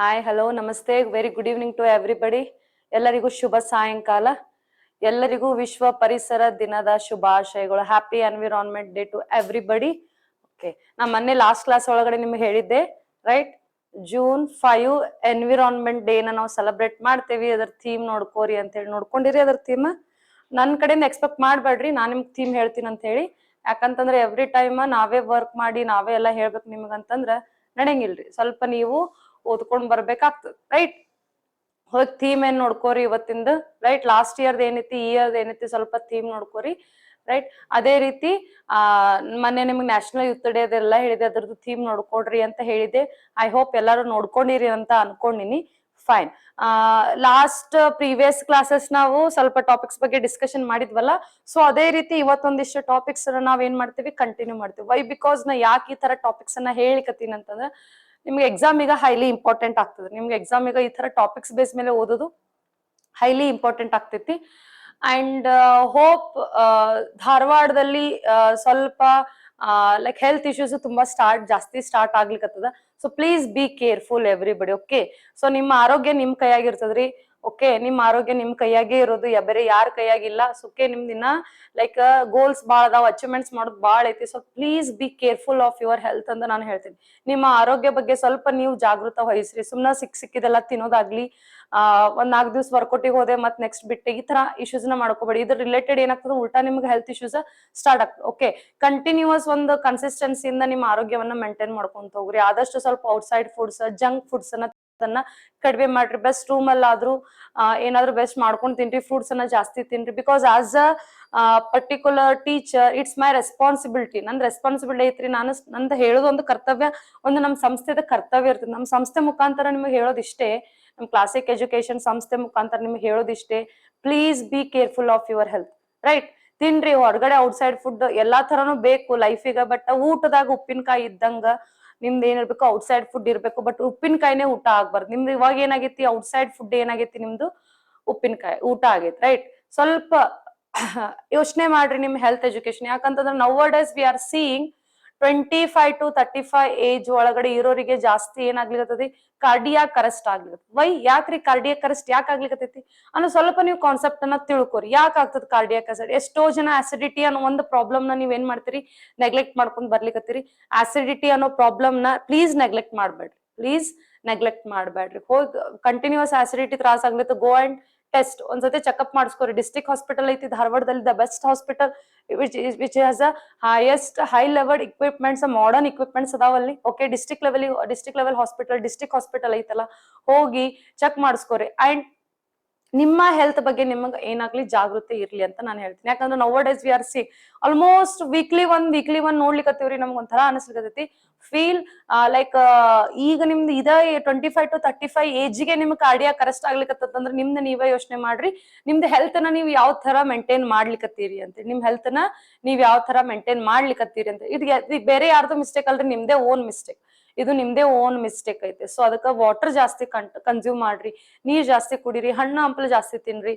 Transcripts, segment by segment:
Hi hello ನಮಸ್ತೆ very good evening to everybody. ಎಲ್ಲರಿಗೂ ಶುಭ ಸಾಯಂಕಾಲ. ಎಲ್ಲರಿಗೂ ವಿಶ್ವ ಪರಿಸರ ದಿನದ ಶುಭಾಶಯಗಳು. Happy environment day to everybody. Okay, ನಾ ಮೊನ್ನೆ ಲಾಸ್ಟ್ ಕ್ಲಾಸ್ ಒಳಗಡೆ ನಿಮ್ಗೆ ಹೇಳಿದ್ದೆ ರೈಟ್. June 5 ಎನ್ವಿರಾನ್ಮೆಂಟ್ ಡೇನ ನಾವು ಸೆಲೆಬ್ರೇಟ್ ಮಾಡ್ತೇವಿ. ಅದ್ರ ಥೀಮ್ ನೋಡ್ಕೋರಿ ಅಂತ ಹೇಳಿ ನೋಡ್ಕೊಂಡಿರಿ. ಅದ್ರ ಥೀಮ್ ನನ್ನ ಕಡೆಯಿಂದ ಎಕ್ಸ್ಪೆಕ್ಟ್ ಮಾಡ್ಬೇಡ್ರಿ, ನಾನ್ ನಿಮ್ಗೆ ಥೀಮ್ ಹೇಳ್ತೀನಿ ಅಂತ ಹೇಳಿ. ಯಾಕಂತಂದ್ರೆ ಎವ್ರಿ ಟೈಮ್ ನಾವೇ ವರ್ಕ್ ಮಾಡಿ ನಾವೇ ಎಲ್ಲ ಹೇಳ್ಬೇಕು ನಿಮ್ಗಂತಂದ್ರ ನಡೆಯಂಗಿಲ್ರಿ. ಸ್ವಲ್ಪ ನೀವು ಓದ್ಕೊಂಡ್ ಬರ್ಬೇಕಾಗ್ತದೆ ರೈಟ್. ಹೋಗಿ ಥೀಮ್ ಏನ್ ನೋಡ್ಕೋರಿ ಇವತ್ತಿಂದ ರೈಟ್. ಲಾಸ್ಟ್ ಇಯರ್ದ ಏನೈತಿ, ಈ ಇಯರ್ದ ಏನೈತಿ, ಸ್ವಲ್ಪ ಥೀಮ್ ನೋಡ್ಕೋರಿ ರೈಟ್. ಅದೇ ರೀತಿ ಮೊನ್ನೆ ನಿಮ್ಗೆ ನ್ಯಾಷನಲ್ ಯೂತ್ ಡೇ ಅದೆಲ್ಲ ಹೇಳಿದೆ, ಅದ್ರದ್ದು ಥೀಮ್ ನೋಡ್ಕೊಡ್ರಿ ಅಂತ ಹೇಳಿದೆ. ಐ ಹೋಪ್ ಎಲ್ಲಾರು ನೋಡ್ಕೊಂಡಿರಿ ಅಂತ ಅನ್ಕೊಂಡಿನಿ. ಫೈನ್. ಲಾಸ್ಟ್ ಪ್ರೀವಿಯಸ್ ಕ್ಲಾಸಸ್ ನಾವು ಸ್ವಲ್ಪ ಟಾಪಿಕ್ಸ್ ಬಗ್ಗೆ ಡಿಸ್ಕಷನ್ ಮಾಡಿದ್ವಲ್ಲ, ಸೊ ಅದೇ ರೀತಿ ಇವತ್ತೊಂದಿಷ್ಟು ಟಾಪಿಕ್ಸ್ ನಾವ್ ಏನ್ ಮಾಡ್ತೀವಿ, ಕಂಟಿನ್ಯೂ ಮಾಡ್ತೀವಿ. ವೈ ಬಿಕಾಸ್ ನಾ ಯಾಕೆ ಈ ತರ ಟಾಪಿಕ್ಸ್ ಅನ್ನ ಹೇಳಿಕತ್ತೀನಿ ಅಂತಂದ್ರೆ ನಿಮ್ಗೆ ಎಕ್ಸಾಮ್ ಈಗ ಹೈಲಿ ಇಂಪಾರ್ಟೆಂಟ್ ಆಗ್ತದೆ. ನಿಮ್ಗೆ ಎಕ್ಸಾಮ್ ಈಗ ಈ ತರ ಟಾಪಿಕ್ಸ್ ಬೇಸ್ ಮೇಲೆ ಓದೋದು ಹೈಲಿ ಇಂಪಾರ್ಟೆಂಟ್ ಆಗ್ತೈತಿ. ಅಂಡ್ ಹೋಪ್ ಧಾರವಾಡದಲ್ಲಿ ಸ್ವಲ್ಪ ಲೈಕ್ ಹೆಲ್ತ್ ಇಶ್ಯೂಸ್ ತುಂಬಾ ಜಾಸ್ತಿ ಸ್ಟಾರ್ಟ್ ಆಗ್ಲಿಕ್ಕತ್ತದ. So please be careful everybody. Okay, so ನಿಮ್ಮ ಆರೋಗ್ಯ ನಿಮ್ ಕೈಯಾಗಿರ್ತದ್ರಿ. ಓಕೆ, ನಿಮ್ ಆರೋಗ್ಯ ನಿಮ್ ಕೈಯಾಗೆ ಇರೋದು, ಬೇರೆ ಯಾರ ಕೈಯಾಗಿಲ್ಲ. ಸುಕ್ಕೆ ನಿಮ್ದಿನ ಲೈಕ್ ಗೋಲ್ಸ್ ಬಾಳ ಅದಾವ, ಅಚೀವ್ಮೆಂಟ್ಸ್ ಮಾಡೋದು ಬಾಳ ಐತಿ. So please be careful of your health ಅಂತ ನಾನು ಹೇಳ್ತೀನಿ. ನಿಮ್ಮ ಆರೋಗ್ಯ ಬಗ್ಗೆ ಸ್ವಲ್ಪ ನೀವು ಜಾಗೃತ ವಹಿಸ್ರಿ. ಸುಮ್ನ ಸಿಕ್ಕಿದೆಲ್ಲ ತಿನ್ನೋದಾಗ್ಲಿ, ಒಂದ್ 4 ದಿವಸ ವರ್ಕೌಟಿಗೆ ಹೋದೆ ಮತ್ ನೆಕ್ಸ್ಟ್ ಬಿಟ್ಟೆ, ಈ ತರ ಇಶ್ಯೂಸ್ ನ ಮಾಡ್ಕೋಬೇಡಿ. ಇದ್ರ ರಿಲೇಟೆಡ್ ಏನಾಗ್ತದೆ, ಉಲ್ಟಾ ನಿಮ್ಗೆ ಹೆಲ್ತ್ ಇಶ್ಯೂಸ್ ಸ್ಟಾರ್ಟ್ ಆಗ್ತದೆ. ಓಕೆ, ಕಂಟಿನ್ಯೂಸ್ ಒಂದು ಕನ್ಸಿಸ್ಟೆನ್ಸಿಯಿಂದ ನಿಮ್ಮ ಆರೋಗ್ಯವನ್ನ ಮೇಂಟೈನ್ ಮಾಡ್ಕೊಂತ ಹೋಗ್ರಿ. ಆದಷ್ಟು ಸ್ವಲ್ಪ ಔಟ್ಸೈಡ್ ಫುಡ್ಸ್, ಜಂಕ್ ಫುಡ್ಸ್ ಅನ್ನ ಕಡಿಮೆ ಮಾಡ್ರಿ. ಬೆಸ್ಟ್ ರೂಮ್ ಅಲ್ಲಾದ್ರೂ ಏನಾದ್ರು ಬೆಸ್ಟ್ ಮಾಡ್ಕೊಂಡು ತಿನ್ರಿ. ಫ್ರೂಟ್ಸ್ ಅನ್ನ ಜಾಸ್ತಿ ತಿನ್ರಿ. Because as a particular teacher it's my responsibility. ನಂದು ರೆಸ್ಪಾನ್ಸಿಬಿಲಿಟಿ ಐತ್ರಿ. ನಂದು ಹೇಳೋದು ಒಂದು ಕರ್ತವ್ಯ, ಒಂದು ನಮ್ಮ ಸಂಸ್ಥೆದ ಕರ್ತವ್ಯ ಇರ್ತದೆ. ನಮ್ಮ ಸಂಸ್ಥೆ ಮುಖಾಂತರ ನಿಮ್ಗೆ ಹೇಳೋದಿಷ್ಟೇ, ನಮ್ ಕ್ಲಾಸಿಕ್ ಎಜುಕೇಶನ್ ಸಂಸ್ಥೆ ಮುಖಾಂತರ ನಿಮ್ಗೆ ಹೇಳೋದಿಷ್ಟೇ. Please be careful of your health right. ತಿನ್ರಿ ಹೊರಗಡೆ ಔಟ್ಸೈಡ್ ಫುಡ್ ಎಲ್ಲಾ ತರನು ಬೇಕು ಲೈಫಿಗ. ಬಟ್ ಊಟದಾಗ ಉಪ್ಪಿನಕಾಯಿ ಇದ್ದಂಗ ನಿಮ್ದು ಏನಿರ್ಬೇಕು, ಔಟ್ಸೈಡ್ ಫುಡ್ ಇರ್ಬೇಕು. ಬಟ್ ಉಪ್ಪಿನಕಾಯಿನೇ ಊಟ ಆಗ್ಬಾರ್ದು ನಿಮ್ದು. ಇವಾಗ ಏನಾಗೈತಿ, ಔಟ್ಸೈಡ್ ಫುಡ್ ಏನಾಗೈತಿ, ನಿಮ್ದು ಉಪ್ಪಿನಕಾಯಿ ಊಟ ಆಗೈತಿ ರೈಟ್. ಸ್ವಲ್ಪ ಯೋಚನೆ ಮಾಡ್ರಿ ನಿಮ್ ಹೆಲ್ತ್ ಎಜುಕೇಶನ್. ಯಾಕಂತಂದ್ರೆ now days we are seeing 25 to 35 age ಒಳಗಡೆ ಇರೋರಿಗೆ ಜಾಸ್ತಿ ಏನಾಗ್ಲಿಕತ್ತದಿ, ಕಾರ್ಡಿಯಾಕ್ ಅರೆಸ್ಟ್ ಆಗ್ಲಿಕತ್ತ. ವೈ ಯಾಕ್ರಿ ಕಾರ್ಡಿಯಾಕ್ ಅರೆಸ್ಟ್ ಯಾಕೆ ಆಗ್ಲಿಕತ್ತೈತಿ ಅನ್ನೋ ಸ್ವಲ್ಪ ನೀವು ಕಾನ್ಸೆಪ್ಟ್ ಅನ್ನ ತಿಳ್ಕೊರಿ. ಯಾಕೆ ಆಗ್ತದ ಕಾರ್ಡಿಯಾಕ್ ಅರೆಸ್ಟ್? ಎಷ್ಟೋ ಜನ ಆಸಿಡಿಟಿ ಅನ್ನೋ ಒಂದು ಪ್ರಾಬ್ಲಮ್ ನ ನೀವ್ ಏನ್ ಮಾಡ್ತೀರಿ, ನೆಗ್ಲೆಕ್ಟ್ ಮಾಡ್ಕೊಂಡ್ ಬರ್ಲಿಕತ್ತೀರಿ. ಆಸಿಡಿಟಿ ಅನ್ನೋ ಪ್ರಾಬ್ಲಮ್ ನ ಪ್ಲೀಸ್ ನೆಗ್ಲೆಕ್ಟ್ ಮಾಡ್ಬೇಡ್ರಿ. ಪ್ಲೀಸ್ ನೆಗ್ಲೆಕ್ಟ್ ಮಾಡ್ಬೇಡ್ರಿ. ಹೋಗಿ ಕಂಟಿನ್ಯೂಸ್ ಆಸಿಡಿಟಿ ತ್ರಾಸ ಆಗ್ಲಿತ್ತು, ಗೋ ಅಂಡ್ ಟೆಸ್ಟ್ ಒಂದ್ಸತಿ ಚೆಕ್ಅಪ್ ಮಾಡಿಸ್ಕೋರಿ. ಡಿಸ್ಟ್ರಿಕ್ಟ್ ಹಾಸ್ಪಿಟಲ್ ಐತಿ ಧಾರವಾಡದಲ್ಲಿ, the best hospital which has a highest high level equipments, modern equipments ಅದಾವಲ್ಲಿ. Okay, district level hospital, district hospital ಐತಲ್ಲ, ಹೋಗಿ ಚೆಕ್ ಮಾಡಿಸ್ಕೋರಿ. ಅಂಡ್ ನಿಮ್ಮ ಹೆಲ್ತ್ ಬಗ್ಗೆ ನಿಮಗೆ ಏನಾಗ್ಲಿ ಜಾಗೃತಿ ಇರ್ಲಿ ಅಂತ ನಾನು ಹೇಳ್ತೀನಿ. ಯಾಕಂದ್ರೆ now days we are C almost weekly one ನೋಡ್ಲಿಕ್ಕತ್ತೀವ್ರಿ. ನಮ್ಗೆ ಒಂಥರ ಅನಿಸ್ಲಿಕತ್ತೈತಿ, ಫೀಲ್ ಲೈಕ್ ಈಗ ನಿಮ್ದು ಇದ 25 to 35 ಏಜ್ಗೆ ನಿಮ್ಗೆ ಕಾರ್ಡಿಯಾಕ್ ಅರೆಸ್ಟ್ ಆಗ್ಲಿಕತ್ತಂದ್ರೆ ನಿಮ್ದು ನೀವೇ ಯೋಚನೆ ಮಾಡ್ರಿ. ನಿಮ್ದು ಹೆಲ್ತ್ ನ ನೀವು ಯಾವ ತರ ಮೇಂಟೈನ್ ಮಾಡ್ಲಿಕತ್ತೀರಿ ಅಂತ. ನಿಮ್ ಹೆಲ್ತ್ ನ ನೀವ್ ಯಾವ ತರ ಮೇಂಟೈನ್ ಮಾಡ್ಲಿಕತ್ತೀರಿ ಅಂತ. ಇದು ಬೇರೆ ಯಾರ್ದು ಮಿಸ್ಟೇಕ್ ಅಲ್ರಿ, ನಿಮ್ದೇ ಓನ್ ಮಿಸ್ಟೇಕ್. ಇದು ನಿಮ್ದೇ ಓನ್ ಮಿಸ್ಟೇಕ್ ಐತೆ. ಸೊ ಅದಕ್ಕೆ ವಾಟರ್ ಜಾಸ್ತಿ ಕನ್ಸ್ಯೂಮ್ ಮಾಡ್ರಿ, ನೀರ್ ಜಾಸ್ತಿ ಕುಡೀರಿ, ಹಣ್ಣು ಹಂಪಲು ಜಾಸ್ತಿ ತಿನ್ರಿ.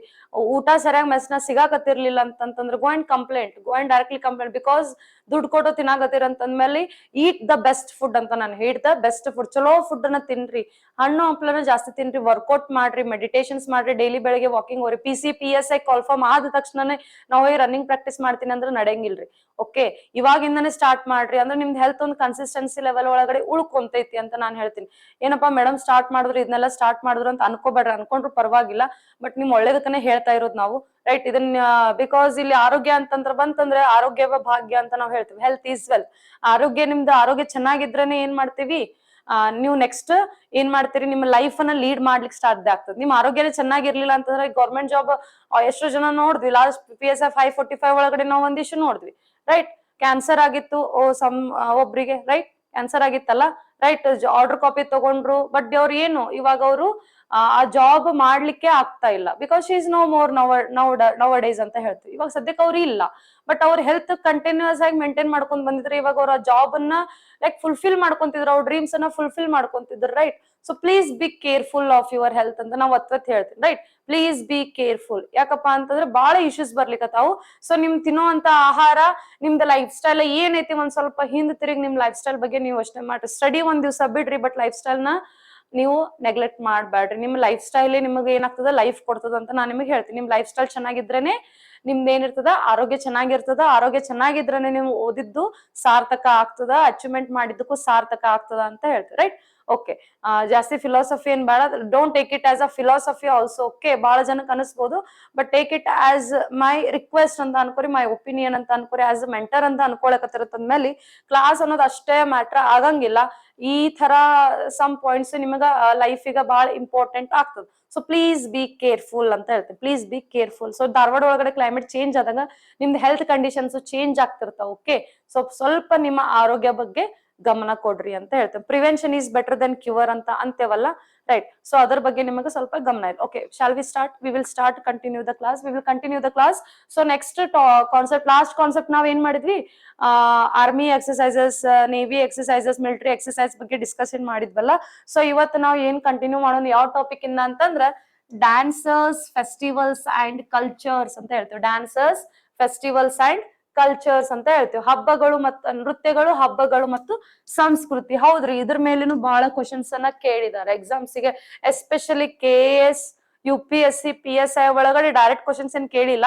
ಊಟ ಸರಿಯಾಗಿ ಮೆಸ್ನ ಸಿಗಾಕತ್ತಿರ್ಲಿಲ್ಲ ಅಂತಂದ್ರೆ go and directly complaint. Because ದುಡ್ಡು ಕೊಟ್ಟು ತಿನ್ನಾಕತ್ತೀರ ಅಂತಂದ್ಮೇಲೆ ಈಟ್ ದ ಬೆಸ್ಟ್ ಫುಡ್ ಅಂತ ನಾನು ಹೇಳ್ದ. ಬೆಸ್ಟ್ ಫುಡ್, ಚಲೋ ಫುಡ್ ಅನ್ನ ತಿನ್ರಿ, ಹಣ್ಣು ಹಂಪಲನ್ನ ಜಾಸ್ತಿ ತಿನ್ರಿ, ವರ್ಕೌಟ್ ಮಾಡ್ರಿ, ಮೆಡಿಟೇಷನ್ಸ್ ಮಾಡ್ರಿ, ಡೈಲಿ ಬೆಳಗ್ಗೆ ವಾಕಿಂಗ್ ಹೋಗ್ರಿ. PCPSI ಕಾಲ್ಫಾರ್ಮ್ ಆದ ತಕ್ಷಣನೇ ನಾವು ರನ್ನಿಂಗ್ ಪ್ರಾಕ್ಟೀಸ್ ಮಾಡ್ತೀನಿ ಅಂದ್ರೆ ನಡೆಯಂಗಿಲ್ರಿ. ಓಕೆ, ಇವಾಗಿಂದಾನೇ ಸ್ಟಾರ್ಟ್ ಮಾಡ್ರಿ. ಅಂದ್ರೆ ನಿಮ್ದು ಹೆಲ್ತ್ ಒಂದು ಕನ್ಸಿಸ್ಟೆನ್ಸಿ ಲೆವೆಲ್ ಒಳಗಡೆ ಉಳ್ಕೊಂತೈತಿ ಅಂತ ನಾನು ಹೇಳ್ತೀನಿ. ಏನಪ್ಪಾ ಮೇಡಮ್ ಸ್ಟಾರ್ಟ್ ಮಾಡಿದ್ರು ಇದನ್ನೆಲ್ಲ ಸ್ಟಾರ್ಟ್ ಮಾಡಿದ್ರು ಅಂತ ಅನ್ಕೋಬೇಡ್ರಿ. ಅನ್ಕೊಂಡ್ರು ಪರವಾಗಿಲ್ಲ, ಬಟ್ ನಿಮ್ ಒಳ್ಳೇದಕ್ಕನೇ ಹೇಳ್ತಾ ಇರೋದು ನಾವು ರೈಟ್. ಇದನ್ನ ಬಿಕಾಸ್ ಇಲ್ಲಿ ಆರೋಗ್ಯ ಅಂತಂದ್ರೆ ಬಂತಂದ್ರೆ ಆರೋಗ್ಯವ ಭಾಗ್ಯ ಅಂತ ನಾವು ಹೇಳ್ತೀವಿ. Health is well. ನಿಮ್ದು ಆರೋಗ್ಯ ಚೆನ್ನಾಗಿದ್ರೇನೆ ಏನ್ ಮಾಡ್ತೀವಿ, ನೀವು ನೆಕ್ಸ್ಟ್ ಏನ್ ಮಾಡ್ತೀರಿ, ನಿಮ್ಮ ಲೈಫ್ ಅನ್ನ ಲೀಡ್ ಮಾಡ್ಲಿಕ್ಕೆ ಸಾಧ್ಯ ಆಗ್ತದೆ. ನಿಮ್ ಆರೋಗ್ಯನೇ ಚೆನ್ನಾಗಿರ್ಲಿಲ್ಲ ಅಂತಂದ್ರೆ ಗೌರ್ಮೆಂಟ್ ಜಾಬ್ ಎಷ್ಟೋ ಜನ ನೋಡಿದ್ವಿ. ಲಾಸ್ಟ್ PSI 545 ಒಳಗಡೆ ನಾವು ಒಂದಿಷ್ಟು ನೋಡಿದ್ವಿ ರೈಟ್. ಕ್ಯಾನ್ಸರ್ ಆಗಿತ್ತು ಒಬ್ರಿಗೆ ರೈಟ್, ಕ್ಯಾನ್ಸರ್ ಆಗಿತ್ತಲ್ಲ ರೈಟ್. ಆರ್ಡರ್ ಕಾಪಿ ತಗೊಂಡ್ರು, ಬಟ್ ಅವ್ರು ಏನು ಇವಾಗ ಅವರು ಆ ಜಾಬ್ ಮಾಡ್ಲಿಕ್ಕೆ ಆಗ್ತಾ ಇಲ್ಲ. Because she is no more now days ಅಂತ ಹೇಳ್ತೀವಿ. ಇವಾಗ ಸದ್ಯಕ್ಕೆ ಅವ್ರು ಇಲ್ಲ, ಬಟ್ ಅವ್ರ ಹೆಲ್ತ್ ಕಂಟಿನ್ಯೂಸ್ ಆಗಿ ಮೇಂಟೈನ್ ಮಾಡ್ಕೊಂಡ್ ಬಂದಿದ್ರೆ ಇವಾಗ ಅವ್ರ ಜಾಬ್ ಅನ್ನ ಲೈಕ್ ಫುಲ್ಫಿಲ್ ಮಾಡ್ಕೊಂತಿದ್ರು, ಅವ್ರ ಡ್ರೀಮ್ಸ್ ಅನ್ನ ಫುಲ್ಫಿಲ್ ಮಾಡ್ಕೊಂತಿದ್ರು right. So please be careful of your health ಅಂತ ನಾವು ಒತ್ತೊತ್ತು ಹೇಳ್ತೀನಿ ರೈಟ್. Please be careful. ಯಾಕಪ್ಪ ಅಂತಂದ್ರೆ ಬಹಳ ಇಶ್ಯೂಸ್ ಬರ್ಲಿಕ್ಕತ್ತಾವು. ಸೊ ನಿಮ್ ತಿನ್ನೋಂತ ಆಹಾರ, ನಿಮ್ದು ಲೈಫ್ ಸ್ಟೈಲ್ ಏನೈತಿ ಒಂದ್ ಸ್ವಲ್ಪ ಹಿಂದ್ ತಿರುಗಿ ನಿಮ್ ಲೈಫ್ ಸ್ಟೈಲ್ ಬಗ್ಗೆ ನೀವು ಯೋಚನೆ ಮಾಡ್ರಿ. ಸ್ಟಡಿ ಒಂದ್ ದಿವಸ ಬಿಡ್ರಿ, ಬಟ್ ಲೈಫ್ ಸ್ಟೈಲ್ ನ ನೀವು ನೆಗ್ಲೆಕ್ಟ್ ಮಾಡ್ಬೇಡ್ರಿ. ನಿಮ್ ಲೈಫ್ ಸ್ಟೈಲ್ ನಿಮಗೆ ಏನಾಗ್ತದ ಲೈಫ್ ಕೊಡ್ತದ ಅಂತ ನಾನ್ ನಿಮಗೆ ಹೇಳ್ತೀನಿ. ನಿಮ್ ಲೈಫ್ ಸ್ಟೈಲ್ ಚೆನ್ನಾಗಿದ್ರೇನೆ ನಿಮ್ದು ಏನಿರ್ತದ ಆರೋಗ್ಯ ಚೆನ್ನಾಗಿರ್ತದ. ಆರೋಗ್ಯ ಚೆನ್ನಾಗಿದ್ರೇನೆ ನೀವು ಓದಿದ್ದು ಸಾರ್ಥಕ ಆಗ್ತದ, ಅಚೀವ್ಮೆಂಟ್ ಮಾಡಿದ್ದಕ್ಕೂ ಸಾರ್ಥಕ ಆಗ್ತದ ಅಂತ ಹೇಳ್ತೀವಿ, ರೈಟ್? ಓಕೆ, ಜಾಸ್ತಿ ಫಿಲಾಸಫಿ ಏನ್ ಬೇಡ. Don't take it as a philosophy also. Okay, ಬಹಳ ಜನಕ್ಕೆ ಅನಿಸ್ಬೋದು, but take it as my request ಅಂತ ಅನ್ಕೋರಿ, ಮೈ ಒಪಿನಿಯನ್ ಅಂತ ಅನ್ಕೋರಿ, ಆಸ್ ಅ ಮೆಂಟರ್ ಅಂತ ಅನ್ಕೊಳಕತ್ತಿರತ್ತಂದ್ಮೇಲೆ ಕ್ಲಾಸ್ ಅನ್ನೋದು ಅಷ್ಟೇ ಮ್ಯಾಟ್ರ್ ಆಗಂಗಿಲ್ಲ. ಈ ತರ ಸಮ್ ಪಾಯಿಂಟ್ಸ್ ನಿಮಗ ಲೈಫಿಗೆ ಬಹಳ ಇಂಪಾರ್ಟೆಂಟ್ ಆಗ್ತದೆ. ಸೊ ಪ್ಲೀಸ್ ಬಿ ಕೇರ್ಫುಲ್ ಅಂತ ಹೇಳ್ತೀನಿ. Please be careful. So Dharwad ಒಳಗಡೆ ಕ್ಲೈಮೇಟ್ ಚೇಂಜ್ ಆದಾಗ ನಿಮ್ದು ಹೆಲ್ತ್ ಕಂಡೀಷನ್ಸ್ ಚೇಂಜ್ ಆಗ್ತಿರ್ತಾವ. ಓಕೆ, ಸೊ ಸ್ವಲ್ಪ ನಿಮ್ಮ ಆರೋಗ್ಯ ಬಗ್ಗೆ ಗಮನ ಕೊಡ್ರಿ ಅಂತ ಹೇಳ್ತೇವೆ. Prevention is better than cure ಅಂತ ಅಂತೇವಲ್ಲ, ರೈಟ್? ಸೊ ಅದ್ರ ಬಗ್ಗೆ ನಿಮಗೆ ಸ್ವಲ್ಪ ಗಮನ ಇದೆ. Okay, shall we start? We will start, continue the class. We will continue the class. So next concept, last concept ನಾವ್ ಏನ್ ಮಾಡಿದ್ವಿ? Army exercises, navy exercises, military exercise ಬಗ್ಗೆ ಡಿಸ್ಕಷನ್ ಮಾಡಿದ್ವಲ್ಲ. ಸೊ ಇವತ್ತು ನಾವು ಏನ್ ಕಂಟಿನ್ಯೂ ಮಾಡೋಣ ಯಾವ ಟಾಪಿಕ್ ಇಂದ ಅಂತಂದ್ರ ಡ್ಯಾನ್ಸರ್ಸ್, ಫೆಸ್ಟಿವಲ್ಸ್ ಅಂಡ್ ಕಲ್ಚರ್ಸ್ ಅಂತ ಹೇಳ್ತೇವೆ. ಡ್ಯಾನ್ಸರ್ಸ್, ಫೆಸ್ಟಿವಲ್ಸ್ ಅಂಡ್ ಕಲ್ಚರ್ಸ್ ಅಂತ ಹೇಳ್ತೇವೆ. ಹಬ್ಬಗಳು ಮತ್ತು ನೃತ್ಯಗಳು, ಹಬ್ಬಗಳು ಮತ್ತು ಸಂಸ್ಕೃತಿ. ಹೌದ್ರಿ, ಇದ್ರ ಮೇಲೇನು ಬಹಳ ಕ್ವಶನ್ಸ್ ಅನ್ನ ಕೇಳಿದ್ದಾರೆ ಎಕ್ಸಾಮ್ಸ್ಗೆ. ಎಸ್ಪೆಷಲಿ KS, UPSC, PSI ಒಳಗಡೆ ಡೈರೆಕ್ಟ್ ಕ್ವಶನ್ಸ್ ಏನ್ ಕೇಳಿಲ್ಲ.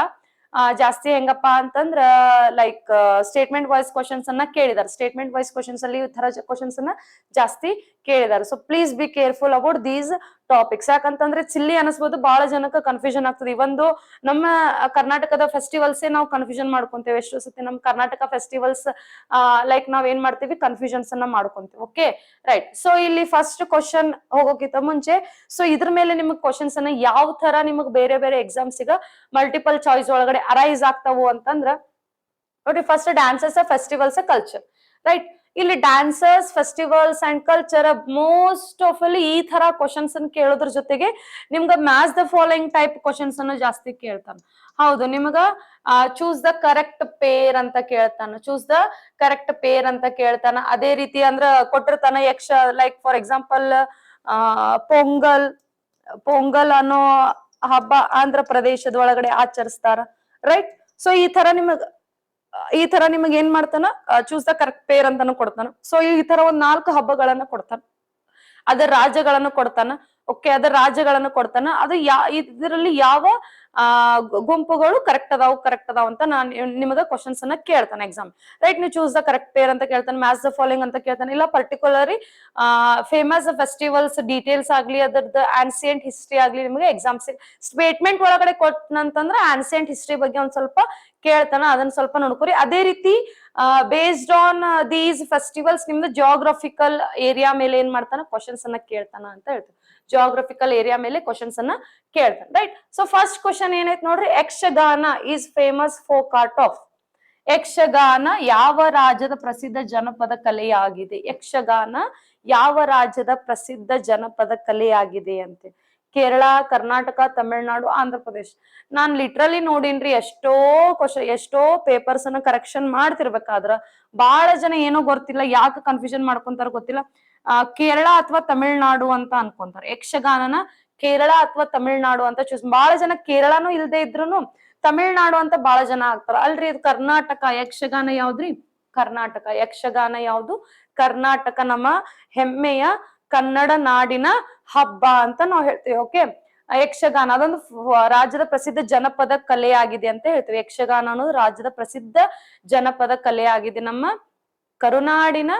ಜಾಸ್ತಿ ಹೆಂಗಪ್ಪ ಅಂತಂದ್ರ ಲೈಕ್ ಸ್ಟೇಟ್ಮೆಂಟ್ ವೈಸ್ ಕ್ವಶನ್ಸ್ ಅನ್ನ ಕೇಳಿದಾರೆ. ಸ್ಟೇಟ್ಮೆಂಟ್ ವೈಸ್ ಕ್ವಶನ್ಸ್ ಅಲ್ಲಿ ಈ ತರ ಕ್ವಶನ್ಸ್ ಅನ್ನ ಜಾಸ್ತಿ ಕೇಳಿದಾರೆ. So please be careful about these topics. ಯಾಕಂತಂದ್ರೆ ಚಿಲ್ಲಿ ಅನಿಸ್ಬೋದು, ಬಹಳ ಜನಕ್ಕೆ ಕನ್ಫ್ಯೂಷನ್ ಆಗ್ತದೆ. ಇವೊಂದು ನಮ್ಮ ಕರ್ನಾಟಕದ ಫೆಸ್ಟಿವಲ್ಸ್ ನಾವು ಕನ್ಫ್ಯೂಷನ್ ಮಾಡ್ಕೊಂತೇವೆ. ಎಷ್ಟು ಸತಿ ನಮ್ಮ ಕರ್ನಾಟಕ ಫೆಸ್ಟಿವಲ್ಸ್ ಲೈಕ್ ನಾವ್ ಏನ್ ಮಾಡ್ತೀವಿ, ಕನ್ಫ್ಯೂಷನ್ಸ್ ಅನ್ನ ಮಾಡ್ಕೊಂತೀವಿ. Okay, right? ಸೊ ಇಲ್ಲಿ ಫಸ್ಟ್ ಕ್ವಶನ್ ಹೋಗೋಕ್ಕಿಂತ ಮುಂಚೆ, ಸೊ ಇದ್ರ ಮೇಲೆ ನಿಮಗ್ ಕ್ವಶನ್ಸ್ ಅನ್ನ ಯಾವ ತರ ನಿಮಗ್ ಬೇರೆ ಬೇರೆ ಎಕ್ಸಾಮ್ಸ್ ಗ ಮಲ್ಟಿಪಲ್ ಚಾಯ್ಸ್ ಒಳಗಡೆ ಅರೈಸ್ ಆಗ್ತಾವು ಅಂತಂದ್ರ ನೋಡಿ, first dancers, festivals, culture, right? ಇಲ್ಲಿ dancers, festivals and culture most of ಅಲ್ಲಿ ಈ ತರ ಕ್ವಶನ್ಸ್ ಅನ್ನು ಕೇಳೋದ್ರ ಜೊತೆಗೆ ನಿಮ್ಗ match the following type questions ಅನ್ನು ಜಾಸ್ತಿ ಕೇಳ್ತಾನ. ಹೌದು, ನಿಮಗ ಚೂಸ್ ದ ಕರೆಕ್ಟ್ ಪೇರ್ ಅಂತ ಕೇಳ್ತಾನ. ಚೂಸ್ ದ ಕರೆಕ್ಟ್ ಪೇರ್ ಅಂತ ಕೇಳ್ತಾನ. ಅದೇ ರೀತಿ ಅಂದ್ರ ಕೊಟ್ಟಿರ್ತಾನ ಯಕ್ಷ, ಲೈಕ್ ಫಾರ್ ಎಕ್ಸಾಂಪಲ್ ಪೊಂಗಲ್ ಅನ್ನೋ ಹಬ್ಬ ಆಂಧ್ರ ಪ್ರದೇಶದ ಒಳಗಡೆ ಆಚರಿಸ್ತಾರ, ರೈಟ್? ಸೊ ಈ ತರ ನಿಮಗ್ ಏನ್ ಮಾಡ್ತಾನ, ಚೂಸ್ ದ ಕರೆಕ್ಟ್ ಪೇರ್ ಅಂತಾನು ಕೊಡ್ತಾನ. ಸೊ ಈ ತರ ಒಂದ್ 4 ಹಬ್ಬಗಳನ್ನ ಕೊಡ್ತಾನ, ಅದರ ರಾಜ್ಯಗಳನ್ನು ಕೊಡ್ತಾನ. ಓಕೆ, ಅದರ ರಾಜ್ಯಗಳನ್ನು ಕೊಡ್ತಾನ. ಅದು ಇದರಲ್ಲಿ ಯಾವ ಗುಂಪುಗಳು ಕರೆಕ್ಟ್ ಅದಾವ್ ಅಂತ ನಾನ್ ನಿಮಗ ಕ್ವಶನ್ಸ್ ಅನ್ನ ಕೇಳ್ತಾನೆ ಎಕ್ಸಾಮ್, ರೈಟ್? ನೀವು ಚೂಸ್ ದ ಕರೆಕ್ಟ್ ಪೇರ್ ಅಂತ ಕೇಳ್ತಾನೆ, ಮ್ಯಾಚ್ ದ ಫಾಲೋಯಿಂಗ್ ಅಂತ ಕೇಳ್ತಾನೆ, ಇಲ್ಲ ಪರ್ಟಿಕ್ಯುಲರಿ ಫೇಮಸ್ ಫೆಸ್ಟಿವಲ್ಸ್ ಡೀಟೇಲ್ಸ್ ಆಗ್ಲಿ, ಅದರದ್ದು ಆನ್ಸಿಯಂಟ್ ಹಿಸ್ಟ್ರಿ ಆಗ್ಲಿ ನಿಮಗೆ ಎಕ್ಸಾಮ್ಸ್ ಸ್ಟೇಟ್ಮೆಂಟ್ ಒಳಗಡೆ ಕೊಟ್ಟನಂತಂದ್ರೆ ಆನ್ಸಿಯಂಟ್ ಹಿಸ್ಟ್ರಿ ಬಗ್ಗೆ ಒಂದ್ ಸ್ವಲ್ಪ ಕೇಳ್ತಾನ. ಅದನ್ನ ಸ್ವಲ್ಪ ನೋಡ್ಕೊರಿ. ಅದೇ ರೀತಿ ಬೇಸ್ಡ್ ಆನ್ ದೀಸ್ ಫೆಸ್ಟಿವಲ್ಸ್ ನಿಮ್ದು ಜಿಯೋಗ್ರಫಿಕಲ್ ಏರಿಯಾ ಮೇಲೆ ಏನ್ ಮಾಡ್ತಾನ, ಕ್ವಶನ್ಸ್ ಅನ್ನ ಕೇಳ್ತಾನ ಅಂತ ಹೇಳ್ತೀವಿ. ಜಿಯೋಗ್ರಫಿಕಲ್ ಏರಿಯಾ ಮೇಲೆ ಕ್ವಶನ್ಸ್ ಅನ್ನ ಕೇಳ್ತಾನೆ, ರೈಟ್? ಸೊ ಫಸ್ಟ್ ಕ್ವಶನ್ ಏನೈತೆ ನೋಡ್ರಿ, Yakshagana is famous folk art of. Yakshagana ಯಾವ ರಾಜ್ಯದ ಪ್ರಸಿದ್ಧ ಜನಪದ ಕಲೆಯಾಗಿದೆ? ಯಕ್ಷಗಾನ ಯಾವ ರಾಜ್ಯದ ಪ್ರಸಿದ್ಧ ಜನಪದ ಕಲೆಯಾಗಿದೆ ಅಂತೆ? ಕೇರಳ, ಕರ್ನಾಟಕ, ತಮಿಳ್ನಾಡು, ಆಂಧ್ರ ಪ್ರದೇಶ್. ನಾನ್ ಲಿಟ್ರಲಿ ನೋಡಿನ್ರಿ, ಎಷ್ಟೋ ಪೇಪರ್ಸ್ ಅನ್ನ ಕರೆಕ್ಷನ್ ಮಾಡ್ತಿರ್ಬೇಕಾದ್ರ ಬಹಳ ಜನ ಏನೋ ಗೊತ್ತಿಲ್ಲ, ಯಾಕೆ ಕನ್ಫ್ಯೂಷನ್ ಮಾಡ್ಕೊಂತಾರ ಗೊತ್ತಿಲ್ಲ. ಕೇರಳ ಅಥವಾ ತಮಿಳ್ನಾಡು ಅಂತ ಅನ್ಕೊಂತಾರೆ. ಯಕ್ಷಗಾನನ ಕೇರಳ ಅಥವಾ ತಮಿಳ್ನಾಡು ಅಂತ ಚೂಸ್. ಬಹಳ ಜನ ಕೇರಳನೂ ಇಲ್ದೇ ಇದ್ರುನು ತಮಿಳ್ನಾಡು ಅಂತ ಬಹಳ ಜನ ಆಗ್ತಾರ. ಅಲ್ರಿ, ಇದು ಕರ್ನಾಟಕ. ಯಕ್ಷಗಾನ ಯಾವ್ದ್ರಿ? ಕರ್ನಾಟಕ. ಯಕ್ಷಗಾನ ಯಾವ್ದು? ಕರ್ನಾಟಕ. ನಮ್ಮ ಹೆಮ್ಮೆಯ ಕನ್ನಡ ನಾಡಿನ ಹಬ್ಬ ಅಂತ ನಾವು ಹೇಳ್ತೇವೆ. ಓಕೆ, ಯಕ್ಷಗಾನ ಅದೊಂದು ರಾಜ್ಯದ ಪ್ರಸಿದ್ಧ ಜನಪದ ಕಲೆ ಆಗಿದೆ ಅಂತ ಹೇಳ್ತೇವೆ. ಯಕ್ಷಗಾನ ಅನ್ನೋದು ರಾಜ್ಯದ ಪ್ರಸಿದ್ಧ ಜನಪದ ಕಲೆ ಆಗಿದೆ. ನಮ್ಮ ಕರುನಾಡಿನ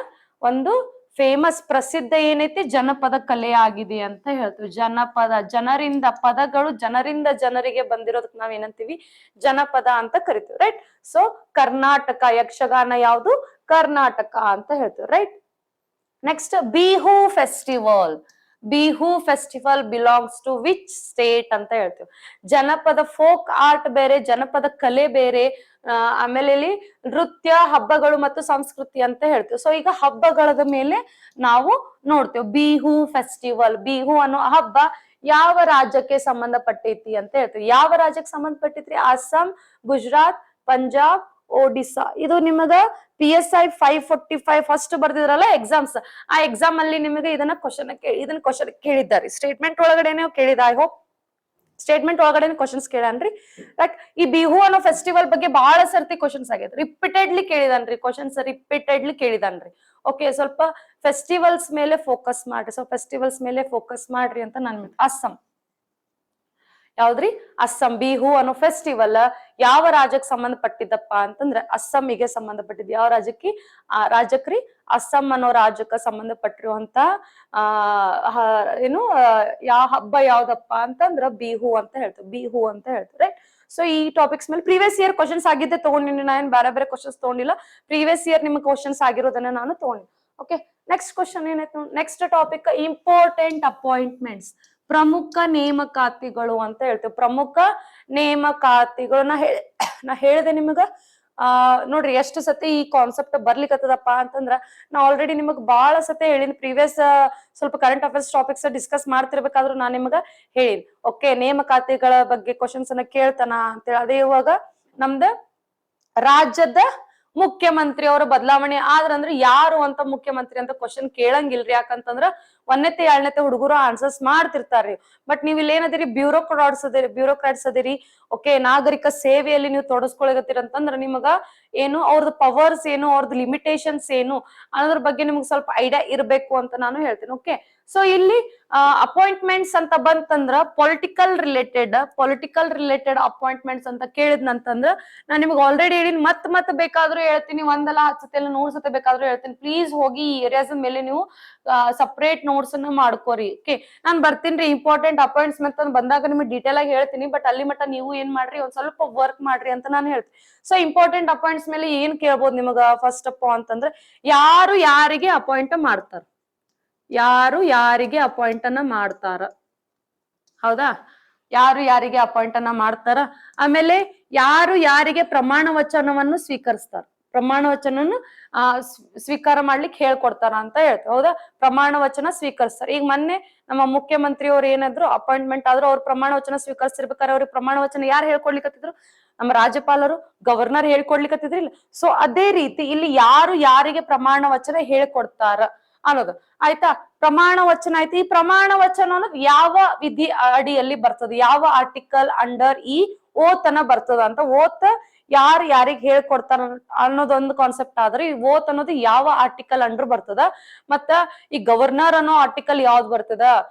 ಒಂದು ಫೇಮಸ್ ಪ್ರಸಿದ್ಧ ಏನೈತಿ, ಜನಪದ ಕಲೆ ಆಗಿದೆ ಅಂತ ಹೇಳ್ತೀವಿ. ಜನಪದ, ಜನರಿಂದ ಪದಗಳು, ಜನರಿಂದ ಜನರಿಗೆ ಬಂದಿರೋದಕ್ಕೆ ನಾವ್ ಏನಂತೀವಿ, ಜನಪದ ಅಂತ ಕರಿತೀವಿ, ರೈಟ್? ಸೊ ಕರ್ನಾಟಕ. ಯಕ್ಷಗಾನ ಯಾವುದು? ಕರ್ನಾಟಕ ಅಂತ ಹೇಳ್ತೀವಿ, right? Next, Bihu festival. Bihu festival belongs to which state ಅಂತ ಹೇಳ್ತೀವಿ. ಜನಪದ ಫೋಕ್ ಆರ್ಟ್ ಬೇರೆ, ಜನಪದ ಕಲೆ ಬೇರೆ. ಆಮೇಲೆ ಇಲ್ಲಿ ನೃತ್ಯ, ಹಬ್ಬಗಳು ಮತ್ತು ಸಂಸ್ಕೃತಿ ಅಂತ ಹೇಳ್ತೀವಿ. ಸೊ ಈಗ ಹಬ್ಬಗಳದ ಮೇಲೆ ನಾವು ನೋಡ್ತೇವೆ. ಬಿಹು ಫೆಸ್ಟಿವಲ್, ಬಿಹು ಅನ್ನೋ ಹಬ್ಬ ಯಾವ ರಾಜ್ಯಕ್ಕೆ ಸಂಬಂಧಪಟ್ಟೈತಿ ಅಂತ ಹೇಳ್ತೀವಿ. ಯಾವ ರಾಜ್ಯಕ್ಕೆ ಸಂಬಂಧಪಟ್ಟೈತ್ರಿ? ಅಸ್ಸಾಂ, ಗುಜರಾತ್, ಪಂಜಾಬ್, ಒಡಿಸ್ಸಾ. ಇದು ನಿಮಗ PSI 545 ಫಸ್ಟ್ ಬರ್ದಿದ್ರಲ್ಲ ಎಕ್ಸಾಮ್ಸ್, ಆ ಎಕ್ಸಾಮ್ ಅಲ್ಲಿ ನಿಮಗೆ ಇದನ್ನ ಕ್ವಶನ್ ಕೇಳಿದ್ದಾರೆ. ಸ್ಟೇಟ್ಮೆಂಟ್ ಒಳಗಡೆ ಕೇಳಿದ. ಐ ಹೋಪ್ ಸ್ಟೇಟ್ಮೆಂಟ್ ಒಳಗಡೆ ಕ್ವಶನ್ಸ್ ಕೇಳನ್ರಿ. ಲೈಕ್ ಈ ಬಿಹು ಅನ್ನೋ ಫೆಸ್ಟಿವಲ್ ಬಗ್ಗೆ ಬಹಳ ಸರ್ತಿ ಕ್ವಶನ್ಸ್ ಆಗೈತೆ, ರಿಪೀಟೆಡ್ಲಿ ಕೇಳಿದನ್ರಿ ಕ್ವಶನ್ಸ್, ರಿಪೀಟೆಡ್ಲಿ ಕೇಳಿದನ್ರಿ. ಓಕೆ, ಸ್ವಲ್ಪ ಫೆಸ್ಟಿವಲ್ಸ್ ಮೇಲೆ ಫೋಕಸ್ ಮಾಡ್ರಿ, ಸೊ ಫೆಸ್ಟಿವಲ್ಸ್ ಮೇಲೆ ಫೋಕಸ್ ಮಾಡ್ರಿ ಅಂತ ನಾನು. ಅಸ್ಸಾಂ ಯಾವ್ದ್ರಿ? ಅಸ್ಸಾಂ ಬಿಹು ಅನ್ನೋ ಫೆಸ್ಟಿವಲ್ ಯಾವ ರಾಜ್ಯಕ್ಕೆ ಸಂಬಂಧಪಟ್ಟಿದ್ದಪ್ಪ ಅಂತಂದ್ರೆ ಅಸ್ಸಾಮಿಗೆ ಸಂಬಂಧಪಟ್ಟಿದ್ದು. ಯಾವ ರಾಜ್ಯಕ್ಕೆ? ರಾಜ್ಯಕ್ರಿ ಅಸ್ಸಾಂ ಅನ್ನೋ ರಾಜ್ಯಕ್ಕೆ ಸಂಬಂಧಪಟ್ಟಿರುವಂತ ಏನು ಯಾವ ಹಬ್ಬ ಯಾವ್ದಪ್ಪ ಅಂತಂದ್ರ ಬಿಹು ಅಂತ ಹೇಳ್ತಾರೆ, ಬಿಹು ಅಂತ ಹೇಳ್ತಾರೆ. ಸೊ ಈ ಟಾಪಿಕ್ಸ್ ಮೇಲೆ ಪ್ರೀವಿಯಸ್ ಇಯರ್ ಕ್ವಶನ್ಸ್ ಆಗಿದ್ದೆ ತಗೊಂಡಿನಿ, ನಾನು ಬೇರೆ ಬೇರೆ ಕ್ವಶನ್ಸ್ ತಗೊಂಡಿಲ್ಲ. ಪ್ರೀವಿಯಸ್ ಇಯರ್ ನಿಮ್ಗೆ ಕ್ವಶನ್ಸ್ ಆಗಿರೋದನ್ನ ನಾನು ತಗೊಂಡಿ. ಓಕೆ, ನೆಕ್ಸ್ಟ್ ಕ್ವಶನ್ ಏನಾಯ್ತು? ನೆಕ್ಸ್ಟ್ ಟಾಪಿಕ್ ಇಂಪಾರ್ಟೆಂಟ್ ಅಪಾಯಿಂಟ್ಮೆಂಟ್ಸ್, ಪ್ರಮುಖ ನೇಮಕಾತಿಗಳು ಅಂತ ಹೇಳ್ತೇವೆ. ಪ್ರಮುಖ ನೇಮಕಾತಿಗಳು ನಾ ಹೇಳಿದೆ ನಿಮಗ. ನೋಡ್ರಿ ಎಷ್ಟು ಸತಿ ಈ ಕಾನ್ಸೆಪ್ಟ್ ಬರ್ಲಿಕ್ಕತ್ತದಪ್ಪ ಅಂತಂದ್ರ ನಾ ಆಲ್ರೆಡಿ ನಿಮಗ್ ಬಹಳ ಸತಿ ಹೇಳಿನಿ. ಪ್ರೀವಿಯಸ್ ಸ್ವಲ್ಪ ಕರೆಂಟ್ ಅಫೇರ್ಸ್ ಟಾಪಿಕ್ಸ್ ಡಿಸ್ಕಸ್ ಮಾಡ್ತಿರ್ಬೇಕಾದ್ರು ನಾನ್ ನಿಮಗ ಹೇಳಿನಿ. ಓಕೆ, ನೇಮಕಾತಿಗಳ ಬಗ್ಗೆ ಕ್ವಶನ್ಸ್ ಅನ್ನ ಕೇಳ್ತಾನ ಅಂತೇಳಿ. ಅದೇ ಇವಾಗ ನಮ್ದ ರಾಜ್ಯದ ಮುಖ್ಯಮಂತ್ರಿ ಅವರ ಬದಲಾವಣೆ ಆದ್ರಂದ್ರೆ ಯಾರು ಅಂತ ಮುಖ್ಯಮಂತ್ರಿ ಅಂತ ಕ್ವಶನ್ ಕೇಳಂಗಿಲ್ರಿ. ಯಾಕಂತಂದ್ರ 1ನೇ 2ನೇ ಹುಡುಗರು ಆನ್ಸರ್ಸ್ ಮಾಡ್ತಿರ್ತಾರ್ರಿ. ಬಟ್ ನೀವ್ ಇಲ್ಲಿ ಏನದಿರಿ? ಬ್ಯೂರೋಕ್ರಾಟ್ಸ್ ಅದಿರಿ. ಓಕೆ, ನಾಗರಿಕ ಸೇವೆಯಲ್ಲಿ ನೀವು ತೊಡಸ್ಕೊಳಗತ್ತೀರಂತಂದ್ರ ನಿಮಗ ಏನು ಅವ್ರದ್ದು ಪವರ್ಸ್ ಏನು, ಅವ್ರದ್ದು ಲಿಮಿಟೇಷನ್ಸ್ ಏನು ಅನ್ನೋದ್ರ ಬಗ್ಗೆ ನಿಮ್ಗೆ ಸ್ವಲ್ಪ ಐಡಿಯಾ ಇರ್ಬೇಕು ಅಂತ ನಾನು ಹೇಳ್ತೀನಿ. ಓಕೆ, ಸೊ ಇಲ್ಲಿ ಅಪಾಯಿಂಟ್ಮೆಂಟ್ಸ್ ಅಂತ ಬಂತಂದ್ರ ಪೊಲಿಟಿಕಲ್ ರಿಲೇಟೆಡ್ ಅಪಾಯಿಂಟ್ಮೆಂಟ್ಸ್ ಅಂತ ಕೇಳಿದ್ನಂತಂದ್ರ ನಾನ್ ನಿಮ್ಗೆ ಆಲ್ರೆಡಿ ಹೇಳಿನಿ. ಮತ್ ಬೇಕಾದ್ರೂ ಹೇಳ್ತೀನಿ, ಒಂದಲ್ಲ 10 ಸತಿ ಎಲ್ಲ 100 ಸತಿ ಬೇಕಾದ್ರೂ ಹೇಳ್ತೀನಿ. ಪ್ಲೀಸ್ ಹೋಗಿ ಈ ಏರಿಯಾಸ್ ಮೇಲೆ ನೀವು ಸಪರೇಟ್ ನೋಟ್ಸ್ ಅನ್ನ ಮಾಡ್ಕೋರಿ. ಓಕೆ, ನಾನ್ ಬರ್ತೀನಿ ಇಂಪಾರ್ಟೆಂಟ್ ಅಪಾಯಿಂಟ್ಮೆಂಟ್ ಅಂತ ಬಂದಾಗ ನಿಮ್ಗೆ ಡೀಟೇಲ್ ಆಗಿ ಹೇಳ್ತೀನಿ. ಬಟ್ ಅಲ್ಲಿ ಮಟ್ಟ ನೀವು ಏನ್ ಮಾಡ್ರಿ, ಒಂದ್ ಸ್ವಲ್ಪ ವರ್ಕ್ ಮಾಡ್ರಿ ಅಂತ ನಾನು ಹೇಳ್ತೀನಿ. ಸೊ ಇಂಪಾರ್ಟೆಂಟ್ ಅಪಾಯಿಂಟ್ಸ್ ಮೇಲೆ ಏನ್ ಕೇಳ್ಬೋದು ನಿಮಗ? ಫಸ್ಟ್ ಅಪ್ ಅಂತಂದ್ರೆ ಯಾರು ಯಾರಿಗೆ ಅಪಾಯಿಂಟ್ ಮಾಡ್ತಾರ, ಯಾರು ಯಾರಿಗೆ ಅಪಾಯಿಂಟ್ ಅನ್ನ ಮಾಡ್ತಾರ, ಹೌದಾ? ಯಾರು ಯಾರಿಗೆ ಅಪಾಯಿಂಟ್ ಅನ್ನ ಮಾಡ್ತಾರ. ಆಮೇಲೆ ಯಾರು ಯಾರಿಗೆ ಪ್ರಮಾಣ ವಚನವನ್ನು ಸ್ವೀಕರಿಸ್ತಾರ, ಪ್ರಮಾಣ ವಚನವನ್ನು ಸ್ವೀಕಾರ ಮಾಡ್ಲಿಕ್ಕೆ ಹೇಳ್ಕೊಡ್ತಾರ ಅಂತ ಹೇಳ್ತಾರೆ. ಹೌದಾ? ಪ್ರಮಾಣ ವಚನ ಸ್ವೀಕರಿಸ್ತಾರ. ಈಗ ಮೊನ್ನೆ ನಮ್ಮ ಮುಖ್ಯಮಂತ್ರಿ ಅವ್ರು ಏನಾದ್ರು ಅಪಾಯಿಂಟ್ಮೆಂಟ್ ಆದ್ರೂ ಅವ್ರ ಪ್ರಮಾಣ ವಚನ ಸ್ವೀಕರಿಸಿರ್ಬೇಕಾದ್ರೆ ಅವ್ರಿಗೆ ಪ್ರಮಾಣ ವಚನ ಯಾರು ಹೇಳ್ಕೊಡ್ಲಿಕ್ಕತ್ತಿದ್ರು? ನಮ್ಮ ರಾಜ್ಯಪಾಲರು, ಗವರ್ನರ್ ಹೇಳ್ಕೊಡ್ಲಿಕ್ಕತ್ತಿದ್ರಿಲ್ಲ. ಸೊ ಅದೇ ರೀತಿ ಇಲ್ಲಿ ಯಾರು ಯಾರಿಗೆ ಪ್ರಮಾಣ ವಚನ ಹೇಳ್ಕೊಡ್ತಾರ ಅನ್ನೋದು ಆಯ್ತಾ. ಪ್ರಮಾಣ ವಚನ ಆಯ್ತು. ಈ ಪ್ರಮಾಣ ವಚನ ಅನ್ನೋದು ಯಾವ ವಿಧಿ ಅಡಿಯಲ್ಲಿ ಬರ್ತದೆ, ಯಾವ ಆರ್ಟಿಕಲ್ ಅಂಡರ್ ಈ ಓತ್ ಅನ್ನ ಬರ್ತದ ಅಂತ. ಓತ್ ಯಾರು ಯಾರಿಗ್ ಹೇಳ್ಕೊಡ್ತಾರ ಅನ್ನೋದೊಂದು ಕಾನ್ಸೆಪ್ಟ್ ಆದ್ರೆ ಈ ಓತ್ ಅನ್ನೋದು ಯಾವ ಆರ್ಟಿಕಲ್ ಅಂಡರ್ ಬರ್ತದ, ಮತ್ತ ಈ ಗವರ್ನರ್ ಅನ್ನೋ ಆರ್ಟಿಕಲ್ ಯಾವ್ದು ಬರ್ತದ,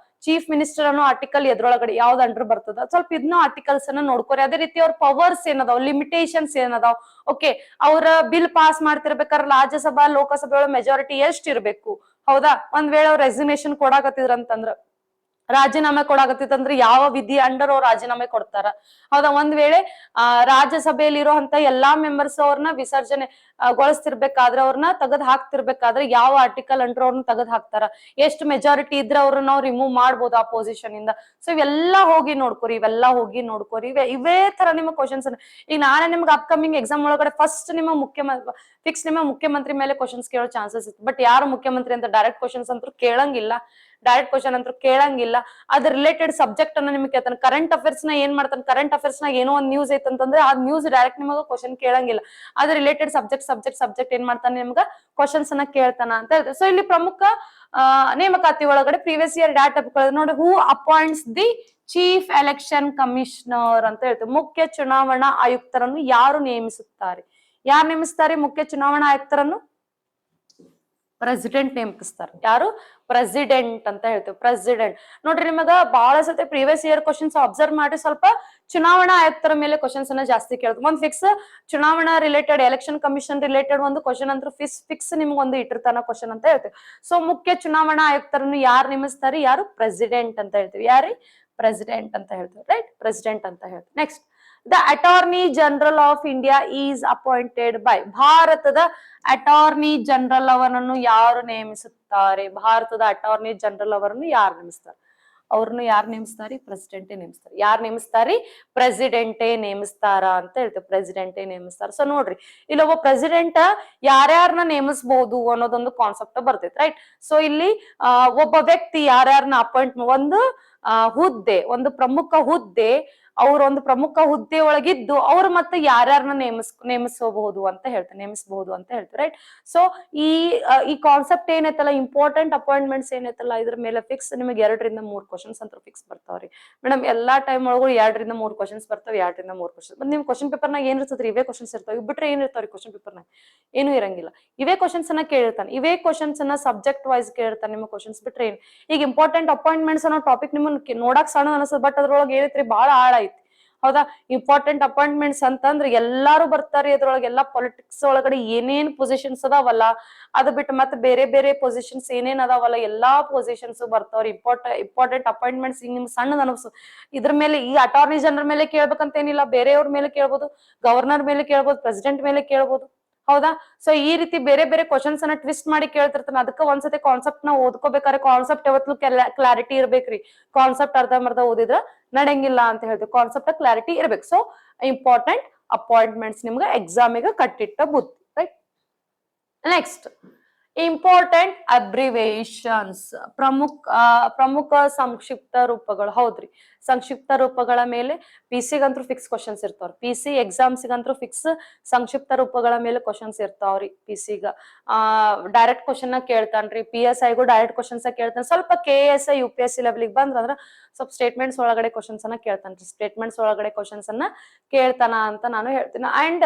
ಚೀಫ್ ಮಿನಿಸ್ಟರ್ ಅನ್ನೋ ಆರ್ಟಿಕಲ್ ಎದ್ರೊಳಗಡೆ ಯಾವ್ದು ಅಂಡರ್ ಬರ್ತದ, ಸ್ವಲ್ಪ ಇದನ್ನ ಆರ್ಟಿಕಲ್ಸ್ ಅನ್ನ ನೋಡ್ಕೋರಿ. ಅದೇ ರೀತಿ ಅವ್ರ ಪವರ್ಸ್ ಏನದಾವ್, ಲಿಮಿಟೇಷನ್ಸ್ ಏನದಾವ್. ಓಕೆ, ಅವ್ರ ಬಿಲ್ ಪಾಸ್ ಮಾಡ್ತಿರ್ಬೇಕಾದ್ರೆ ರಾಜ್ಯಸಭಾ ಲೋಕಸಭೆ ಒಳಗೆ ಮೆಜಾರಿಟಿ ಎಷ್ಟ್ ಇರ್ಬೇಕು, ಹೌದಾ? ಒಂದ್ ವೇಳೆ ಅವ್ರ ರೆಸಿಗ್ನೇಷನ್ ಕೊಡಾಕತ್ತಿದ್ರಂತಂದ್ರ, ರಾಜೀನಾಮೆ ಕೊಡಾಕತ್ತಿತ್ತಂದ್ರೆ ಯಾವ ವಿಧಿ ಅಂಡರ್ ಅವ್ರು ರಾಜೀನಾಮೆ ಕೊಡ್ತಾರ, ಹೌದಾ? ಒಂದ್ ವೇಳೆ ರಾಜ್ಯಸಭೆಯಲ್ಲಿ ಇರುವಂತ ಎಲ್ಲಾ ಮೆಂಬರ್ಸ್ ಅವ್ರನ್ನ ವಿಸರ್ಜನೆ ಗೊಳಿಸ್ತಿರ್ಬೇಕಾದ್ರೆ, ಅವ್ರನ್ನ ತೆಗೆದ್ ಹಾಕ್ತಿರ್ಬೇಕಾದ್ರೆ ಯಾವ ಆರ್ಟಿಕಲ್ ಅಂಡರ್ ಅವ್ರನ್ನ ತೆಗೆದ್ ಹಾಕ್ತಾರ, ಎಷ್ಟು ಮೆಜಾರಿಟಿ ಇದ್ರೆ ಅವ್ರನ್ನ ನಾವು ರಿಮೂವ್ ಮಾಡ್ಬೋದು ಆ ಪೊಸಿಷನ್ ಇಂದ. ಸೊ ಇವೆಲ್ಲಾ ಹೋಗಿ ನೋಡ್ಕೋರಿ, ಇವೇ ತರ ನಿಮ್ಮ ಕ್ವಶನ್ಸ್. ಈಗ ನಾಳೆ ನಿಮ್ಗೆ ಅಪ್ಕಮಿಂಗ್ ಎಕ್ಸಾಮ್ ಒಳಗಡೆ ಫಸ್ಟ್ ನಿಮ್ಮ ಮುಖ್ಯಮಂತ್ರಿ ಮೇಲೆ ಕ್ವಶನ್ಸ್ ಕೇಳೋ ಚಾನ್ಸಸ್ ಇತ್ತು. ಬಟ್ ಯಾರು ಮುಖ್ಯಮಂತ್ರಿ ಅಂತ ಡೈರೆಕ್ಟ್ ಕ್ವಶನ್ಸ್ ಅಂತೂ ಕೇಳಂಗಿಲ್ಲ, ಅದ್ರ ರಿಲೇಟೆಡ್ ಸಬ್ಜೆಕ್ಟ್ ಅನ್ನ ನಿಮ್ಗೆ ಕೇಳ್ತಾನೆ. ಕರೆಂಟ್ ಅಫೇರ್ಸ್ ನ ಏನ್ ಮಾಡ್ತಾನೆ, ಕರೆಂಟ್ ಅಫೇರ್ಸ್ ನಾಗ ಏನೋ ಒಂದ್ ನ್ಯೂಸ್ ಐತಂತಂದ್ರೆ ಆ ನ್ಯೂಸ್ ಡೈರೆಕ್ಟ್ ನಿಮಗ ಕ್ವಶನ್ ಕೇಳಂಗಿಲ್ಲ. ಅದ್ರ ರಿಲೇಟೆಡ್ ಸಬ್ಜೆಕ್ಟ್ ಏನ್ ಮಾಡ್ತಾನೆ, ನಿಮ್ಗ ಕ್ವಶನ್ಸ್ ಅನ್ನ ಕೇಳ್ತಾನ ಅಂತ ಹೇಳ್ತಾರೆ. ಸೊ ಇಲ್ಲಿ ಪ್ರಮುಖ ನೇಮಕಾತಿ ಒಳಗಡೆ ಪ್ರೀವಿಯಸ್ ಇಯರ್ ಡಾಟಾ ನೋಡಿ, who appoints the chief election commissioner ಅಂತ ಹೇಳ್ತೀವಿ. ಮುಖ್ಯ ಚುನಾವಣಾ ಆಯುಕ್ತರನ್ನು ಯಾರು ನೇಮಿಸುತ್ತಾರೆ? ಯಾರು ನೇಮಿಸ್ತಾರೆ ಮುಖ್ಯ ಚುನಾವಣಾ ಆಯುಕ್ತರನ್ನು? ಪ್ರೆಸಿಡೆಂಟ್ ನೇಮಿಸ್ತಾರೆ. ಯಾರು? ಪ್ರೆಸಿಡೆಂಟ್ ಅಂತ ಹೇಳ್ತೇವೆ. ಪ್ರೆಸಿಡೆಂಟ್ ನೋಡ್ರಿ, ನಿಮಗ ಬಹಳ ಸತಿ ಪ್ರೀವಿಯಸ್ ಇಯರ್ ಕ್ವಶನ್ಸ್ ಅಬ್ಸರ್ವ್ ಮಾಡಿ ಸ್ವಲ್ಪ ಚುನಾವಣಾ ಆಯುಕ್ತರ ಮೇಲೆ ಕ್ವಶನ್ಸ್ ಅನ್ನ ಜಾಸ್ತಿ ಕೇಳ್ತಾರೆ. ಒಂದ್ ಫಿಕ್ಸ್ ಚುನಾವಣಾ ರಿಲೇಟೆಡ್, ಎಲೆಕ್ಷನ್ ಕಮಿಷನ್ ರಿಲೇಟೆಡ್ ಒಂದು ಕ್ವಶನ್ ಅಂತ ಫಿಕ್ಸ್ ನಿಮ್ಗೆ ಒಂದು ಇಟ್ಟಿರ್ತಾನ ಕ್ವಶನ್ ಅಂತ ಹೇಳ್ತೇವೆ. ಸೊ ಮುಖ್ಯ ಚುನಾವಣಾ ಆಯುಕ್ತರನ್ನು ಯಾರು ನೇಮಿಸ್ತಾರೆ? ಯಾರು? ಪ್ರೆಸಿಡೆಂಟ್ ಅಂತ ಹೇಳ್ತೀವಿ. ಯಾರು? ಪ್ರೆಸಿಡೆಂಟ್ ಅಂತ ಹೇಳ್ತೀವಿ. ರೈಟ್, ಪ್ರೆಸಿಡೆಂಟ್ ಅಂತ ಹೇಳ್ತೀವಿ. Next, the attorney general of India is appointed by. ಭಾರತದ ಅಟಾರ್ನಿ ಜನರಲ್ ಅವರನ್ನು ಯಾರು ನೇಮಿಸುತ್ತಾರೆ? ಭಾರತದ ಅಟಾರ್ನಿ ಜನರಲ್ ಅವರನ್ನು ಯಾರು ನೇಮಿಸ್ತಾರೆ? ಅವ್ರನ್ನು ಯಾರು ನೇಮಿಸ್ತಾರೆ? ಪ್ರೆಸಿಡೆಂಟೇ ನೇಮಿಸ್ತಾರೆ. ಯಾರು ನೇಮಿಸ್ತಾರೆ? ಪ್ರೆಸಿಡೆಂಟೇ ನೇಮಿಸ್ತಾರ ಅಂತ ಹೇಳ್ತೇವೆ. ಪ್ರೆಸಿಡೆಂಟೇ ನೇಮಿಸ್ತಾರ. ಸೊ ನೋಡ್ರಿ, ಇಲ್ಲೊಬ್ಬ ಪ್ರೆಸಿಡೆಂಟ್ ಯಾರ್ಯಾರನ್ನ ನೇಮಿಸಬಹುದು ಅನ್ನೋದೊಂದು ಕಾನ್ಸೆಪ್ಟ್ ಬರ್ತೈತೆ. ರೈಟ್, ಸೊ ಇಲ್ಲಿ ಒಬ್ಬ ವ್ಯಕ್ತಿ ಯಾರ್ಯಾರನ್ನ ಅಪಾಯಿಂಟ್, ಒಂದು ಹುದ್ದೆ, ಒಂದು ಪ್ರಮುಖ ಹುದ್ದೆ ಅವ್ರೊಂದು ಪ್ರಮುಖ ಹುದ್ದೆ ಒಳಗಿದ್ದು ಅವ್ರು ಮತ್ತೆ ಯಾರ್ಯಾರನ್ನ ನೇಮಿಸಬಹುದು ಅಂತ ಹೇಳ್ತಾರೆ ರೈಟ್. ಸೊ ಈ ಕಾನ್ಸೆಪ್ಟ್ ಏನೈತಲ್ಲ, ಇಂಪಾರ್ಟೆಂಟ್ ಅಪಾಯಿಂಟ್ಮೆಂಟ್ಸ್ ಏನೈತಲ್ಲ, ಇದ್ರ ಮೇಲೆ ಫಿಕ್ಸ್ ನಿಮಗೆ 2-3 ಕ್ವಶನ್ಸ್ ಅಂತ ಫಿಕ್ಸ್ ಬರ್ತಾವ್ರಿ ಮೇಡಮ್. ಎಲ್ಲಾ ಟೈಮ್ ಒಳಗೂ 2-3 ಕ್ವಶನ್ಸ್ ಬರ್ತಾವ, 2-3 ಕ್ವಶನ್ಸ್. ಮತ್ತೆ ನಿಮ್ ಕ್ವಶನ್ ಪೇಪರ್ನಾಗ ಏನ್ ಇರ್ತದ್ರಿ? ಇವೇ ಕ್ವಶನ್ಸ್ ಇರ್ತಾವ. ಇವ್ ಬಿಟ್ರೆ ಏನ್ ಇರ್ತಾವ್ರಿ ಕ್ವಶನ್ ಪೇಪರ್ನಾಗ? ಏನು ಇರಂಗಿಲ್ಲ. ಇವೇ ಕ್ವಶನ್ಸ್ ಅನ್ನ ಕೇಳಿರ್ತಾನೆ, ಇವೇ ಕ್ವಶನ್ಸ್ ಅನ್ನ ಸಬ್ಜೆಕ್ಟ್ ವೈಸ್ ಕೇಳಿರ್ತಾನೆ. ನಿಮ್ಮ ಕ್ವಶನ್ಸ್ ಬಿಟ್ರೆ ಏನ್? ಈಗ ಇಂಪಾರ್ಟೆಂಟ್ ಅಪಾಯಿಂಟ್ಮೆಂಟ್ಸ್ ಅನ್ನೋ ಟಾಪಿಕ್ ನಿಮ್ಮನ್ನ ನೋಡಕ್ ಸಣ್ಣ ಅನ್ಸದ್, ಬಟ್ ಅದ್ರೊಳಗೆ ಏನೈತ್ರಿ ಬಾಳ ಆಳ ಐತಿ. ಹೌದಾ? ಇಂಪಾರ್ಟೆಂಟ್ ಅಪಾಯಿಂಟ್ಮೆಂಟ್ಸ್ ಅಂತಂದ್ರೆ ಎಲ್ಲಾರು ಬರ್ತಾರೆ. ಇದ್ರೊಳಗೆ ಎಲ್ಲಾ ಪೊಲಿಟಿಕ್ಸ್ ಒಳಗಡೆ ಏನೇನ್ ಪೊಸಿಷನ್ಸ್ ಅದಾವಲ್ಲ, ಅದು ಬಿಟ್ಟು ಮತ್ತೆ ಬೇರೆ ಬೇರೆ ಪೊಸಿಷನ್ಸ್ ಏನೇನ್ ಅದಾವಲ್ಲ, ಎಲ್ಲಾ ಪೊಸಿಷನ್ಸ್ ಬರ್ತಾವ್ರಿ. ಇಂಪಾರ್ಟೆಂಟ್ ಅಪಾಯಿಂಟ್ಮೆಂಟ್ಸ್ ಈಗ ನಿಮ್ ಸಣ್ಣದ ಅನ್ಸು. ಇದ್ರ ಮೇಲೆ ಈ ಅಟಾರ್ನಿ ಜನರಲ್ ಮೇಲೆ ಕೇಳ್ಬೇಕಂತ ಏನಿಲ್ಲ, ಬೇರೆಯವ್ರ ಮೇಲೆ ಕೇಳ್ಬೋದು, ಗವರ್ನರ್ ಮೇಲೆ ಕೇಳ್ಬೋದು, ಪ್ರೆಸಿಡೆಂಟ್ ಮೇಲೆ ಕೇಳ್ಬೋದು. ಹೌದಾ? ಸೊ ಈ ರೀತಿ ಬೇರೆ ಬೇರೆ ಕ್ವಶನ್ಸ್ ಅನ್ನ ಟ್ವಿಸ್ಟ್ ಮಾಡಿ ಕೇಳ್ತಿರ್ತಾನೆ. ಅದಕ್ಕ ಒಂದ್ಸತಿ ಕಾನ್ಸೆಪ್ಟ್ ನ ಓದ್ಕೋಬೇಕಾದ್ರೆ ಕಾನ್ಸೆಪ್ಟ್ ಯಾವತ್ತು ಕ್ಲಾರಿಟಿ ಇರ್ಬೇಕ್ರಿ. ಕಾನ್ಸೆಪ್ಟ್ ಅರ್ಧಂಬರ್ಧ ಓದಿದ್ರ ನಡೆಯಂಗಿಲ್ಲ ಅಂತ ಹೇಳ್ತೀವಿ. ಕಾನ್ಸೆಪ್ಟ್ ಕ್ಲಾರಿಟಿ ಇರ್ಬೇಕು. ಸೊ ಇಂಪಾರ್ಟೆಂಟ್ ಅಪಾಯಿಂಟ್ಮೆಂಟ್ಸ್ ನಿಮ್ಗೆ ಎಕ್ಸಾಮಿಗೆ ಕಟ್ಟಿಟ್ಟ ಬುದ್ಧಿ, ರೈಟ್. ನೆಕ್ಸ್ಟ್, ಇಂಪಾರ್ಟೆಂಟ್ ಅಬ್ರಿವೇಶನ್ಸ್, ಪ್ರಮುಖ ಸಂಕ್ಷಿಪ್ತ ರೂಪಗಳು. ಹೌದ್ರಿ, ಸಂಕ್ಷಿಪ್ತ ರೂಪಗಳ ಮೇಲೆ ಪಿಸಿಗಂತೂ ಫಿಕ್ಸ್ ಕ್ವಶನ್ಸ್ ಇರ್ತಾವ್ರಿ. ಪಿಸಿ ಎಕ್ಸಾಮ್ಸಿಗಂತೂ ಫಿಕ್ಸ್ ಸಂಕ್ಷಿಪ್ತ ರೂಪಗಳ ಮೇಲೆ ಕ್ವಶನ್ಸ್ ಇರ್ತಾವ್ರಿ. ಪಿಸಿಗ ಡೈರೆಕ್ಟ್ ಕ್ವಶನ್ ಕೇಳ್ತಾನ್ರಿ. PSIಗೂ ಡೈರೆಕ್ಟ್ ಕ್ವಶನ್ಸ್ ಕೇಳ್ತಾನೆ. ಸ್ವಲ್ಪ KSI UPSC ಲೆವೆಲ್ಗೆ ಬಂದ್ರ ಸ್ವಲ್ಪ ಸ್ಟೇಟ್ಮೆಂಟ್ಸ್ ಒಳಗಡೆ ಕ್ವಶನ್ಸ್ ಅನ್ನ ಕೇಳ್ತಾನ್ರಿ. ಸ್ಟೇಟ್ಮೆಂಟ್ಸ್ ಒಳಗಡೆ ಕ್ವಶನ್ಸ್ ಅನ್ನ ಕೇಳ್ತಾನ ಅಂತ ನಾನು ಹೇಳ್ತೀನಿ. ಅಂಡ್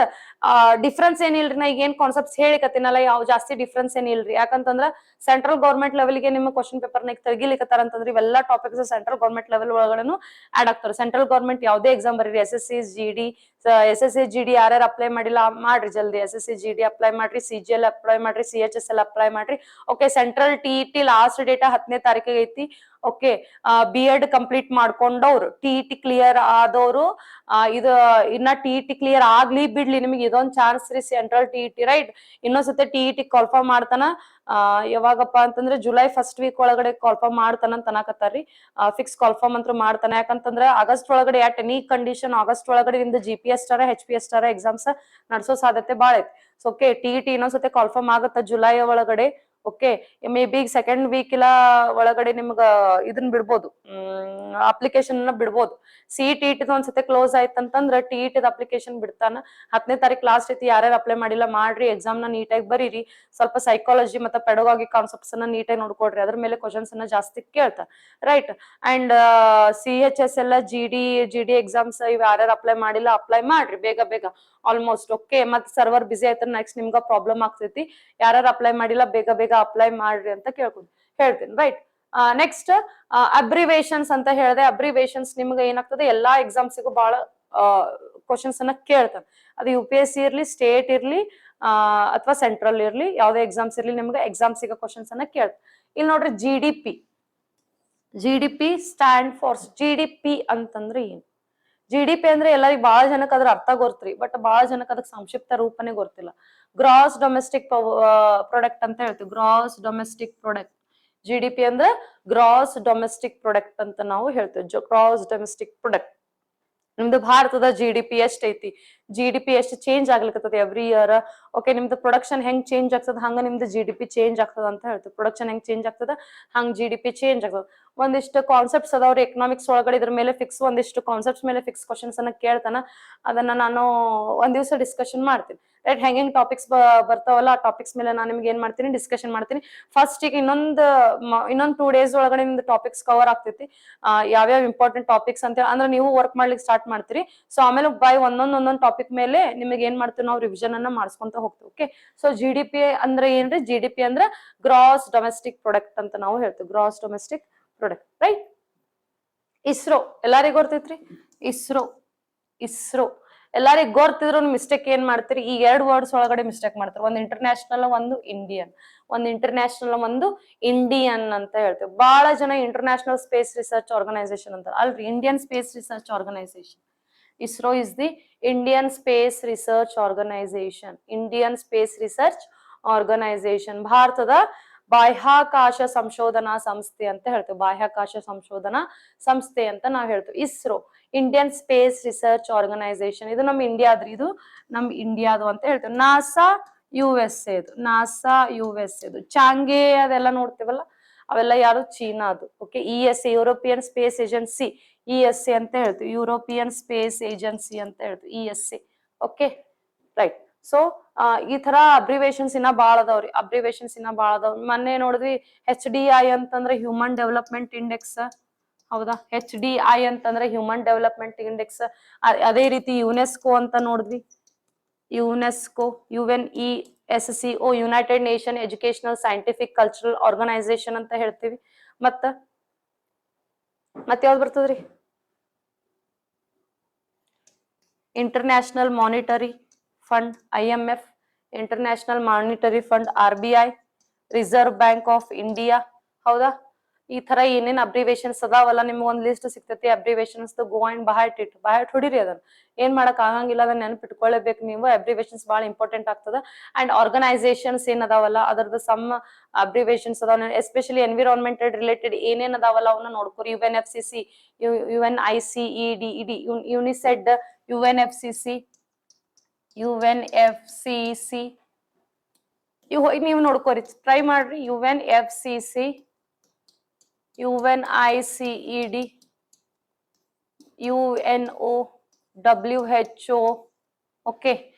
ಡಿಫ್ರೆನ್ಸ್ ಏನಿಲ್ರಿ, ನಾ ಈಗ ಏನ್ ಕಾನ್ಸೆಪ್ಟ್ಸ್ ಹೇಳಿಕತ್ತೀನಲ್ಲ, ಯಾವ ಜಾಸ್ತಿ ಡಿಫ್ರೆನ್ಸ್ ಏನಿಲ್ರಿ. ಯಾಕಂತಂದ್ರ ಸೆಂಟ್ರಲ್ ಗೌರ್ಮೆಂಟ್ ಲೆವೆಲ್ಗೆ ನಿಮ್ಮ ಕ್ವಶನ್ ಪೇಪರ್ ನ ತೆಗಿಲಿಕತ್ತಾರ ಅಂತಂದ್ರೆ ಇವೆಲ್ಲಾ ಟಾಪಿಕ್ಸ್ ಸೆಂಟ್ರಲ್ ಗೌರ್ಮೆಂಟ್ ಲೆವೆಲ್ ಒಳಗಡೆನು ಆಡ್ ಆಗ್ತಾರೆ. ಸೆಂಟ್ರಲ್ ಗೌರ್ಮೆಂಟ್ ಯಾವುದೇ ಎಕ್ಸಾಮ್ ಬರೀರಿ, SSC GD ಯಾರ್ಯಾರು ಅಪ್ಲೈ ಮಾಡಿಲ್ಲ ಮಾಡ್ರಿ ಜಲ್ದಿ. SSC GD ಅಪ್ಲೈ ಮಾಡ್ರಿ, CGL ಅಪ್ಲೈ ಮಾಡ್ರಿ, CHSL ಅಪ್ಲೈ ಮಾಡ್ರಿ. Okay, central TET last date 10ನೇ ತಾರೀಕಿಗೆ ಐತಿ. ಓಕೆ, B.Ed ಕಂಪ್ಲೀಟ್ ಮಾಡ್ಕೊಂಡವ್ರು, TET ಕ್ಲಿಯರ್ ಆದವರು, ಇದು ಇನ್ನ TET ಕ್ಲಿಯರ್ ಆಗ್ಲಿ ಬಿಡ್ಲಿ, ನಿಮಗೆ ಇದೊಂದ್ ಚಾನ್ಸ್ ರೀ. ಸೆಂಟ್ರಲ್ TET ರೈಟ್, ಇನ್ನೊಂದ್ಸತಿ TET ಕಾಲ್ಫಾರ್ಮ್ ಮಾಡ್ತಾನ. ಯಾವಾಗಪ್ಪ ಅಂತಂದ್ರೆ ಜುಲೈ ಫಸ್ಟ್ ವೀಕ್ ಒಳಗಡೆ ಕಾಲ್ಫಾರ್ಮ್ ಮಾಡ್ತಾನ ಅಂತ ಅನ್ನಕತ್ತಾರ್ರಿ. ಫಿಕ್ಸ್ ಕಾಲ್ಫಾರ್ಮ್ ಅಂತೂ ಮಾಡ್ತಾನೆ. ಯಾಕಂತಂದ್ರೆ ಆಗಸ್ಟ್ ಒಳಗಡೆ ಅಟ್ ಎನಿ ಕಂಡೀಷನ್ ಆಗಸ್ಟ್ ಒಳಗಡೆ ನಿಮ್ದು GPS ಟಾರ HP.S ಟಾರ ಎಕ್ಸಾಮ್ಸ್ ನಡ್ಸೋ ಸಾಧ್ಯತೆ ಬಾಳ ಐತಿ. ಸೊ ಓಕೆ, TET ಇನ್ನೊಂದ್ಸತಿ ಕಾಲ್ಫಾರ್ಮ್ ಆಗತ್ತ ಜುಲೈ ಒಳಗಡೆ. Okay, may be second week ಇಲ್ಲ ಒಳಗಡೆ ನಿಮ್ಗ ಇದನ್ನ ಬಿಡ್ಬೋದು, ಅಪ್ಲಿಕೇಶನ್ ಬಿಡ್ಬೋದು. CTET ಒಂದ್ಸತಿ ಕ್ಲೋಸ್ ಆಯ್ತಂತಂದ್ರ TET ಅಪ್ಲಿಕೇಶನ್ ಬಿಡ್ತಾನ. 10ನೇ ತಾರೀಕು ಲಾಸ್ಟ್ ಐತಿ. ಯಾರ್ಯಾರು ಅಪ್ಲೈ ಮಾಡಿಲ್ಲ ಮಾಡ್ರಿ, ಎಕ್ಸಾಮ್ ನ ನೀಟಾಗಿ ಬರೀರಿ. ಸ್ವಲ್ಪ ಸೈಕಾಲಜಿ ಮತ್ತೆ ಪೆಡಗಾಗಿ ಕಾನ್ಸೆಪ್ಟ್ಸ್ ಅನ್ನ ನೀಟಾಗಿ ನೋಡ್ಕೊಡ್ರಿ. ಅದ್ರ ಮೇಲೆ ಕ್ವಶನ್ಸ್ ಅನ್ನ ಜಾಸ್ತಿ ಕೇಳ್ತಾರೆ, right. And CHSL GD exams ಇವ್ ಯಾರ್ಯಾರು ಅಪ್ಲೈ ಮಾಡಿಲ್ಲ ಅಪ್ಲೈ ಮಾಡ್ರಿ ಬೇಗ ಬೇಗ, ಆಲ್ಮೋಸ್ಟ್. ಓಕೆ, ಮತ್ತೆ ಸರ್ವರ್ ಬಿಸಿ ಆಯ್ತು, ನೆಕ್ಸ್ಟ್ ನಿಮ್ಗ ಪ್ರಾಬ್ಲಮ್ ಆಗ್ತೈತಿ. ಯಾರ್ಯಾರು ಅಪ್ಲೈ ಮಾಡಿಲ್ಲ ಬೇಗ ಬೇಗ ಅಪ್ಲೈ ಮಾಡ್ರಿ ಅಂತ ಹೇಳ್ತೀನಿ, ರೈಟ್. ನೆಕ್ಸ್ಟ್, ಅಬ್ರಿವೇಶನ್ಸ್ ಅಂತ ಹೇಳಿದೆ. ಅಬ್ರಿವೇಶನ್ಸ್ ನಿಮ್ಗೆ ಏನಾಗ್ತದೆ, ಎಲ್ಲಾ ಎಕ್ಸಾಮ್ಸಿಗೂ ಬಹಳ ಕ್ವಶನ್ಸ್ ಅನ್ನ ಕೇಳ್ತಾನೆ. ಅದು UPSC ಇರ್ಲಿ, ಸ್ಟೇಟ್ ಇರ್ಲಿ, ಅಥವಾ ಸೆಂಟ್ರಲ್ ಇರ್ಲಿ, ಯಾವ್ದೇ ಎಕ್ಸಾಮ್ಸ್ ಇರ್ಲಿ, ನಿಮ್ಗೆ ಎಕ್ಸಾಮ್ಸಿಗ ಕ್ವಶನ್ಸ್ ಅನ್ನ ಕೇಳ್ತಾನೆ. ಇಲ್ಲಿ ನೋಡ್ರಿ, GDP ಸ್ಟ್ಯಾಂಡ್ ಫಾರ್, GDP ಅಂತಂದ್ರೆ ಏನು? GDP ಅಂದ್ರೆ ಎಲ್ಲರಿಗೂ ಬಹಳ ಜನಕ್ಕೆ ಅದ್ರ ಅರ್ಥ ಗೊತ್ತ್ರಿ, ಬಟ್ ಬಹಳ ಜನಕ್ಕೆ ಅದಕ್ಕೆ ಸಂಕ್ಷಿಪ್ತ ರೂಪನೇ ಗೊತ್ತಿಲ್ಲ. ಗ್ರಾಸ್ ಡೊಮೆಸ್ಟಿಕ್ ಪ್ರಾಡಕ್ಟ್ ಅಂತ ಹೇಳ್ತೀವಿ. ಗ್ರಾಸ್ ಡೊಮೆಸ್ಟಿಕ್ ಪ್ರಾಡಕ್ಟ್, GDP ಅಂದ್ರೆ ಗ್ರಾಸ್ ಡೊಮೆಸ್ಟಿಕ್ ಪ್ರಾಡಕ್ಟ್ ಅಂತ ನಾವು ಹೇಳ್ತೀವಿ. Gross domestic product. ನಿಮ್ದು ಭಾರತದ GDP ಎಷ್ಟ್ ಐತಿ, GDP ಎಷ್ಟು ಚೇಂಜ್ ಆಗ್ಲಿಕ್ಕತ್ತದ ಎವ್ರಿ ಇಯರ್. ಓಕೆ, ನಿಮ್ದು ಪ್ರೊಡಕ್ಷನ್ ಹೆಂಗ್ ಚೇಂಜ್ ಆಗ್ತದ ಹಂಗ ನಿಮ್ದು GDP ಚೇಂಜ್ ಆಗ್ತದ ಅಂತ ಹೇಳ್ತೀವಿ. ಪ್ರೊಡಕ್ಷನ್ ಹೆಂಗ್ ಚೇಂಜ್ ಆಗ್ತದ ಹಂಗ್ GDP ಚೇಂಜ್ ಆಗ್ತದ. ಒಂದಿಷ್ಟು ಕಾನ್ಸೆಪ್ಟ್ಸ್ ಅದಾವ್ರಿ ಎಕನಾಮಿಕ್ಸ್ ಒಳಗಡೆ, ಇದ್ರ ಮೇಲೆ ಫಿಕ್ಸ್ ಒಂದಿಷ್ಟು ಕಾನ್ಸೆಪ್ಟ್ಸ್ ಮೇಲೆ ಫಿಕ್ಸ್ ಕ್ವಶನ್ಸ್ ಅನ್ನ ಕೇಳ್ತಾನ. ಅದನ್ನ ನಾನು ಒಂದ್ ದಿವಸ ಡಿಸ್ಕಷನ್ ಮಾಡ್ತೀನಿ, ರೈಟ್. ಹೆಂಗ್ ಟಾಪಿಕ್ಸ್ ಬರ್ತಾವಲ್ಲ ಆ ಟಾಪಿಕ್ಸ್ ಮೇಲೆ ನಾನು ನಿಮ್ಗೆ ಏನ್ ಮಾಡ್ತೀನಿ, ಡಿಸ್ಕಷನ್ ಮಾಡ್ತೀನಿ. ಫಸ್ಟ್ ಈಗ ಇನ್ನೊಂದ್ 2 ಡೇಸ್ ಒಳಗಡೆ ನಿಮ್ದು ಟಾಪಿಕ್ಸ್ ಕವರ್ ಆಗ್ತೈತಿ. ಯಾವ್ಯಾವ ಇಂಪಾರ್ಟೆಂಟ್ ಟಾಪಿಕ್ಸ್ ಅಂತ ಅಂದ್ರೆ ನೀವು ವರ್ಕ್ ಮಾಡ್ಲಿಕ್ಕೆ ಸ್ಟಾರ್ಟ್ ಮಾಡ್ತೀರಿ. ಸೊ ಆಮೇಲೆ ಬೈ ಒಂದೊಂದ್ ಟಾಪಿಕ್ ಮೇಲೆ ನಿಮಗೆ ಏನ್ ಮಾಡ್ತೀವಿ ನಾವು, ರಿವಿಷನ್ ಅನ್ನ ಮಾಡಿಸ್ಕೊಂತ ಹೋಗ್ತೀವಿ. ಓಕೆ, ಸೊ GDP ಅಂದ್ರೆ ಏನ್ರಿ? GDP ಅಂದ್ರೆ ಗ್ರಾಸ್ ಡೊಮೆಸ್ಟಿಕ್ ಪ್ರಾಡಕ್ಟ್ ಅಂತ ನಾವು ಹೇಳ್ತೀವಿ. Gross domestic product, right. ISRO ಎಲ್ಲಾರಿಗೂ ಗೊತ್ತೈತ್ರಿ. ಇಸ್ರೋ ಎಲ್ಲಾರಿಗೂ ಗೊತ್ತಿದ್ರು ಮಿಸ್ಟೇಕ್ ಏನ್ ಮಾಡ್ತೀರಿ, ಈ 2 ವರ್ಡ್ಸ್ ಒಳಗಡೆ ಮಿಸ್ಟೇಕ್ ಮಾಡ್ತಾರೆ. ಒಂದು ಇಂಟರ್ನ್ಯಾಷನಲ್, ಒಂದು ಇಂಡಿಯನ್. ಒಂದು ಇಂಡಿಯನ್ ಅಂತ ಹೇಳ್ತೀವಿ. ಬಹಳ ಜನ ಇಂಟರ್ನ್ಯಾಷನಲ್ ಸ್ಪೇಸ್ ರಿಸರ್ಚ್ ಆರ್ಗನೈಸೇಷನ್ ಅಂತ, ಅಲ್ರಿ Indian Space Research Organisation. ISRO is the Indian Space Research Organization. Indian Space Research Organization. ಭಾರತದ ಬಾಹ್ಯಾಕಾಶ ಸಂಶೋಧನಾ ಸಂಸ್ಥೆ ಅಂತ ಹೇಳ್ತೀವಿ. ಬಾಹ್ಯಾಕಾಶ ಸಂಶೋಧನಾ ಸಂಸ್ಥೆ ಅಂತ ನಾವ್ ಹೇಳ್ತೀವಿ. ISRO, Indian Space Research Organisation. ಇದು ನಮ್ ಇಂಡಿಯಾದ್ರಿ, ಇದು ನಮ್ ಇಂಡಿಯಾದು ಅಂತ ಹೇಳ್ತೀವಿ. NASA USA ಇದು, NASA USA ಇದು. ಚಾಂಗೆ ಅದೆಲ್ಲ ನೋಡ್ತೀವಲ್ಲ, ಅವೆಲ್ಲ ಯಾರು? ಚೀನಾದು. Okay, ESA European space agency, ESA ಅಂತ ಹೇಳ್ತೀವಿ, ಯುರೋಪಿಯನ್ ಸ್ಪೇಸ್ ಏಜೆನ್ಸಿ ಅಂತ ಹೇಳ್ತೀವಿ, ESA. Okay right. ಸೊ ಈ ತರ ಅಬ್ರಿವೇಶನ್ಸ್ ಇನ್ನ ಬಾಳ ಅದಾವ್ರಿ, ಅಬ್ರಿವೇಶನ್ಸ್ ಇನ್ನ ಬಾಳ ಅದಾವ್. ಮೊನ್ನೆ ನೋಡಿದ್ವಿ HDI ಅಂತಂದ್ರೆ ಹ್ಯೂಮನ್ ಡೆವಲಪ್ಮೆಂಟ್ ಇಂಡೆಕ್ಸ್, ಹೌದಾ? HDI ಅಂತಂದ್ರೆ ಹ್ಯೂಮನ್ ಡೆವಲಪ್ಮೆಂಟ್ ಇಂಡೆಕ್ಸ್. ಅದೇ ರೀತಿ ಯುನೆಸ್ಕೋ ಅಂತ ನೋಡಿದ್ವಿ, UNESCO, UNESCO, United nation educational scientific cultural organisation ಅಂತ ಹೇಳ್ತೀವಿ. ಮತ್ತ ಯಾವ್ದು ಬರ್ತದ್ರಿ? International monetary fund, IMF, international monetary fund, RBI, reserve bank of India. ಹೌದಾ? ಈ ತರ ಏನೇನ್ ಅಬ್ರಿವೇಶನ್ಸ್ ಅದಾವಲ್ಲ, ನಿಮ್ಗೆ ಒಂದ್ ಲಿಸ್ಟ್ ಸಿಗ್ತೈತಿ ಅಬ್ರಿವೇಶನ್ಸ್. Go and ಬಾಯಟ್ ಹೊಡಿರಿ. ಅದನ್ನ ಏನ್ ಮಾಡಕ್ ಆಗಂಗಿಲ್ಲ, ಅದನ್ನ ನೆನಪಿಟ್ಕೊಳ್ಳೇಬೇಕು ನೀವು. ಅಬ್ರಿವೇಶನ್ಸ್ ಬಹಳ ಇಂಪಾರ್ಟೆಂಟ್ ಆಗ್ತದ. ಅಂಡ್ ಆರ್ಗನೈಸೇಷನ್ಸ್ ಏನ್ ಅದಾವಲ್ಲ ಅದರದ ಸಮ್ ಅಬ್ರಿವೇಶನ್ಸ್ ಅದಾವ, ಎಸ್ಪೆಷಲಿ ಎನ್ವಿರಾನ್ಮೆಂಟಲ್ ರಿಲೇಟೆಡ್ ಏನೇನ್ ಅದಾವಲ್ಲ ಅವನ್ನ ನೋಡ್ಕೊರಿ. UNFCCC, UNICED, UNICED, UNFCCC ನೀವು ನೋಡ್ಕೋರಿ, ಟ್ರೈ ಮಾಡ್ರಿ. UNFCCC, UNICED, UNO, WHO. Okay,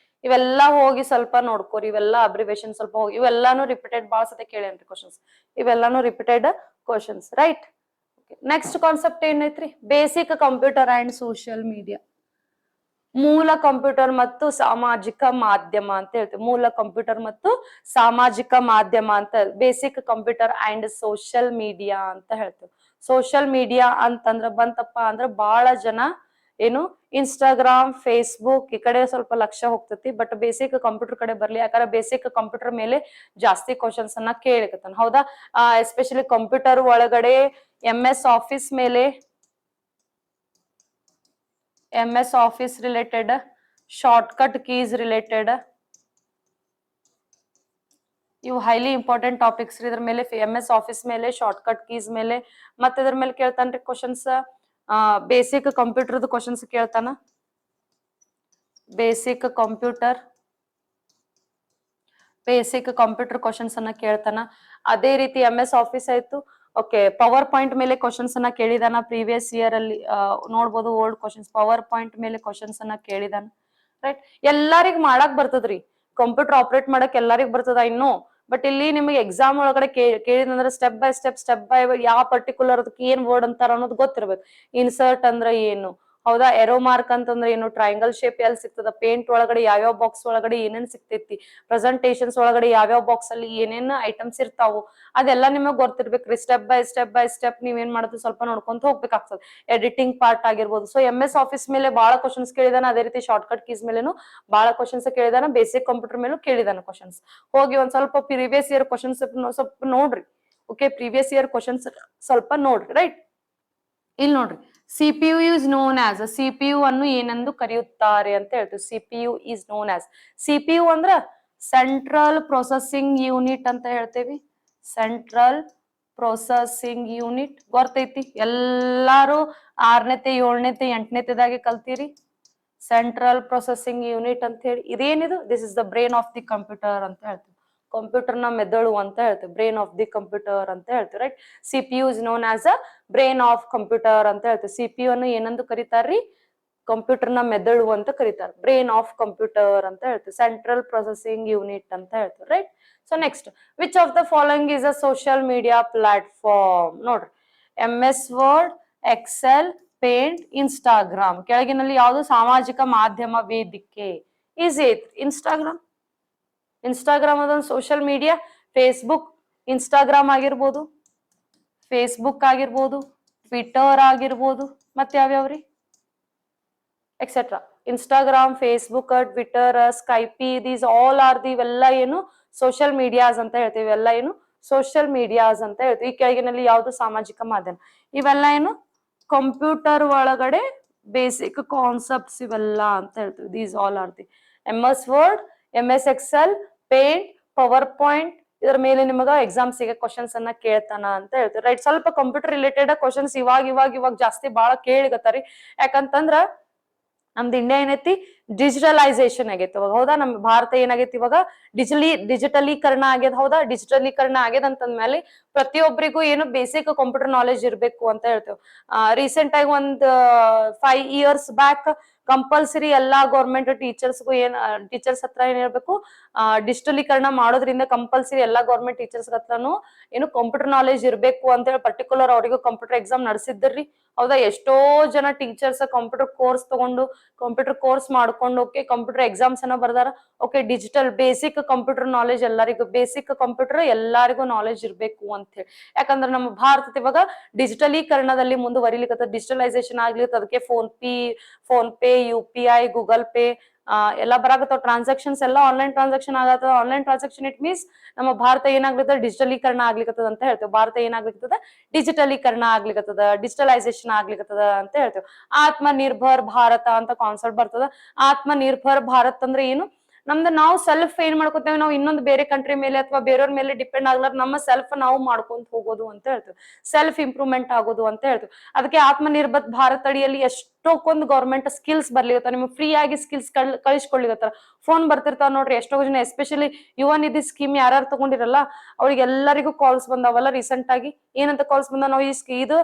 ಇವೆಲ್ಲ ಹೋಗಿ ಸ್ವಲ್ಪ ನೋಡ್ಕೋರಿ. ಇವೆಲ್ಲ ಅಬ್ರಿವೇಶನ್ ಸ್ವಲ್ಪ ಹೋಗಿ, ಇವೆಲ್ಲಾನು ರಿಪೀಟೆಡ್ ಬಾಳ ಸತಿ ಕೇಳೇನ್ರಿ ಕ್ವಶನ್ಸ್. ಇವೆಲ್ಲಾನು repeated questions, right? Next concept ಏನೈತ್ರಿ? Basic computer and social media. ಮೂಲ ಕಂಪ್ಯೂಟರ್ ಮತ್ತು ಸಾಮಾಜಿಕ ಮಾಧ್ಯಮ ಅಂತ ಹೇಳ್ತೀವಿ. ಮೂಲ ಕಂಪ್ಯೂಟರ್ ಮತ್ತು ಸಾಮಾಜಿಕ ಮಾಧ್ಯಮ ಅಂತ, basic computer and social media ಅಂತ ಹೇಳ್ತೀವಿ. ಸೋಷಿಯಲ್ ಮೀಡಿಯಾ ಅಂತಂದ್ರ ಬಂತಪ್ಪ ಅಂದ್ರ ಬಹಳ ಜನ ಏನು ಇನ್ಸ್ಟಾಗ್ರಾಮ್, ಫೇಸ್ಬುಕ್ ಈ ಕಡೆ ಸ್ವಲ್ಪ ಲಕ್ಷ್ಯ ಹೋಗ್ತತಿ. ಬಟ್ ಬೇಸಿಕ್ ಕಂಪ್ಯೂಟರ್ ಕಡೆ ಬರ್ಲಿ, ಯಾಕಂದ್ರೆ ಬೇಸಿಕ್ ಕಂಪ್ಯೂಟರ್ ಮೇಲೆ ಜಾಸ್ತಿ ಕ್ವಶನ್ಸ್ ಅನ್ನ ಕೇಳಿಕತ್ತಾನ. ಹೌದಾ? ಎಸ್ಪೆಷಲಿ ಕಂಪ್ಯೂಟರ್ ಒಳಗಡೆ MS ಆಫೀಸ್ ಮೇಲೆ, MS office related, shortcut keys related, ಇವು ಹೈಲಿ ಇಂಪಾರ್ಟೆಂಟ್ ಟಾಪಿಕ್ಸ್ ರೀ. ಇದ್ರ ಮೇಲೆ MS ಆಫೀಸ್ ಮೇಲೆ, ಶಾರ್ಟ್ಕಟ್ ಕೀಸ್ ಮೇಲೆ, ಮತ್ತೆ ಇದ್ರ ಮೇಲೆ ಕೇಳ್ತಾನ್ರಿ ಕ್ವಶನ್ಸ್. ಬೇಸಿಕ್ ಕಂಪ್ಯೂಟರ್ದು ಕ್ವಶನ್ಸ್ ಕೇಳ್ತಾನ, ಬೇಸಿಕ್ ಕಂಪ್ಯೂಟರ್ ಕ್ವಶನ್ಸ್ ಅನ್ನ ಕೇಳ್ತಾನ. ಅದೇ ರೀತಿ MS ಆಫೀಸ್ ಆಯ್ತು. ಓಕೆ, ಪವರ್ ಪಾಯಿಂಟ್ ಮೇಲೆ ಕ್ವಶನ್ಸ್ ಅನ್ನ ಕೇಳಿದಾನ. ಪ್ರೀವಿಯಸ್ ಇಯರ್ ಅಲ್ಲಿ ನೋಡ್ಬೋದು ಓಲ್ಡ್ ಕ್ವಶನ್ಸ್. ಪವರ್ ಪಾಯಿಂಟ್ ಮೇಲೆ ಕ್ವಶನ್ಸ್ ಅನ್ನ ಕೇಳಿದಾನ, ರೈಟ್? ಎಲ್ಲರಿಗ್ ಮಾಡಕ್ ಬರ್ತದ್ರಿ, ಕಂಪ್ಯೂಟರ್ ಆಪರೇಟ್ ಮಾಡಕ್ ಎಲ್ಲರಿಗ್ ಬರ್ತದ ಇನ್ನು. ಬಟ್ ಇಲ್ಲಿ ನಿಮಗೆ ಎಕ್ಸಾಮ್ ಒಳಗಡೆ ಕೇಳಿದಂದ್ರೆ ಸ್ಟೆಪ್ ಬೈ ಯಾವ ಪರ್ಟಿಕ್ಯುಲರ್ ಅದಕ್ಕೆ ಏನ್ ವರ್ಡ್ ಅಂತಾರ ಅನ್ನೋದು ಗೊತ್ತಿರ್ಬೇಕು. ಇನ್ಸರ್ಟ್ ಅಂದ್ರ ಏನು, ಹೌದಾ? ಎರೋ ಮಾರ್ಕ್ ಅಂತಂದ್ರೆ ಏನು, ಟ್ರಯಾಂಗಲ್ ಶೇಪ್ ಎಲ್ಲಿ ಸಿಗ್ತದ, ಪೇಂಟ್ ಒಳಗಡೆ ಯಾವ್ಯಾವ ಬಾಕ್ಸ್ ಒಳಗಡೆ ಏನೇನ್ ಸಿಗ್ತೈತಿ, ಪ್ರೆಸೆಂಟೇಶನ್ಸ್ ಒಳಗಡೆ ಯಾವ್ಯಾವ ಬಾಕ್ಸ್ ಅಲ್ಲಿ ಏನೇನ್ ಐಟಮ್ಸ್ ಇರ್ತಾವು, ಅದೆಲ್ಲ ನಿಮಗ್ ಗೊತ್ತಿರ್ಬೇಕ್ರಿ. ಸ್ಟೆಪ್ ಬೈ ಸ್ಟೆಪ್ ನೀವೇನ್ ಮಾಡೋದು ಸ್ವಲ್ಪ ನೋಡ್ಕೊಂತ ಹೋಗ್ಬೇಕಾಗ್ತದೆ. ಎಡಿಟಿಂಗ್ ಪಾರ್ಟ್ ಆಗಿರ್ಬೋದು. ಸೊ MS ಆಫೀಸ್ ಮೇಲೆ ಬಹಳ ಕ್ವಶನ್ಸ್ ಕೇಳಿದಾನ. ಅದೇ ರೀತಿ ಶಾರ್ಟ್ಕಟ್ ಕೀಸ್ ಮೇಲೆನು ಬಹಳ ಕ್ವಶನ್ಸ್ ಕೇಳಿದಾನ. ಬೇಸಿಕ್ ಕಂಪ್ಯೂಟರ್ ಮೇಲೂ ಕೇಳಿದಾನ ಕ್ವಶನ್ಸ್. ಹೋಗಿ ಒಂದ್ ಸ್ವಲ್ಪ ಪ್ರೀವಿಯಸ್ ಇಯರ್ ಕ್ವಶನ್ಸ್ ಸ್ವಲ್ಪ ನೋಡ್ರಿ. ಓಕೆ, ಪ್ರೀವಿಯಸ್ ಇಯರ್ ಕ್ವಶನ್ಸ್ ಸ್ವಲ್ಪ ನೋಡ್ರಿ, ರೈಟ್? ಇಲ್ಲಿ ನೋಡ್ರಿ, CPU is known as, CPU ಅನ್ನು ಏನೆಂದು ಕರೆಯುತ್ತಾರೆ ಅಂತ ಹೇಳ್ತೀವಿ. CPU is known as, CPU ಅಂದ್ರ ಸೆಂಟ್ರಲ್ ಪ್ರೊಸೆಸಿಂಗ್ ಯೂನಿಟ್ ಅಂತ ಹೇಳ್ತೇವಿ. ಸೆಂಟ್ರಲ್ ಪ್ರೊಸೆಸಿಂಗ್ ಯೂನಿಟ್ ಗೊತ್ತೈತಿ, ಎಲ್ಲಾರು 6ನೇತೆ 7ನೇತೆ 8ನೇತೆದಾಗೆ ಕಲ್ತೀರಿ. ಸೆಂಟ್ರಲ್ ಪ್ರೊಸೆಸಿಂಗ್ ಯೂನಿಟ್ ಅಂತ ಹೇಳಿ ಇದೇನಿದು? This is the brain of the computer ಅಂತ ಹೇಳ್ತೀವಿ. ಕಂಪ್ಯೂಟರ್ ನ ಮೆದುಳು ಅಂತ ಹೇಳ್ತೀವಿ, ಬ್ರೈನ್ ಆಫ್ ದಿ ಕಂಪ್ಯೂಟರ್ ಅಂತ ಹೇಳ್ತೀವಿ, right? CPU is known as a brain of computer ಅಂತ ಹೇಳ್ತೀವಿ. CPU ಅನ್ನು ಏನಂದು ಕರೀತಾರ್ರಿ? ಕಂಪ್ಯೂಟರ್ ನ ಮೆದುಳು ಅಂತ ಕರೀತಾರೆ, ಬ್ರೈನ್ ಆಫ್ ಕಂಪ್ಯೂಟರ್ ಅಂತ ಹೇಳ್ತೀವಿ. ಸೆಂಟ್ರಲ್ ಪ್ರೊಸೆಸಿಂಗ್ ಯೂನಿಟ್ ಅಂತ ಹೇಳ್ತೀವಿ, right? So next, which of the following is a social media platform? ನೋಡ್ರಿ, MS word, excel, paint, Instagram. ಕೆಳಗಿನಲ್ಲಿ ಯಾವುದು ಸಾಮಾಜಿಕ ಮಾಧ್ಯಮ ವೇದಿಕೆ? ಈಸಿ ಐತ್ರಿ, ಇನ್ಸ್ಟಾಗ್ರಾಮ್ ಅದೊಂದು ಸೋಷಿಯಲ್ ಮೀಡಿಯಾ. ಫೇಸ್ಬುಕ್, ಇನ್ಸ್ಟಾಗ್ರಾಮ್ ಆಗಿರ್ಬೋದು, ಟ್ವಿಟರ್ ಆಗಿರ್ಬೋದು, ಮತ್ತೆ ಯಾವ್ಯಾವ್ರಿ etcetera. Instagram, Facebook, Twitter, Skype, these all are the, ಇವೆಲ್ಲ ಏನು ಸೋಷಿಯಲ್ ಮೀಡಿಯಾಸ್ ಅಂತ ಹೇಳ್ತೀವಿ. ಇವೆಲ್ಲ ಏನು ಸೋಷಿಯಲ್ ಮೀಡಿಯಾಸ್ ಅಂತ ಹೇಳ್ತೀವಿ. ಈ ಕೆಳಗಿನಲ್ಲಿ ಯಾವುದು ಸಾಮಾಜಿಕ ಮಾಧ್ಯಮ? ಇವೆಲ್ಲ ಏನು ಕಂಪ್ಯೂಟರ್ ಒಳಗಡೆ ಬೇಸಿಕ್ ಕಾನ್ಸೆಪ್ಟ್ಸ್ ಇವೆಲ್ಲ ಅಂತ ಹೇಳ್ತೀವಿ. These all are the MS Word, MS Excel, Paint, PowerPoint. ಇದ್ರ ಮೇಲೆ ನಿಮಗ ಎಕ್ಸಾಮ್ಸಿಗೆ ಕ್ವಶನ್ಸ್ ಅನ್ನ ಕೇಳ್ತಾನ ಅಂತ ಹೇಳ್ತೀವಿ, ರೈಟ್? ಸ್ವಲ್ಪ ಕಂಪ್ಯೂಟರ್ ರಿಲೇಟೆಡ್ ಕ್ವಶನ್ಸ್ ಇವಾಗ ಜಾಸ್ತಿ ಬಾಳ ಕೇಳಿಗತ್ತಾರಿ. ಯಾಕಂತಂದ್ರ ನಮ್ದು ಇಂಡಿಯಾ ಏನೈತಿ ಡಿಜಿಟಲೈಸೇಷನ್ ಆಗೈತಿ ಇವಾಗ, ಹೌದಾ? ನಮ್ ಭಾರತ ಏನಾಗೈತಿ ಇವಾಗ ಡಿಜಿಟಲೀಕರಣ ಆಗ್ಯದ, ಹೌದಾ? ಡಿಜಿಟಲೀಕರಣ ಆಗ್ಯದ ಅಂತಂದ್ಮೇಲೆ ಪ್ರತಿಯೊಬ್ಬರಿಗೂ ಏನು ಬೇಸಿಕ್ ಕಂಪ್ಯೂಟರ್ ನಾಲೆಜ್ ಇರ್ಬೇಕು ಅಂತ ಹೇಳ್ತೇವೆ. ರೀಸೆಂಟ್ ಆಗಿ ಒಂದ್ 5 years ಬ್ಯಾಕ್ ಕಂಪಲ್ಸರಿ ಎಲ್ಲಾ ಗೌರ್ಮೆಂಟ್ ಟೀಚರ್ಸ್ಗೂ ಟೀಚರ್ಸ್ ಹತ್ರ ಏನಿರ್ಬೇಕು, ಡಿಜಿಟಲೀಕರಣ ಮಾಡೋದ್ರಿಂದ ಕಂಪಲ್ಸರಿ ಎಲ್ಲಾ ಗೌರ್ಮೆಂಟ್ ಟೀಚರ್ಸ್ ಹತ್ರನು ಏನು ಕಂಪ್ಯೂಟರ್ ನಾಲೆಜ್ ಇರ್ಬೇಕು ಅಂತ ಹೇಳಿ ಪರ್ಟಿಕ್ಯುಲರ್ ಅವರಿಗೂ ಕಂಪ್ಯೂಟರ್ ಎಕ್ಸಾಮ್ ನಡೆಸಿದ್ರಿ, ಹೌದಾ? ಎಷ್ಟೋ ಜನ ಟೀಚರ್ಸ್ ಕಂಪ್ಯೂಟರ್ ಕೋರ್ಸ್ ತಗೊಂಡು ಕಂಪ್ಯೂಟರ್ ಕೋರ್ಸ್ ಮಾಡ್ಕೊಂಡು ಓಕೆ ಕಂಪ್ಯೂಟರ್ ಎಕ್ಸಾಮ್ಸ್ ಅನ್ನ ಬರ್ದಾರ. Okay, digital basic computer knowledge ಎಲ್ಲರಿಗೂ, ಬೇಸಿಕ್ ಕಂಪ್ಯೂಟರ್ ಎಲ್ಲರಿಗೂ ನಾಲೆಜ್ ಇರ್ಬೇಕು ಅಂತ ಹೇಳಿ. ಯಾಕಂದ್ರೆ ನಮ್ಮ ಭಾರತ ಇವಾಗ ಡಿಜಿಟಲೀಕರಣದಲ್ಲಿ ಮುಂದುವರಿಲಿಕ್ಕೆ, ಡಿಜಿಟಲೈಸೇಷನ್ ಆಗ್ಲಿಕ್ಕೆ, ಅದಕ್ಕೆ phone pay, UPI, Google pay ಎಲ್ಲಾ ಬರಾಕತ್ತಾವ. ಟ್ರಾನ್ಸಾಕ್ಷನ್ಸ್ ಎಲ್ಲಾ ಆನ್ಲೈನ್ ಟ್ರಾನ್ಸಾಕ್ಷನ್ ಆಗತ್ತದ. ಆನ್ಲೈನ್ ಟ್ರಾನ್ಸಾಕ್ಷನ್ ಇಟ್ ಮೀನ್ಸ್ ನಮ್ಮ ಭಾರತ ಏನಾಗ್ಲಿಕ್ಕದ, ಡಿಜಿಟಲೀಕರಣ ಆಗ್ಲಿಕ್ಕತ್ತದ ಅಂತ ಹೇಳ್ತೇವೆ. ಭಾರತ ಏನಾಗ್ಲಿಕ್ಕದ, ಡಿಜಿಟಲೀಕರಣ ಆಗ್ಲಿಕ್ಕತ್ತದ, ಡಿಜಿಟಲೈಸೇಷನ್ ಆಗ್ಲಿಕ್ಕತ್ತದ ಅಂತ ಹೇಳ್ತೇವೆ. ಆತ್ಮ ನಿರ್ಭರ್ ಭಾರತ ಅಂತ ಕಾನ್ಸೆಪ್ಟ್ ಬರ್ತದ. ಆತ್ಮ ನಿರ್ಭರ್ ಭಾರತ್ ಅಂದ್ರೆ ಏನು? ನಮ್ದು ನಾವು ಸೆಲ್ಫ್ ಏನ್ ಮಾಡ್ಕೋತೇವೆ, ನಾವು ಇನ್ನೊಂದು ಬೇರೆ ಕಂಟ್ರಿ ಮೇಲೆ ಅಥವಾ ಬೇರೆಯವ್ರ ಮೇಲೆ ಡಿಪೆಂಡ್ ಆಗ್ಲಾರ ನಮ್ಮ ಸೆಲ್ಫ್ ನಾವು ಮಾಡ್ಕೊಂತ ಹೋಗೋದು ಅಂತ ಹೇಳ್ತೇವೆ. ಸೆಲ್ಫ್ ಇಂಪ್ರೂವ್ಮೆಂಟ್ ಆಗೋದು ಅಂತ ಹೇಳ್ತೇವೆ. ಅದಕ್ಕೆ ಆತ್ಮ ನಿರ್ಭರ್ ಭಾರತ್ ಅಡಿಯಲ್ಲಿ ಎಷ್ಟೊಂದು ಗೌರ್ಮೆಂಟ್ ಸ್ಕಿಲ್ಸ್ ಬರ್ಲಿಕತ್ತಾರ, ನಿಮ್ಗೆ ಫ್ರೀ ಆಗಿ ಸ್ಕಿಲ್ಸ್ ಕಳಿಸ್ಕೊಡ್ಲಿಕತ್ತಾರ. ಫೋನ್ ಬರ್ತಿರ್ತಾವ ನೋಡ್ರಿ ಎಷ್ಟೋ ಜನ, ಎಸ್ಪೆಷಲಿ ಯುವ ನಿಧಿ ಸ್ಕೀಮ್ ಯಾರು ತಗೊಂಡಿರಲ್ಲ ಅವ್ರಿಗೆ ಎಲ್ಲರಿಗೂ ಕಾಲ್ಸ್ ಬಂದಾವಲ್ಲ ರೀಸೆಂಟ್ ಆಗಿ. ಏನಂತ ಕಾಲ್ಸ್ ಬಂದ, ನಾವು ಇದು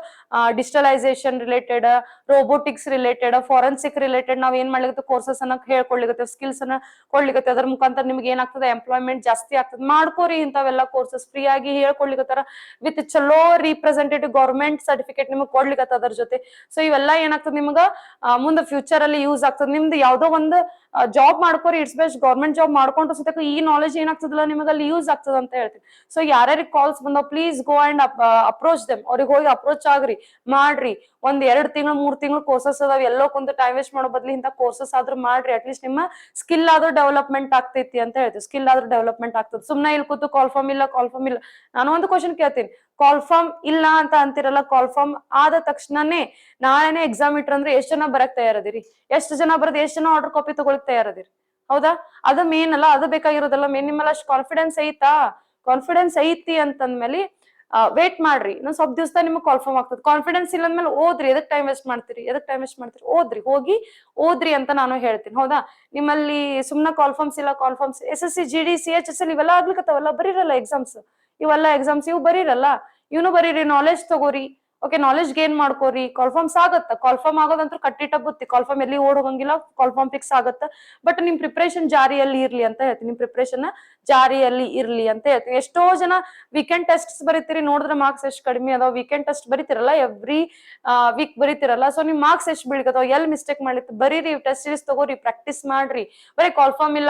digitalisation related, robotics related, forensic related ನಾವ್ ಏನ್ ಮಾಡ್ಲಿಕ್ಕೆ ಕೋರ್ಸಸ್ ಅನ್ನ ಹೇಳ್ಕೊಡ್ಲಿಕ್ಕೆ, ಸ್ಕಿಲ್ಸ್ ಅನ್ನ ಕೊಡ್ಲಿಕ್ಕೆ, ಅದ್ರ ಮುಖಾಂತರ ನಿಮ್ಗೆ ಏನಾಗ್ತದೆ, ಎಂಪ್ಲಾಯ್ಮೆಂಟ್ ಜಾಸ್ತಿ ಆಗ್ತದೆ. ಮಾಡ್ಕೋರಿ ಇಂಥವೆಲ್ಲ ಕೋರ್ಸಸ್ ಫ್ರೀ ಆಗಿ ಹೇಳ್ಕೊಡ್ಲಿಕ್ಕತ್ತಾರ. ವಿತ್ ಚಲೋ ರಿಪ್ರೆಸೆಂಟೇಟಿವ್ ಗೌರ್ಮೆಂಟ್ ಸರ್ಟಿಫಿಕೇಟ್ ನಿಮ್ಗೆ ಕೊಡ್ಲಿಕ್ಕತ್ತ ಅದ್ರ ಜೊತೆ. ಸೊ ಇವೆಲ್ಲ ಏನಾಗ್ತದೆ ನಿಮ್ಗ ಮುಂದೆ ಫ್ಯೂಚರ್ ಅಲ್ಲಿ ಯೂಸ್ ಆಗ್ತದೆ. ನಿಮ್ದು ಯಾವ್ದೋ ಒಂದು ಜಾಬ್ ಮಾಡ್ಕೋರಿ, ಇಟ್ಸ್ ಬೆಸ್ಟ್ ಗೌರ್ಮೆಂಟ್ ಜಾಬ್ ಮಾಡ್ಕೊಂಡ್ರೆ ಸತಕ ಈ ನಾಲೆಜ್ ಏನಾಗ್ತದಲ್ಲ ನಿಮಗೆ ಅಲ್ಲಿ ಯೂಸ್ ಆಗ್ತದ ಅಂತ ಹೇಳ್ತೀವಿ. ಸೊ ಯಾರ್ಯಾರಿಗೆ ಕಾಲ್ಸ್ ಬಂದಾವ please go and approach them. ಅವ್ರಿಗೆ ಹೋಗಿ ಅಪ್ರೋಚ್ ಆಗ್ರಿ, ಮಾಡ್ರಿ. 1-2 ತಿಂಗಳು 3 ತಿಂಗಳು ಕೋರ್ಸಸ್ ಅದಾವ, ಎಲ್ಲೋ ಕುಂತ ಟೈಮ್ ವೇಸ್ಟ್ ಮಾಡೋ ಬದ್ಲಿ ಇಂಥ ಕೋರ್ಸಸ್ ಆದ್ರೂ ಮಾಡ್ರಿ. ಅಟ್ಲೀಸ್ಟ್ ನಿಮ್ಮ ಸ್ಕಿಲ್ ಆದ್ರೂ ಡೆವಲಪ್ಮೆಂಟ್ ಆಗ್ತೈತಿ ಅಂತ ಹೇಳ್ತೀವಿ. ಸ್ಕಿಲ್ ಆದ್ರೂ ಡೆವಲಪ್ಮೆಂಟ್ ಆಗ್ತದೆ. ಸುಮ್ನೆ ಇಲ್ಲಿ ಕೂತು ಕಾಲ್ಫಾರ್ಮ್ ಇಲ್ಲ ಕಾಲ್ಫಾರ್ಮ್ ಇಲ್ಲ. ನಾನು ಒಂದು ಕ್ವಶನ್ ಕೇಳ್ತೀನಿ, ಕಾಲ್ಫಾರ್ಮ್ ಇಲ್ಲ ಅಂತ ಅಂತಿರಲ್ಲ, ಕಾಲ್ಫಾರ್ಮ್ ಆದ ತಕ್ಷಣನೇ ನಾಳೆನೆ ಎಕ್ಸಾಮ್ ಇಟ್ರಂದ್ರೆ ಎಷ್ಟ್ ಜನ ಬರಕ್ ತಯಾರದಿರಿ? ಎಷ್ಟು ಜನ ಬರದ್, ಎಷ್ಟ್ ಜನ ಆರ್ಡರ್ ಕಾಪಿ ತಗೊಳಕ್ ತಯಾರದಿರಿ? ಹೌದಾ? ಅದು ಮೇನ್ ಅಲ್ಲ, ಅದು ಬೇಕಾಗಿರೋದಲ್ಲ. ಮೇನ್ ನಿಮ್ಮಲ್ಲ ಅಷ್ಟು ಕಾನ್ಫಿಡೆನ್ಸ್ ಐತಾ? ಕಾನ್ಫಿಡೆನ್ಸ್ ಐತಿ ಅಂತಂದ್ಮೇಲೆ ವೇಟ್ ಮಾಡ್ರಿ, ಇನ್ನೊಂದ್ ಸ್ವಲ್ಪ ದಿವಸ ನಿಮ್ಗೆ ಕಾಲ್ಫಾರ್ಮ್ ಆಗ್ತದೆ. ಕಾನ್ಫಿಡೆನ್ಸ್ ಇಲ್ಲ ಅಂದ್ಮೇಲೆ ಓದ್ರಿ. ಎದಕ್ ಟೈಮ್ ವೇಸ್ಟ್ ಮಾಡ್ತೀರಿ? ಓದ್ರಿ, ಹೋಗಿ ಓದ್ರಿ ಅಂತ ನಾನು ಹೇಳ್ತೀನಿ, ಹೌದಾ? ನಿಮ್ಮಲ್ಲಿ ಸುಮ್ನೆ ಕಾಲ್ಫಾರ್ಮ್ಸ್ ಇಲ್ಲ, ಕಾಲ್ಫಾರ್ಮ್ಸ್ SSC GD CHSL ಇವೆಲ್ಲ ಆಗ್ಲಿಕ್ಕತ್ತಾವಲ್ಲ, ಬರೀರಲ್ಲ ಎಕ್ಸಾಮ್ಸ್. ಇವೆಲ್ಲ ಎಕ್ಸಾಮ್ಸ್ ಇವು ಬರೀರಲ್ಲ, ಇವನು ಬರೀರಿ, ನಾಲೆಜ್ ತಗೋರಿ. ಓಕೆ, ನಾಲೆಜ್ ಗೇನ್ ಮಾಡ್ಕೋರಿ. ಕಾಲ್ಫಾರ್ಮ್ಸ್ ಆಗತ್ತ, ಕಾಲ್ಫಾರ್ಮ್ ಆಗೋದಂತೂ ಕಟ್ಟಿಟ್ಟ ಬುತ್ತಿ. ಕಾಲ್ಫಾರ್ಮ್ ಎಲ್ಲಿ ಓಡ್ ಹೋಗಂಗಿಲ್ಲ, ಕಾಲ್ಫಾರ್ಮ್ ಫಿಕ್ಸ್ ಆಗತ್ತ. ಬಟ್ ನಿಮ್ ಪ್ರಿಪರೇಷನ್ ಜಾರಿಯಲ್ಲಿ ಇರ್ಲಿ ಅಂತ ಹೇಳ್ತೀನಿ. ನಿಮ್ ಪ್ರಿಪರೇಷನ್ ಜಾರಿಯಲ್ಲಿ ಇರ್ಲಿ ಅಂತ ಹೇಳ್ತೀನಿ. ಎಷ್ಟೋ ಜನ ವೀಕೆಂಡ್ ಟೆಸ್ಟ್ ಬರೀತೀರಿ, ನೋಡಿದ್ರೆ ಮಾರ್ಕ್ಸ್ ಎಷ್ಟು ಕಡಿಮೆ ಅದಾವ. ವೀಕೆಂಡ್ ಟೆಸ್ಟ್ ಬರೀತಿರಲ್ಲ, ಎವ್ರಿ ವೀಕ್ ಬರೀತಿರಲ್ಲ. ಸೊ ನಿಮ್ ಮಾರ್ಕ್ಸ್ ಎಷ್ಟು ಬೀಳ್ಕತ್ತಾವ, ಎಲ್ಲಿ ಮಿಸ್ಟೇಕ್ ಮಾಡ್ಲಿಕ್ಕೆ ಬರೀರಿ, ಟೆಸ್ಟ್ ಸೀರೀಸ್ ತಗೋರಿ, ಪ್ರಾಕ್ಟೀಸ್ ಮಾಡ್ರಿ. ಬರೀ ಕಾಲ್ಫಾರ್ಮ್ ಇಲ್ಲ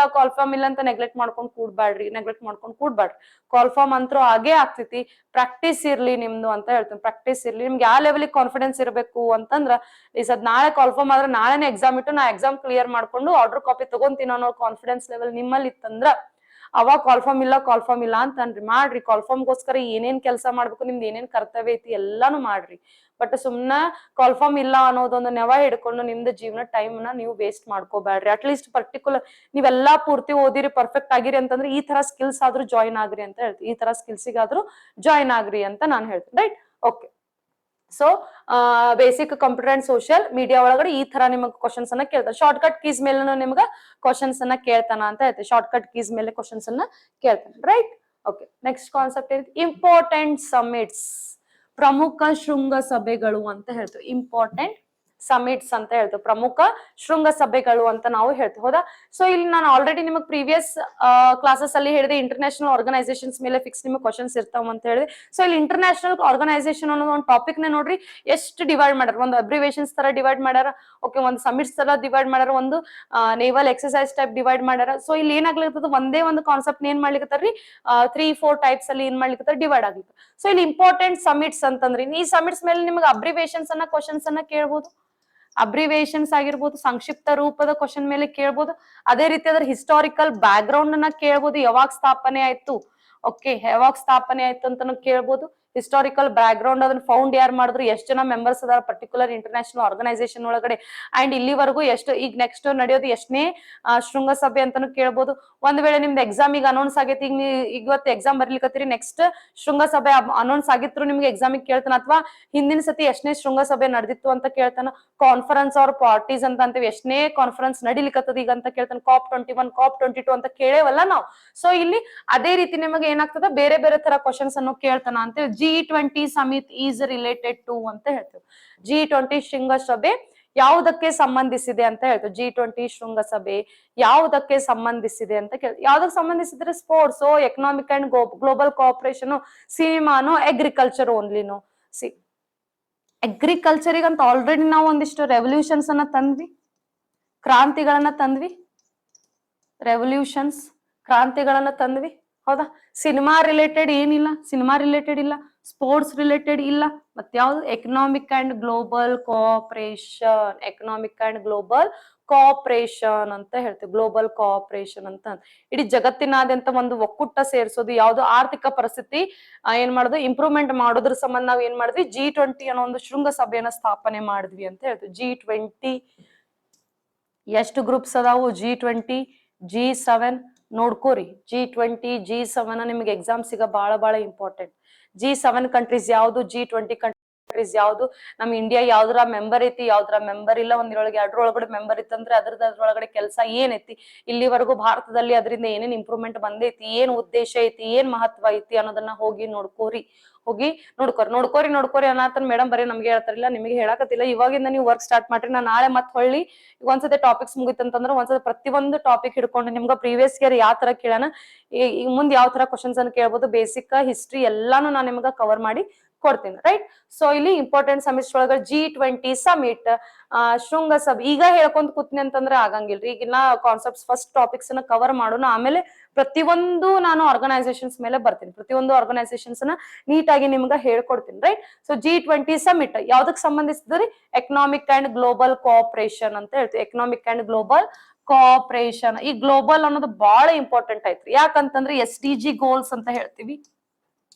ಅಂತ ನೆಗ್ಲೆಕ್ಟ್ ಮಾಡ್ಕೊಂಡು ಕೂಡ್ಬ್ಯಾಡ್ರಿ. ಕಾಲ್ಫಾರ್ಮ್ ಅಂತೂ ಆಗೇ ಆಗ್ತೈತಿ. ಪ್ರಾಕ್ಟೀಸ್ ಇರ್ಲಿ ನಿಮ್ದು ಅಂತ ಹೇಳ್ತೀನಿ. ಪ್ರಾಕ್ಟೀಸ್ ಇರ್ಲಿ. ನಿಮ್ಗೆ ಯಾವ ಲೆವೆಲ್ ಕಾನ್ಫಿಡೆನ್ಸ್ ಇರಬೇಕು ಅಂತಂದ್ರ, ಈ ಸದ್ ನಾಳೆ ಕಾಲ್ಫಾರ್ಮ್ ಆದ್ರೆ ನಾಳೆನೆ ಎಕ್ಸಾಮ್ ಇಟ್ಟು ನಾ ಎಕ್ಸಾಮ್ ಕ್ಲಿಯರ್ ಮಾಡ್ಕೊಂಡು ಆರ್ಡರ್ ಕಾಪಿ ತಗೊಂತೀನಿ ಅನ್ನೋ ಕಾನ್ಫಿಡೆನ್ಸ್ ಲೆವೆಲ್ ನಿಮ್ಮಲ್ಲಿ ಇತ್ತಂದ್ರ ಅವಾಗ ಕಾಲ್ಫಾರ್ಮ್ ಇಲ್ಲ ಅಂತ ಅನ್ರಿ. ಮಾಡ್ರಿ. ಕಾಲ್ಫಾರ್ಮ್ಗೋಸ್ಕರ ಏನೇನ್ ಕೆಲಸ ಮಾಡ್ಬೇಕು, ನಿಮ್ದು ಏನೇನ್ ಕರ್ತವ್ಯ ಐತಿ ಎಲ್ಲಾನು ಮಾಡ್ರಿ. ಬಟ್ ಸುಮ್ನ ಕಾಲ್ಫಾರ್ಮ್ ಇಲ್ಲ ಅನ್ನೋದೊಂದು ನೆವ ಹಿಡ್ಕೊಂಡು ನಿಮ್ದು ಜೀವನ ಟೈಮ್ ನ ನೀವು ವೇಸ್ಟ್ ಮಾಡ್ಕೋಬೇಡ್ರಿ. ಅಟ್ಲೀಸ್ಟ್ ಪರ್ಟಿಕ್ಯುಲರ್ ನೀವೆಲ್ಲಾ ಪೂರ್ತಿ ಓದಿರಿ, ಪರ್ಫೆಕ್ಟ್ ಆಗಿರಿ ಅಂತಂದ್ರೆ ಈ ತರ ಸ್ಕಿಲ್ಸ್ ಆದ್ರೂ ಜಾಯಿನ್ ಆಗ್ರಿ ಅಂತ ಹೇಳ್ತೀವಿ. ಈ ತರ ಸ್ಕಿಲ್ಸಿಗಾದ್ರೂ ಜಾಯಿನ್ ಆಗ್ರಿ ಅಂತ ನಾನು ಹೇಳ್ತೀನಿ, right? Okay. So basic computer and social media ಒಳಗಡೆ ಈ ತರ ನಿಮಗೆ ಕ್ವಶನ್ಸ್ ಅನ್ನ ಕೇಳ್ತಾರೆ. ಶಾರ್ಟ್ ಕಟ್ ಕೀಸ್ ಮೇಲೆ ನಿಮ್ಗೆ ಕ್ವಶನ್ಸ್ ಅನ್ನ ಕೇಳ್ತಾನ ಅಂತ ಹೇಳ್ತೀವಿ. ಶಾರ್ಟ್ ಕಟ್ ಕೀಸ್ ಮೇಲೆ ಕ್ವಶನ್ಸ್ ಅನ್ನ ಕೇಳ್ತಾನೆ, ರೈಟ್? ಓಕೆ. ನೆಕ್ಸ್ಟ್ ಕಾನ್ಸೆಪ್ಟ್ ಏನಿದೆ, ಇಂಪಾರ್ಟೆಂಟ್ ಸಮಿಟ್ಸ್, ಪ್ರಮುಖ ಶೃಂಗ ಸಭೆಗಳು ಅಂತ ಹೇಳ್ತೀವಿ. ಇಂಪಾರ್ಟೆಂಟ್ ಸಮಿಟ್ಸ್ ಅಂತ ಹೇಳ್ತೀವಿ, ಪ್ರಮುಖ ಶೃಂಗ ಸಭೆಗಳು ಅಂತ ನಾವು ಹೇಳ್ತೀವಿ, ಹೌದಾ? ಸೊ ಇಲ್ಲಿ ನಾನು ಆಲ್ರೆಡಿ ನಿಮಗೆ ಪ್ರೀವಿಯಸ್ ಕ್ಲಾಸಸ್ ಅಲ್ಲಿ ಹೇಳಿದೆ, ಇಂಟರ್ನ್ಯಾಷನಲ್ ಆರ್ಗನೈಸೇಷನ್ಸ್ ಮೇಲೆ ಫಿಕ್ಸ್ ನಿಮಗೆ ಕ್ವಶನ್ಸ್ ಇರ್ತಾವ ಅಂತ ಹೇಳಿದೆ. ಸೊ ಇಲ್ಲಿ ಇಂಟರ್ನ್ಯಾಷನಲ್ ಆರ್ಗನೈಸೇಷನ್ ಅನ್ನೋ ಒಂದು ಟಾಪಿಕ್ ನ ನೋಡ್ರಿ ಎಷ್ಟು ಡಿವೈಡ್ ಮಾಡ್ಯಾರ. ಒಂದು ಅಬ್ರಿವೇಷನ್ಸ್ ತರ ಡಿವೈಡ್ ಮಾಡ್ಯಾರ, ಓಕೆ, ಒಂದು ಸಮಿಟ್ಸ್ ತರ ಡಿವೈಡ್ ಮಾಡ್ಯಾರ, ಒಂದು ನೇವಲ್ ಎಕ್ಸರ್ಸೈಸ್ ಟೈಪ್ ಡಿವೈಡ್ ಮಾಡ್ಯಾರ. ಸೊ ಇಲ್ಲಿ ಏನಾಗ್ಲಿರ್ತದ, ಒಂದೇ ಒಂದು ಕಾನ್ಸೆಪ್ಟ್ ಏನ್ ಮಾಡ್ಲಿಕ್ಕತ್ತಾರ್ರಿ 3-4 ಟೈಪ್ಸ್ ಅಲ್ಲಿ ಏನ್ ಮಾಡ್ಲಿಕ್ಕತ್ತಾರ, ಡಿವೈಡ್ ಆಗ್ಲಿಕ್ಕೆ. ಸೊ ಇಲ್ಲಿ ಇಂಪಾರ್ಟೆಂಟ್ ಸಮಿಟ್ಸ್ ಅಂತಂದ್ರಿ, ಈ ಸಮಿಟ್ಸ್ ಮೇಲೆ ನಿಮ್ಗೆ ಅಬ್ರಿವೇಷನ್ಸ್ ಅನ್ನ ಕ್ವಶನ್ಸ್ ಅನ್ನ ಕೇಳ್ಬೋದು. ಅಬ್ರಿವೇಷನ್ಸ್ ಆಗಿರ್ಬೋದು, ಸಂಕ್ಷಿಪ್ತ ರೂಪದ ಕ್ವಶನ್ ಮೇಲೆ ಕೇಳ್ಬೋದು. ಅದೇ ರೀತಿ ಅದ್ರ ಹಿಸ್ಟಾರಿಕಲ್ ಬ್ಯಾಕ್ ಗ್ರೌಂಡ್ ಅನ್ನ ಕೇಳ್ಬೋದು. ಯಾವಾಗ ಸ್ಥಾಪನೆ ಆಯ್ತು, ಓಕೆ, ಯಾವಾಗ ಸ್ಥಾಪನೆ ಆಯ್ತು ಅಂತ ಕೇಳ್ಬೋದು. ಹಿಸ್ಟಾರಿಕಲ್ ಬ್ಯಾಕ್ ಗ್ರೌಂಡ್ ಅದನ್ನ ಫೌಂಡ್ ಯಾರು ಮಾಡಿದ್ರು, ಎಷ್ಟು ಜನ ಮೆಂಬರ್ಸ್ ಅದಾರ ಪರ್ಟಿಕ್ಯುಲರ್ ಇಂಟರ್ನ್ಯಾಷನಲ್ ಆರ್ಗನೈಸೇಷನ್ ಒಳಗಡೆ, ಅಂಡ್ ಇಲ್ಲಿವರೆಗೂ ಎಷ್ಟು ಈಗ ನೆಕ್ಸ್ಟ್ ನಡೆಯೋದು ಎಷ್ಟನೇ ಶೃಂಗಸಭೆ ಅಂತಾನು ಕೇಳ್ಬೋದು. ಒಂದ್ ವೇಳೆ ನಿಮ್ದು ಎಕ್ಸಾಮ್ ಈಗ ಅನೌನ್ಸ್ ಆಗೈತಿ, ಈಗ ಇವತ್ತು ಎಕ್ಸಾಮ್ ಬರ್ಲಿಕ್ಕತ್ತೀರಿ, ನೆಕ್ಸ್ಟ್ ಶೃಂಗಸಭೆ ಅನೌನ್ಸ್ ಆಗಿದ್ರು ನಿಮ್ಗೆ ಎಕ್ಸಾಮಿಗೆ ಕೇಳ್ತಾನ, ಅಥವಾ ಹಿಂದಿನ ಸತಿ ಎಷ್ಟನೇ ಶೃಂಗಸಭೆ ನಡೆದಿತ್ತು ಅಂತ ಕೇಳ್ತಾನ, ಕಾನ್ಫರೆನ್ಸ್ ಆರ್ ಪಾರ್ಟೀಸ್ ಅಂತ ಅಂತೀವಿ, ಎಷ್ಟನೇ ಕಾನ್ಫರೆನ್ಸ್ ನಡಿಲಿಕ್ಕತ್ತದ ಈಗ ಅಂತ ಕೇಳ್ತಾನೆ, COP21 COP22 ಅಂತ ಕೇಳೇವಲ್ಲ ನಾವು. ಸೊ ಇಲ್ಲಿ ಅದೇ ರೀತಿ ನಿಮಗೆ ಏನಾಗ್ತದ, ಬೇರೆ ಬೇರೆ ತರ ಕ್ವಶನ್ಸ್ ಅನ್ನು ಕೇಳ್ತಾನ ಅಂತ. G20 summit is related to ಅಂತ ಹೇಳ್ತೇವೆ. G20 ಶೃಂಗಸಭೆ ಯಾವುದಕ್ಕೆ ಸಂಬಂಧಿಸಿದೆ ಅಂತ ಹೇಳ್ತೇವೆ. G20 ಶೃಂಗಸಭೆ ಯಾವುದಕ್ಕೆ ಸಂಬಂಧಿಸಿದೆ ಅಂತ ಕೇಳ್ತೀವಿ. ಯಾವ್ದಕ್ಕೆ ಸಂಬಂಧಿಸಿದ್ರೆ sports, economic and global cooperation, ಸಿನಿಮಾನು, ಅಗ್ರಿಕಲ್ಚರ್ ಓನ್ಲಿನು. ಸಿ ಅಗ್ರಿಕಲ್ಚರಿಗೆ ಅಂತ ಆಲ್ರೆಡಿ ನಾವು ಒಂದಿಷ್ಟು ರೆವಲ್ಯೂಷನ್ಸ್ ಅನ್ನ ತಂದ್ವಿ, ಕ್ರಾಂತಿಗಳನ್ನ ತಂದ್ವಿ, ರೆವಲ್ಯೂಷನ್ಸ್ ಕ್ರಾಂತಿಗಳನ್ನ ತಂದ್ವಿ, ಹೌದಾ. ಸಿನಿಮಾ ರಿಲೇಟೆಡ್ ಏನಿಲ್ಲ, ಸಿನಿಮಾ ರಿಲೇಟೆಡ್ ಇಲ್ಲ, ಸ್ಪೋರ್ಟ್ಸ್ ರಿಲೇಟೆಡ್ ಇಲ್ಲ, ಮತ್ತೆ ಯಾವ್ದು economic and global cooperation, economic and global cooperation ಅಂತ ಹೇಳ್ತೀವಿ. ಗ್ಲೋಬಲ್ ಕೋಆಪರೇಷನ್ ಅಂತ ಇಡೀ ಜಗತ್ತಿನಾದ್ಯಂತ ಒಂದು ಒಕ್ಕೂಟ ಸೇರಿಸೋದು, ಯಾವ್ದು ಆರ್ಥಿಕ ಪರಿಸ್ಥಿತಿ ಏನ್ ಮಾಡುದು ಇಂಪ್ರೂವ್ಮೆಂಟ್ ಮಾಡೋದ್ರ ಸಂಬಂಧ ನಾವ್ ಏನ್ ಮಾಡಿದ್ವಿ, G20 ಅನ್ನೋ ಒಂದು ಶೃಂಗಸಭೆಯನ್ನ ಸ್ಥಾಪನೆ ಮಾಡಿದ್ವಿ ಅಂತ ಹೇಳ್ತೀವಿ. G20 ಎಷ್ಟು ಗ್ರೂಪ್ಸ್ ಅದಾವು, G20 G7 ನೋಡ್ಕೋರಿ. G20 G7 ನಿಮ್ಗೆ ಎಕ್ಸಾಮ್ಸ್ ಈಗ ಬಹಳ ಇಂಪಾರ್ಟೆಂಟ್. G7 ಕಂಟ್ರೀಸ್ ಯಾವ್ದು, G20 ಕಂಟ್ರೀಸ್ ಯಾವ್ದು, ನಮ್ ಇಂಡಿಯಾ ಯಾವ್ದ್ರ ಮೆಂಬರ್ ಐತಿ, ಯಾವ್ದ್ರ ಮೆಂಬರ್ ಇಲ್ಲ, ಒಂದ್ರೊಳಗೆ ಎರಡರೊಳಗಡೆ ಮೆಂಬರ್ ಇತ್ತಂದ್ರೆ ಅದ್ರೊಳಗಡೆ ಕೆಲಸ ಏನೈತಿ, ಇಲ್ಲಿವರೆಗೂ ಭಾರತದಲ್ಲಿ ಅದರಿಂದ ಏನೇನ್ ಇಂಪ್ರೂವ್ಮೆಂಟ್ ಬಂದೈತಿ, ಏನ್ ಉದ್ದೇಶ ಐತಿ, ಏನ್ ಮಹತ್ವ ಐತಿ ಅನ್ನೋದನ್ನ ಹೋಗಿ ನೋಡ್ಕೋರಿ. ನೋಡ್ಕೋರಿ ಅನ್ನತನ್ ಮೇಡಮ್ ಬರೀ ನಮ್ಗೆ ಹೇಳ್ತಾರಿಲ್ಲ, ನಿಮಗೆ ಹೇಳಕತ್ತಿಲ್ಲ. ಇವಾಗಿಂದ ನೀವು ವರ್ಕ್ ಸ್ಟಾರ್ಟ್ ಮಾಡ್ರಿ. ನಾ ನಾಳೆ ಮತ್ತೆ ಹೊಳ್ಳಿ ಒಂದ್ಸತಿ ಟಾಪಿಕ್ಸ್ ಮುಗಿತಂತಂದ್ರೆ ಒಂದ್ಸತಿ ಪ್ರತಿಯೊಂದು ಟಾಪಿಕ್ ಹಿಡ್ಕೊಂಡು ನಿಮ್ಗ ಪ್ರೀವಿಯಸ್ ಇಯರ್ ಯಾವ ತರ ಕೇಳೋಣ, ಈಗ ಮುಂದೆ ಯಾವ ತರ ಕ್ವಶನ್ಸ್ ಅನ್ನು ಕೇಳ್ಬೋದು, ಬೇಸಿಕ್ ಹಿಸ್ಟ್ರಿ ಎಲ್ಲಾನು ನಾನು ನಿಮ್ಗ ಕವರ್ ಮಾಡಿ ಕೊಡ್ತೀನಿ, ರೈಟ್. ಸೊ ಇಲ್ಲಿ ಇಂಪಾರ್ಟೆಂಟ್ ಸಮಿಟ್ಸ್ ಒಳಗ G20 ಸಮಿಟ್, ಶೃಂಗಸಭೆ ಈಗ ಹೇಳ್ಕೊಂತ ಕೂತ್ನಿ ಅಂತಂದ್ರೆ ಆಗಂಗಿಲ್ರಿ. ಈಗಿನ ಕಾನ್ಸೆಪ್ಟ್ಸ್ ಫಸ್ಟ್ ಟಾಪಿಕ್ಸ್ ಅನ್ನ ಕವರ್ ಮಾಡೋಣ, ಆಮೇಲೆ ಪ್ರತಿಯೊಂದು ನಾನು ಆರ್ಗನೈಸೇಷನ್ಸ್ ಮೇಲೆ ಬರ್ತೀನಿ, ಪ್ರತಿಯೊಂದು ಆರ್ಗನೈಸೇಷನ್ಸ್ ನ ನೀಟಾಗಿ ನಿಮ್ಗೆ ಹೇಳ್ಕೊಡ್ತೀನಿ, ರೈಟ್. ಸೊ G20 ಸಮಿಟ್ ಯಾವ್ದಕ್ ಸಂಬಂಧಿಸಿದ್ರಿ, ಎಕನಾಮಿಕ್ ಅಂಡ್ ಗ್ಲೋಬಲ್ ಕೋಆಪರೇಷನ್ ಅಂತ ಹೇಳ್ತೀವಿ. Economic and global cooperation. ಈ ಗ್ಲೋಬಲ್ ಅನ್ನೋದು ಬಹಳ ಇಂಪಾರ್ಟೆಂಟ್ ಐತ್ರಿ. ಯಾಕಂತಂದ್ರೆ SDG ಗೋಲ್ಸ್ ಅಂತ ಹೇಳ್ತೀವಿ.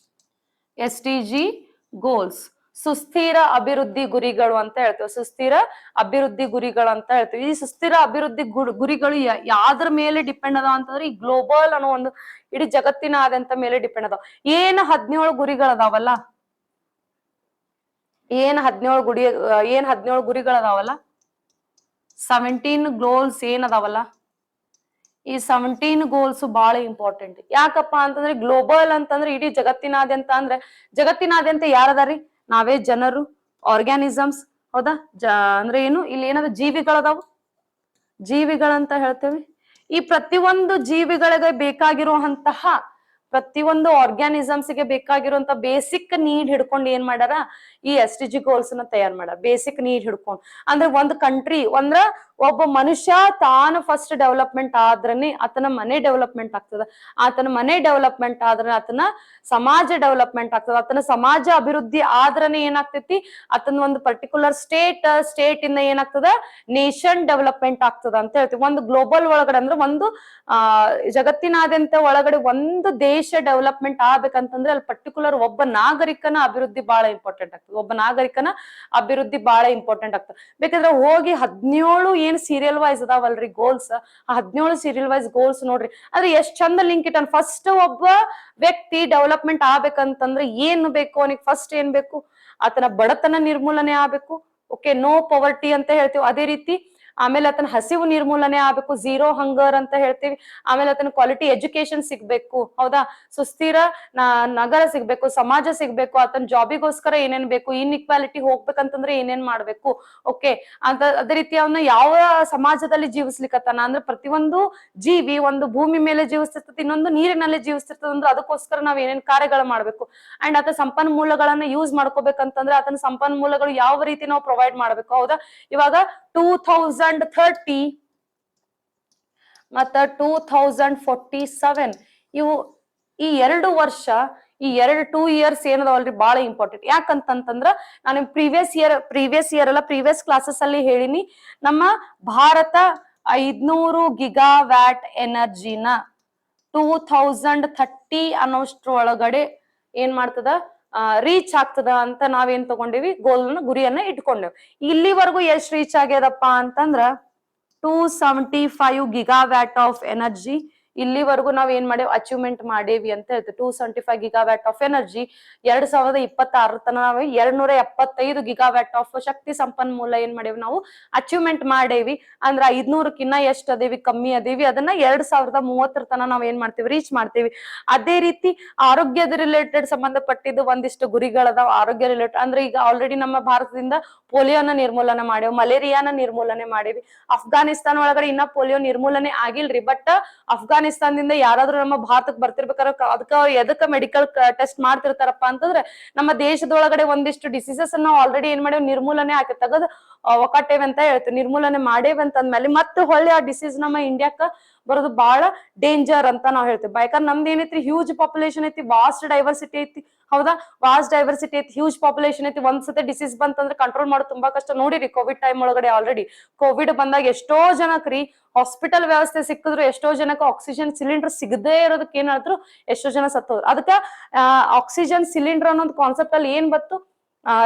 SDG ಗೋಲ್ಸ್ ಸುಸ್ಥಿರ ಅಭಿವೃದ್ಧಿ ಗುರಿಗಳು ಅಂತ ಹೇಳ್ತೇವೆ. ಸುಸ್ಥಿರ ಅಭಿವೃದ್ಧಿ ಗುರಿಗಳು ಅಂತ ಹೇಳ್ತೀವಿ. ಈ ಸುಸ್ಥಿರ ಅಭಿವೃದ್ಧಿ ಗುರಿಗಳು ಯಾವ್ದ್ರ ಮೇಲೆ ಡಿಪೆಂಡ್ ಅದಾವ ಅಂತಂದ್ರೆ ಈ ಗ್ಲೋಬಲ್ ಅನ್ನೋ ಒಂದು ಇಡೀ ಜಗತ್ತಿನಾದ್ಯಂತ ಮೇಲೆ ಡಿಪೆಂಡ್ ಅದಾವ. ಏನ್ 17 ಗುರಿಗಳದಾವಲ್ಲ, ಏನ್ 17 ಗುರಿಗಳದಾವಲ್ಲ, 17 ಗೋಲ್ಸ್ ಏನ್ ಅದಾವಲ್ಲ, ಈ 17 ಗೋಲ್ಸ್ ಬಹಳ ಇಂಪಾರ್ಟೆಂಟ್. ಯಾಕಪ್ಪ ಅಂತಂದ್ರೆ ಗ್ಲೋಬಲ್ ಅಂತಂದ್ರೆ ಇಡೀ ಜಗತ್ತಿನಾದ್ಯಂತ, ಅಂದ್ರೆ ಜಗತ್ತಿನಾದ್ಯಂತ ಯಾರದಾರಿ, ನಾವೇ ಜನರು, ಆರ್ಗ್ಯಾನಿಸಮ್ಸ್, ಹೌದಾ. ಅಂದ್ರೆ ಏನು, ಇಲ್ಲಿ ಏನಾದ್ರು ಜೀವಿಗಳದಾವು, ಜೀವಿಗಳಂತ ಹೇಳ್ತೇವೆ. ಈ ಪ್ರತಿಯೊಂದು ಜೀವಿಗಳಿಗೆ ಬೇಕಾಗಿರುವಂತಹ, ಪ್ರತಿಯೊಂದು ಆರ್ಗ್ಯಾನಿಸಮ್ಸ್ಗೆ ಬೇಕಾಗಿರುವಂತ ಬೇಸಿಕ್ ನೀಡ್ ಹಿಡ್ಕೊಂಡು ಏನ್ ಮಾಡ್ಯಾರ, ಈ SDG ಗೋಲ್ಸ್ ನ ತಯಾರು ಮಾಡ್ಯಾರ. ಬೇಸಿಕ್ ನೀಡ್ ಹಿಡ್ಕೊಂಡು ಅಂದ್ರೆ ಒಂದ್ ಕಂಟ್ರಿ, ಒಬ್ಬ ಮನುಷ್ಯ ತಾನು ಫಸ್ಟ್ ಡೆವಲಪ್ಮೆಂಟ್ ಆದ್ರನೆ ಆತನ ಮನೆ ಡೆವಲಪ್ಮೆಂಟ್ ಆಗ್ತದ, ಆತನ ಮನೆ ಡೆವಲಪ್ಮೆಂಟ್ ಆದ್ರೆ ಆತನ ಸಮಾಜ ಡೆವಲಪ್ಮೆಂಟ್ ಆಗ್ತದ, ಆತನ ಸಮಾಜ ಅಭಿವೃದ್ಧಿ ಆದ್ರನೆ ಏನಾಗ್ತೈತಿ, ಆತನ ಒಂದು ಪರ್ಟಿಕ್ಯುಲರ್ ಸ್ಟೇಟ್ ಇಂದ ಏನಾಗ್ತದ, ನೇಷನ್ ಡೆವಲಪ್ಮೆಂಟ್ ಆಗ್ತದ ಅಂತ ಹೇಳ್ತೀವಿ. ಒಂದು ಗ್ಲೋಬಲ್ ಒಳಗಡೆ ಅಂದ್ರೆ ಒಂದು ಜಗತ್ತಿನಾದ್ಯಂತ ಒಳಗಡೆ ಒಂದು ದೇಶ ಡೆವಲಪ್ಮೆಂಟ್ ಆಗ್ಬೇಕಂತಂದ್ರೆ ಅಲ್ಲಿ ಪರ್ಟಿಕ್ಯುಲರ್ ಒಬ್ಬ ನಾಗರಿಕನ ಅಭಿವೃದ್ಧಿ ಬಹಳ ಇಂಪಾರ್ಟೆಂಟ್ ಆಗ್ತದೆ. ಒಬ್ಬ ನಾಗರಿಕನ ಅಭಿವೃದ್ಧಿ ಬಹಳ ಇಂಪಾರ್ಟೆಂಟ್ ಆಗ್ತದೆ. ಬೇಕಾದ್ರೆ ಹೋಗಿ 17 ಏನ್ ಸೀರಿಯಲ್ ವೈಸ್ ಅದಾವಲ್ರಿ ಗೋಲ್ಸ್, ಆ 17 ಸೀರಿಯಲ್ ವೈಸ್ ಗೋಲ್ಸ್ ನೋಡ್ರಿ. ಆದ್ರೆ ಎಷ್ಟ್ ಚಂದ ಲಿಂಕ್ ಇಟ್ಟಾನ. ಫಸ್ಟ್ ಒಬ್ಬ ವ್ಯಕ್ತಿ ಡೆವಲಪ್ಮೆಂಟ್ ಆಗ್ಬೇಕಂತಂದ್ರೆ ಏನ್ ಬೇಕು, ಅವನಿಗೆ ಫಸ್ಟ್ ಏನ್ ಬೇಕು, ಆತನ ಬಡತನ ನಿರ್ಮೂಲನೆ ಆಗ್ಬೇಕು. ಓಕೆ, ನೋ ಪವರ್ಟಿ ಅಂತ ಹೇಳ್ತೀವಿ. ಅದೇ ರೀತಿ ಆಮೇಲೆ ಆತನ ಹಸಿವು ನಿರ್ಮೂಲನೆ ಆಗ್ಬೇಕು, 0 ಹಂಗರ್ ಅಂತ ಹೇಳ್ತೀವಿ. ಆಮೇಲೆ ಆತನ ಕ್ವಾಲಿಟಿ ಎಜುಕೇಶನ್ ಸಿಗ್ಬೇಕು, ಹೌದಾ. ಸುಸ್ಥಿರ ನಗರ ಸಿಗ್ಬೇಕು, ಸಮಾಜ ಸಿಗ್ಬೇಕು, ಆತನ ಜಾಬಿಗೋಸ್ಕರ ಏನೇನ್ ಬೇಕು, ಇನ್ಇಕ್ವಾಲಿಟಿ ಹೋಗ್ಬೇಕಂತಂದ್ರೆ ಏನೇನ್ ಮಾಡ್ಬೇಕು. ಓಕೆ, ಅದೇ ರೀತಿ ಅವನ್ನ ಯಾವ ಸಮಾಜದಲ್ಲಿ ಜೀವಿಸ್ಲಿಕ್ಕತ್ತಾನ ಅಂದ್ರೆ ಪ್ರತಿಯೊಂದು ಜೀವಿ ಒಂದು ಭೂಮಿ ಮೇಲೆ ಜೀವಿಸ್ತಿರ್ತದೆ, ಇನ್ನೊಂದು ನೀರಿನಲ್ಲಿ ಜೀವಿಸ್ತಿರ್ತದೆ. ಅಂದ್ರೆ ಅದಕ್ಕೋಸ್ಕರ ನಾವ್ ಏನೇನ್ ಕಾರ್ಯಗಳು ಮಾಡ್ಬೇಕು. ಅಂಡ್ ಆತ ಸಂಪನ್ಮೂಲಗಳನ್ನ ಯೂಸ್ ಮಾಡ್ಕೋಬೇಕಂತಂದ್ರೆ ಆತನ ಸಂಪನ್ಮೂಲಗಳು ಯಾವ ರೀತಿ ನಾವು ಪ್ರೊವೈಡ್ ಮಾಡ್ಬೇಕು, ಹೌದಾ. ಇವಾಗ 2030 ಮತ್ತ 2047 ಇವು ಈ 2 ವರ್ಷ, ಈ 2 ಇಯರ್ಸ್ ಏನದಾವಲ್ರಿ ಬಹಳ ಇಂಪಾರ್ಟೆಂಟ್. ಯಾಕಂತಂದ್ರ ನಾನು ಪ್ರೀವಿಯಸ್ ಇಯರ್ ಅಲ್ಲ, ಪ್ರೀವಿಯಸ್ ಕ್ಲಾಸಸ್ ಅಲ್ಲಿ ಹೇಳಿನಿ, ನಮ್ಮ ಭಾರತ 500 ಗಿಗಾವ್ಯಾಟ್ ಎನರ್ಜಿನ 2030 ಅನ್ನೋಷ್ಟ್ರೊಳಗಡೆ ಏನ್ ಮಾಡ್ತದ, ರೀಚ್ ಆಗ್ತದ ಅಂತ ನಾವೇನ್ ತಗೊಂಡಿವಿ ಗುರಿಯನ್ನ ಇಟ್ಕೊಂಡೇವ್. ಇಲ್ಲಿವರೆಗೂ ಎಷ್ಟ್ ರೀಚ್ ಆಗ್ಯದಪ್ಪ ಅಂತಂದ್ರ 275 ಗಿಗಾವ್ಯಾಟ್ ಆಫ್ ಎನರ್ಜಿ ಇಲ್ಲಿವರೆಗೂ ನಾವ್ ಏನ್ ಮಾಡೇವ್ ಅಚೀವ್ಮೆಂಟ್ ಮಾಡೇವಿ ಅಂತ ಹೇಳ್ತೀವಿ. 275 ಗಿಗಾವ್ಯಾಟ್ ಆಫ್ ಎನರ್ಜಿ 2026 ತನ ನಾವ್ 275 ಗಿಗಾವ್ಯಾಟ್ ಆಫ್ ಶಕ್ತಿ ಸಂಪನ್ಮೂಲ ಏನ್ ಮಾಡೇವಿ ನಾವು ಅಚೀವ್ಮೆಂಟ್ ಮಾಡೇವಿ. ಅಂದ್ರ 500ಕ್ಕಿನ್ನ ಎಷ್ಟ್ ಅದೇವಿ ಕಮ್ಮಿ ಅದೇವಿ ಅದನ್ನ 2030 ತನ ನಾವ್ ಏನ್ ಮಾಡ್ತೀವಿ ರೀಚ್ ಮಾಡ್ತೀವಿ. ಅದೇ ರೀತಿ ಆರೋಗ್ಯದ ರಿಲೇಟೆಡ್ ಸಂಬಂಧಪಟ್ಟಿದ್ದು ಒಂದಿಷ್ಟು ಗುರಿಗಳದಾವ. ಆರೋಗ್ಯ ರಿಲೇಟೆಡ್ ಅಂದ್ರೆ ಈಗ ಆಲ್ರೆಡಿ ನಮ್ಮ ಭಾರತದಿಂದ ಪೋಲಿಯೋನ ನಿರ್ಮೂಲನೆ ಮಾಡೇವ್, ಮಲೇರಿಯಾನ ನಿರ್ಮೂಲನೆ ಮಾಡೇವಿ. ಅಫ್ಘಾನಿಸ್ತಾನ ಒಳಗಡೆ ಇನ್ನ ಪೋಲಿಯೋ ನಿರ್ಮೂಲನೆ ಆಗಿಲ್ರಿ. ಬಟ್ ಅಫ್ಘಾನಿಸ್ತಾನದಿಂದ ಯಾರಾದ್ರೂ ನಮ್ಮ ಭಾರತಕ್ಕೆ ಬರ್ತಿರ್ಬೇಕಾದ್ರೆ ಅದಕ್ಕ ಎದಕ್ಕ ಮೆಡಿಕಲ್ ಟೆಸ್ಟ್ ಮಾಡ್ತಿರ್ತಾರಪ್ಪ ಅಂತಂದ್ರೆ ನಮ್ಮ ದೇಶದೊಳಗಡೆ ಒಂದಿಷ್ಟು ಡಿಸೀಸಸ್ ನಾವು ಆಲ್ರೆಡಿ ಏನ್ ಮಾಡೇವ್ ನಿರ್ಮೂಲನೆ ಆಗಿ ತೆಗದ್ ಒಕ್ಕಟ್ಟೇವಿ ಅಂತ ಹೇಳ್ತೀವಿ. ನಿರ್ಮೂಲನೆ ಮಾಡೇವಿ ಅಂತ ಅಂದ್ಮೇಲೆ ಮತ್ತೆ ಹೊಳ್ಳಿ ಆ ಡಿಸೀಸ್ ನಮ್ಮ ಇಂಡಿಯಾಕ್ಕ ಬರೋದು ಬಹಳ ಡೇಂಜರ್ ಅಂತ ನಾವ್ ಹೇಳ್ತೀವಿ. ಯಾಕಂದ್ರೆ ನಮ್ದು ಏನೈತಿ ಹ್ಯೂಜ್ ಪಾಪ್ಯುಲೇಷನ್ ಐತಿ, ವಾಸ್ಟ್ ಡೈವರ್ಸಿಟಿ ಐತಿ. ಹೌದಾ, ವಾಸ್ಟ್ ಡೈವರ್ಸಿಟಿ ಐತಿ, ಹ್ಯೂಜ್ ಪಾಪ್ಯುಲೇಷನ್ ಐತಿ. ಒಂದ್ಸತಿ ಡಿಸೀಸ್ ಬಂತಂದ್ರೆ ಕಂಟ್ರೋಲ್ ಮಾಡೋದು ತುಂಬಾ ಕಷ್ಟ. ನೋಡಿರಿ ಕೋವಿಡ್ ಟೈಮ್ ಒಳಗಡೆ ಆಲ್ರೆಡಿ ಕೋವಿಡ್ ಬಂದಾಗ ಎಷ್ಟೋ ಜನಕ್ರಿ ಹಾಸ್ಪಿಟಲ್ ವ್ಯವಸ್ಥೆ ಸಿಕ್ಕಿದ್ರು, ಎಷ್ಟೋ ಜನಕ್ಕೆ ಆಕ್ಸಿಜನ್ ಸಿಲಿಂಡರ್ ಸಿಗದೇ ಇರೋದಕ್ಕೆ ಏನ್ ಹೇಳಿದ್ರು ಎಷ್ಟೋ ಜನ ಸತ್ತೋದ್ರು. ಅದಕ್ಕ ಆಕ್ಸಿಜನ್ ಸಿಲಿಂಡರ್ ಅನ್ನೋದು ಕಾನ್ಸೆಪ್ಟ್ ಅಲ್ಲಿ ಏನ್ ಬತ್ತು,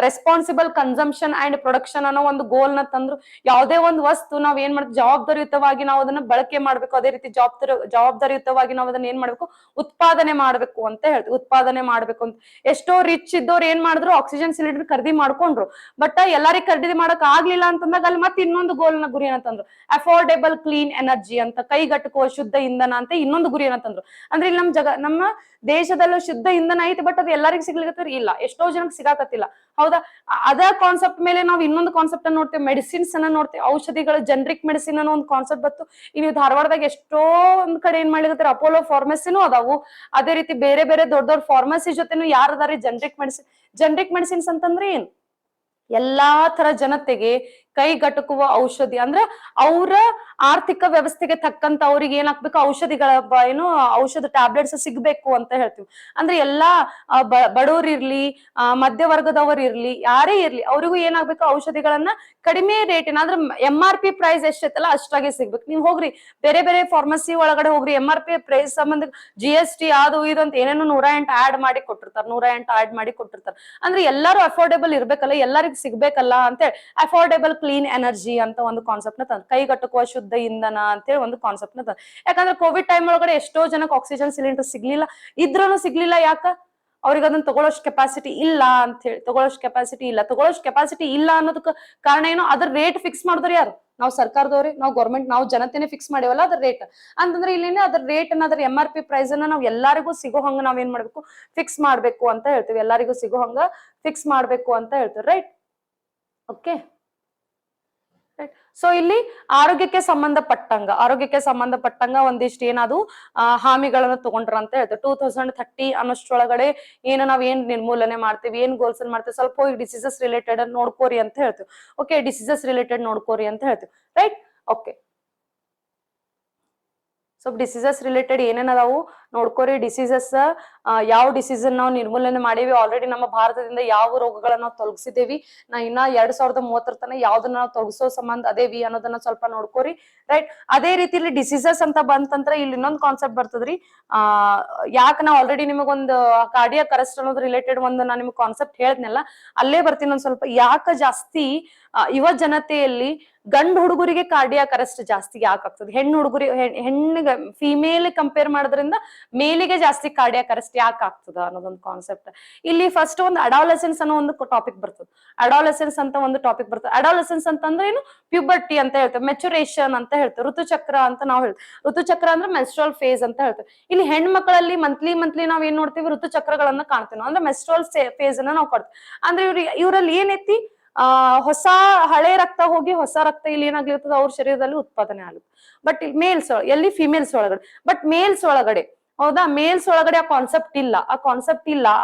ರೆಸ್ಪಾನ್ಸಿಬಲ್ ಕನ್ಸಂಪ್ಷನ್ ಅಂಡ್ ಪ್ರೊಡಕ್ಷನ್ ಅನ್ನೋ ಒಂದು ಗೋಲ್ ನ ತಂದ್ರು. ಯಾವುದೇ ಒಂದು ವಸ್ತು ನಾವ್ ಏನ್ ಮಾಡ್ತೀವಿ ಜವಾಬ್ದಾರಿಯುತವಾಗಿ ನಾವು ಅದನ್ನ ಬಳಕೆ ಮಾಡ್ಬೇಕು. ಅದೇ ರೀತಿ ಜವಾಬ್ದಾರಿಯುತವಾಗಿ ನಾವು ಅದನ್ನ ಏನ್ ಮಾಡ್ಬೇಕು ಉತ್ಪಾದನೆ ಮಾಡ್ಬೇಕು ಅಂತ ಹೇಳ್ತೀವಿ. ಉತ್ಪಾದನೆ ಮಾಡ್ಬೇಕು ಅಂತ ಎಷ್ಟೋ ರಿಚ್ ಇದ್ದವ್ರು ಏನ್ ಮಾಡಿದ್ರು ಆಕ್ಸಿಜನ್ ಸಿಲಿಂಡರ್ ಖರೀದಿ ಮಾಡ್ಕೊಂಡ್ರು. ಬಟ್ ಎಲ್ಲರಿಗೂ ಖರೀದಿ ಮಾಡಕ್ ಆಗ್ಲಿಲ್ಲ ಅಂತಂದಾಗ ಅಲ್ಲಿ ಮತ್ತೆ ಇನ್ನೊಂದು ಗೋಲ್ ನ ಗುರಿ ಏನಂತಂದ್ರು ಅಫೋರ್ಡೆಬಲ್ ಕ್ಲೀನ್ ಎನರ್ಜಿ ಅಂತ, ಕೈಗಟಕುವ ಶುದ್ಧ ಇಂಧನ ಅಂತ ಇನ್ನೊಂದು ಗುರಿ ಏನಂತಂದ್ರು. ಅಂದ್ರೆ ಇಲ್ಲಿ ನಮ್ಮ ದೇಶದಲ್ಲೂ ಶುದ್ಧ ಇಂಧನ ಐತಿ, ಬಟ್ ಅದು ಎಲ್ಲರಿಗೂ ಸಿಗ್ಲಿಕ್ಕೆ ಇಲ್ಲ, ಎಷ್ಟೋ ಜನಕ್ಕೆ ಸಿಗಾಕತ್ತಿಲ್ಲ. ಹೌದಾ, ಅದ ಕಾನ್ಸೆಪ್ಟ್ ಮೇಲೆ ನಾವು ಇನ್ನೊಂದು ಕಾನ್ಸೆಪ್ಟ್ ಅನ್ನ ನೋಡ್ತೇವೆ, ಮೆಡಿಸಿನ್ಸ್ ಅನ್ನ ನೋಡ್ತೇವೆ. ಔಷಧಿಗಳು ಜನರಿಕ್ ಮೆಡಿಸಿನ್ ಅನ್ನೋ ಒಂದು ಕಾನ್ಸೆಪ್ಟ್ ಬತ್ತು. ಇಲ್ಲಿ ಧಾರವಾಡದಾಗ ಎಷ್ಟೋ ಒಂದ್ ಕಡೆ ಏನ್ ಮಾಡ್ಲಿಕ್ಕೆ ಅಪೋಲೋ ಫಾರ್ಮಸಿನೂ ಅದಾವು. ಅದೇ ರೀತಿ ಬೇರೆ ಬೇರೆ ದೊಡ್ಡ ದೊಡ್ಡ ಫಾರ್ಮಸಿ ಜೊತೆನು ಯಾರದಾರಿ ಜನರಿಕ್ ಮೆಡಿಸಿನ್ಸ್ ಅಂತಂದ್ರೆ ಏನ್, ಎಲ್ಲಾ ತರ ಜನತೆಗೆ ಕೈಗಟಕುವ ಔಷಧಿ. ಅಂದ್ರೆ ಅವರ ಆರ್ಥಿಕ ವ್ಯವಸ್ಥೆಗೆ ತಕ್ಕಂತ ಅವ್ರಿಗೆ ಏನಾಗ್ಬೇಕು ಔಷಧಿಗಳ ಏನು ಔಷಧ ಟ್ಯಾಬ್ಲೆಟ್ಸ್ ಸಿಗ್ಬೇಕು ಅಂತ ಹೇಳ್ತೀವಿ. ಅಂದ್ರೆ ಎಲ್ಲಾ ಬಡವ್ರು ಇರ್ಲಿ, ಮಧ್ಯವರ್ಗದವರು ಇರ್ಲಿ, ಯಾರೇ ಇರ್ಲಿ ಅವ್ರಿಗೂ ಏನಾಗ್ಬೇಕು ಔಷಧಿಗಳನ್ನ ಕಡಿಮೆ ರೇಟಿನ ಅಂದ್ರೆ MRP ಪ್ರೈಸ್ ಎಷ್ಟೈತಲ್ಲ ಅಷ್ಟಾಗೆ ಸಿಗ್ಬೇಕು. ನೀವ್ ಹೋಗ್ರಿ ಬೇರೆ ಬೇರೆ ಫಾರ್ಮಸಿ ಒಳಗಡೆ ಹೋಗ್ರಿ, MRP ಪ್ರೈಸ್ ಸಂಬಂಧ GST ಅದು ಇದು ಅಂತ ಏನೇನೋ 108 ಆಡ್ ಮಾಡಿ ಕೊಟ್ಟಿರ್ತಾರೆ, 108 ಆಡ್ ಮಾಡಿ ಕೊಟ್ಟಿರ್ತಾರೆ. ಅಂದ್ರೆ ಎಲ್ಲಾರು ಅಫೋರ್ಡೆಬಲ್ ಇರ್ಬೇಕಲ್ಲ, ಎಲ್ಲರಿಗೂ ಸಿಗ್ಬೇಕಲ್ಲ ಅಂತೇಳಿ ಅಫೋರ್ಡೆಬಲ್ ಕ್ಲೀನ್ ಎನರ್ಜಿ ಅಂತ ಒಂದು ಕಾನ್ಸೆಪ್ಟ್ ನ ತಂದ್, ಕೈಗಟಕುವ ಶುದ್ಧ ಇಂಧನ ಅಂತೇಳಿ ಒಂದು ಕಾನ್ಸೆಪ್ಟ್ ನ ತಂದ್. ಯಾಕಂದ್ರೆ ಕೋವಿಡ್ ಟೈಮ್ ಒಳಗಡೆ ಎಷ್ಟೋ ಜನಕ್ಕೆ ಆಕ್ಸಿಜನ್ ಸಿಲಿಂಡರ್ ಸಿಗ್ಲಿಲ್ಲ, ಇದ್ರೂ ಸಿಗ್ಲಿಲ್ಲ. ಯಾಕ ಅವ್ರಿಗೆ ಅದನ್ನ ತಗೊಳ್ಳೋಷ್ಟು ಕೆಪಾಸಿಟಿ ಇಲ್ಲ ಅಂತ ಹೇಳಿ, ತಗೊಳ್ಳೋಷ್ಟು ಕೆಪಾಸಿಟಿ ಇಲ್ಲ ಅನ್ನೋದಕ್ಕೆ ಕಾರಣ ಏನು, ಅದ್ರ ರೇಟ್ ಫಿಕ್ಸ್ ಮಾಡಿದ್ರು ಯಾರು, ನಾವು ಸರ್ಕಾರದವ್ರಿ, ನಾವು ಗೌರ್ಮೆಂಟ್, ನಾವು ಜನತೆನೆ ಫಿಕ್ಸ್ ಮಾಡಿವಲ್ಲ ಅದ್ರ ರೇಟ್. ಅಂತಂದ್ರೆ ಇಲ್ಲೇನೆ ಅದ್ರ ರೇಟ್ ಅನ್ನ ಅದ್ರ MRP ಪ್ರೈಸ್ ಅನ್ನ ನಾವ್ ಎಲ್ಲರಿಗೂ ಸಿಗೋ ಹಂಗ ನಾವ್ ಏನ್ ಮಾಡ್ಬೇಕು ಫಿಕ್ಸ್ ಮಾಡ್ಬೇಕು ಅಂತ ಹೇಳ್ತೀವಿ. ಎಲ್ಲರಿಗೂ ಸಿಗೋ ಹಂಗ ಫಿಕ್ಸ್ ಮಾಡ್ಬೇಕು ಅಂತ ಹೇಳ್ತೀವಿ. Right, okay. ಸೊ ಇಲ್ಲಿ ಆರೋಗ್ಯಕ್ಕೆ ಸಂಬಂಧಪಟ್ಟಂಗ ಒಂದಿಷ್ಟು ಏನದು ಹಾಮಿಗಳನ್ನ ತಗೊಂಡ್ರ ಅಂತ ಹೇಳ್ತೀವಿ. 2030 ಅನ್ನೋಷ್ಟ್ರೊಳಗಡೆ ನಾವ್ ಏನ್ ನಿರ್ಮೂಲನೆ ಮಾಡ್ತೀವಿ, ಏನ್ ಗೋಲ್ಸ್ ಮಾಡ್ತೀವಿ, ಸ್ವಲ್ಪ ಹೋಗಿ ಡಿಸೀಸಸ್ ರಿಲೇಟೆಡ್ ನೋಡ್ಕೋರಿ ಅಂತ ಹೇಳ್ತೀವಿ. ಓಕೆ, ಡಿಸೀಸಸ್ ರಿಲೇಟೆಡ್ ನೋಡ್ಕೋರಿ ಅಂತ ಹೇಳ್ತೀವಿ. Right, okay. So diseases related ಏನೇನ್ ಅದಾವು ನೋಡ್ಕೋರಿ. ಡಿಸೀಸಸ್ ಯಾವ ಡಿಸೀಸ್ ನಾವು ನಿರ್ಮೂಲನೆ ಮಾಡೀವಿ, ಆಲ್ರೆಡಿ ನಮ್ಮ ಭಾರತದಿಂದ ಯಾವ ರೋಗಗಳನ್ನ ನಾವು ತೊಲಗಿಸಿದೇವಿ, ಇನ್ನ 2030 ತನ ಯಾವ್ದನ್ನ ನಾವು ತೊಲಗಿಸೋ ಸಂಬಂಧ ಅದೇವಿ ಅನ್ನೋದನ್ನ ಸ್ವಲ್ಪ ನೋಡ್ಕೋರಿ. ರೈಟ್, ಅದೇ ರೀತಿ ಇಲ್ಲಿ ಡಿಸೀಸಸ್ ಅಂತ ಬಂತಂದ್ರ ಇಲ್ಲಿ ಇನ್ನೊಂದು ಕಾನ್ಸೆಪ್ಟ್ ಬರ್ತದ್ರಿ. ಯಾಕೆ ನಾವು ಆಲ್ರೆಡಿ ನಿಮಗೊಂದು ಕಾರ್ಡಿಯಾಕ್ ಅರೆಸ್ಟ್ ಅನ್ನೋದು ರಿಲೇಟೆಡ್ ಒಂದು ನಾನು ನಿಮ್ಗೆ ಕಾನ್ಸೆಪ್ಟ್ ಹೇಳಿದ್ನಲ್ಲ, ಅಲ್ಲೇ ಬರ್ತೀನಿ ಒಂದ್ ಸ್ವಲ್ಪ. ಯಾಕೆ ಜಾಸ್ತಿ ಯುವ ಜನತೆಯಲ್ಲಿ ಗಂಡು ಹುಡುಗರಿಗೆ ಕಾರ್ಡಿಯಾಕ್ ಅರೆಸ್ಟ್ ಜಾಸ್ತಿ ಯಾಕಾಗ್ತದೆ, ಹೆಣ್ಣಿಗೆ ಫಿಮೇಲ್ ಕಂಪೇರ್ ಮಾಡೋದ್ರಿಂದ ಮೇಲಿಗೆ ಜಾಸ್ತಿ ಕಾರ್ಡಿಯಾಕ್ ಅರೆಸ್ಟ್ ಯಾಕೆ ಆಗ್ತದ ಅನ್ನೋದೊಂದು ಕಾನ್ಸೆಪ್ಟ್. ಇಲ್ಲಿ ಫಸ್ಟ್ ಒಂದು ಅಡಾಲಸೆನ್ಸ್ ಅನ್ನೋ ಒಂದು ಟಾಪಿಕ್ ಬರ್ತದೆ. ಅಡಾಲಸೆನ್ಸ್ ಅಂತಂದ್ರೆ ಏನು, ಪ್ಯೂಬರ್ಟಿ ಅಂತ ಹೇಳ್ತೇವೆ, ಮೆಚುರೇಷನ್ ಅಂತ ಹೇಳ್ತೇವೆ, ಋತುಚಕ್ರ ಅಂತ ನಾವು ಹೇಳ್ತೇವೆ. ಋತುಚಕ್ರ ಅಂದ್ರೆ ಮೆನ್ಸ್ಟ್ರಲ್ ಫೇಸ್ ಅಂತ ಹೇಳ್ತೇವೆ. ಇಲ್ಲಿ ಹೆಣ್ಮಕ್ಳಲ್ಲಿ ಮಂತ್ಲಿ ನಾವ್ ಏನ್ ನೋಡ್ತೀವಿ, ಋತುಚಕ್ರಗಳನ್ನ ಕಾಣ್ತೀವಿ, ಅಂದ್ರೆ ಮೆನ್ಸ್ಟ್ರಲ್ ಫೇಸ್ ಅನ್ನ ನಾವು ಕಾಡ್ತೀವಿ. ಅಂದ್ರೆ ಇವ್ರಲ್ಲಿ ಏನೈತಿ, ಹೊಸ ಹಳೆ ರಕ್ತ ಹೋಗಿ ಹೊಸ ರಕ್ತ ಇಲ್ಲಿ ಏನಾಗ್ಲಿರ್ತದ ಅವ್ರ ಶರೀರದಲ್ಲಿ ಉತ್ಪಾದನೆ ಆಗುತ್ತೆ. ಬಟ್ ಮೇಲ್ಸ್ ಎಲ್ಲಿ ಫಿಮೇಲ್ಸ್ ಒಳಗಡೆ, ಬಟ್ ಮೇಲ್ಸ್ ಒಳಗಡೆ ಹೌದಾ, ಮೇಲ್ಸ್ ಒಳಗಡೆ ಆ ಕಾನ್ಸೆಪ್ಟ್ ಇಲ್ಲ. ಆ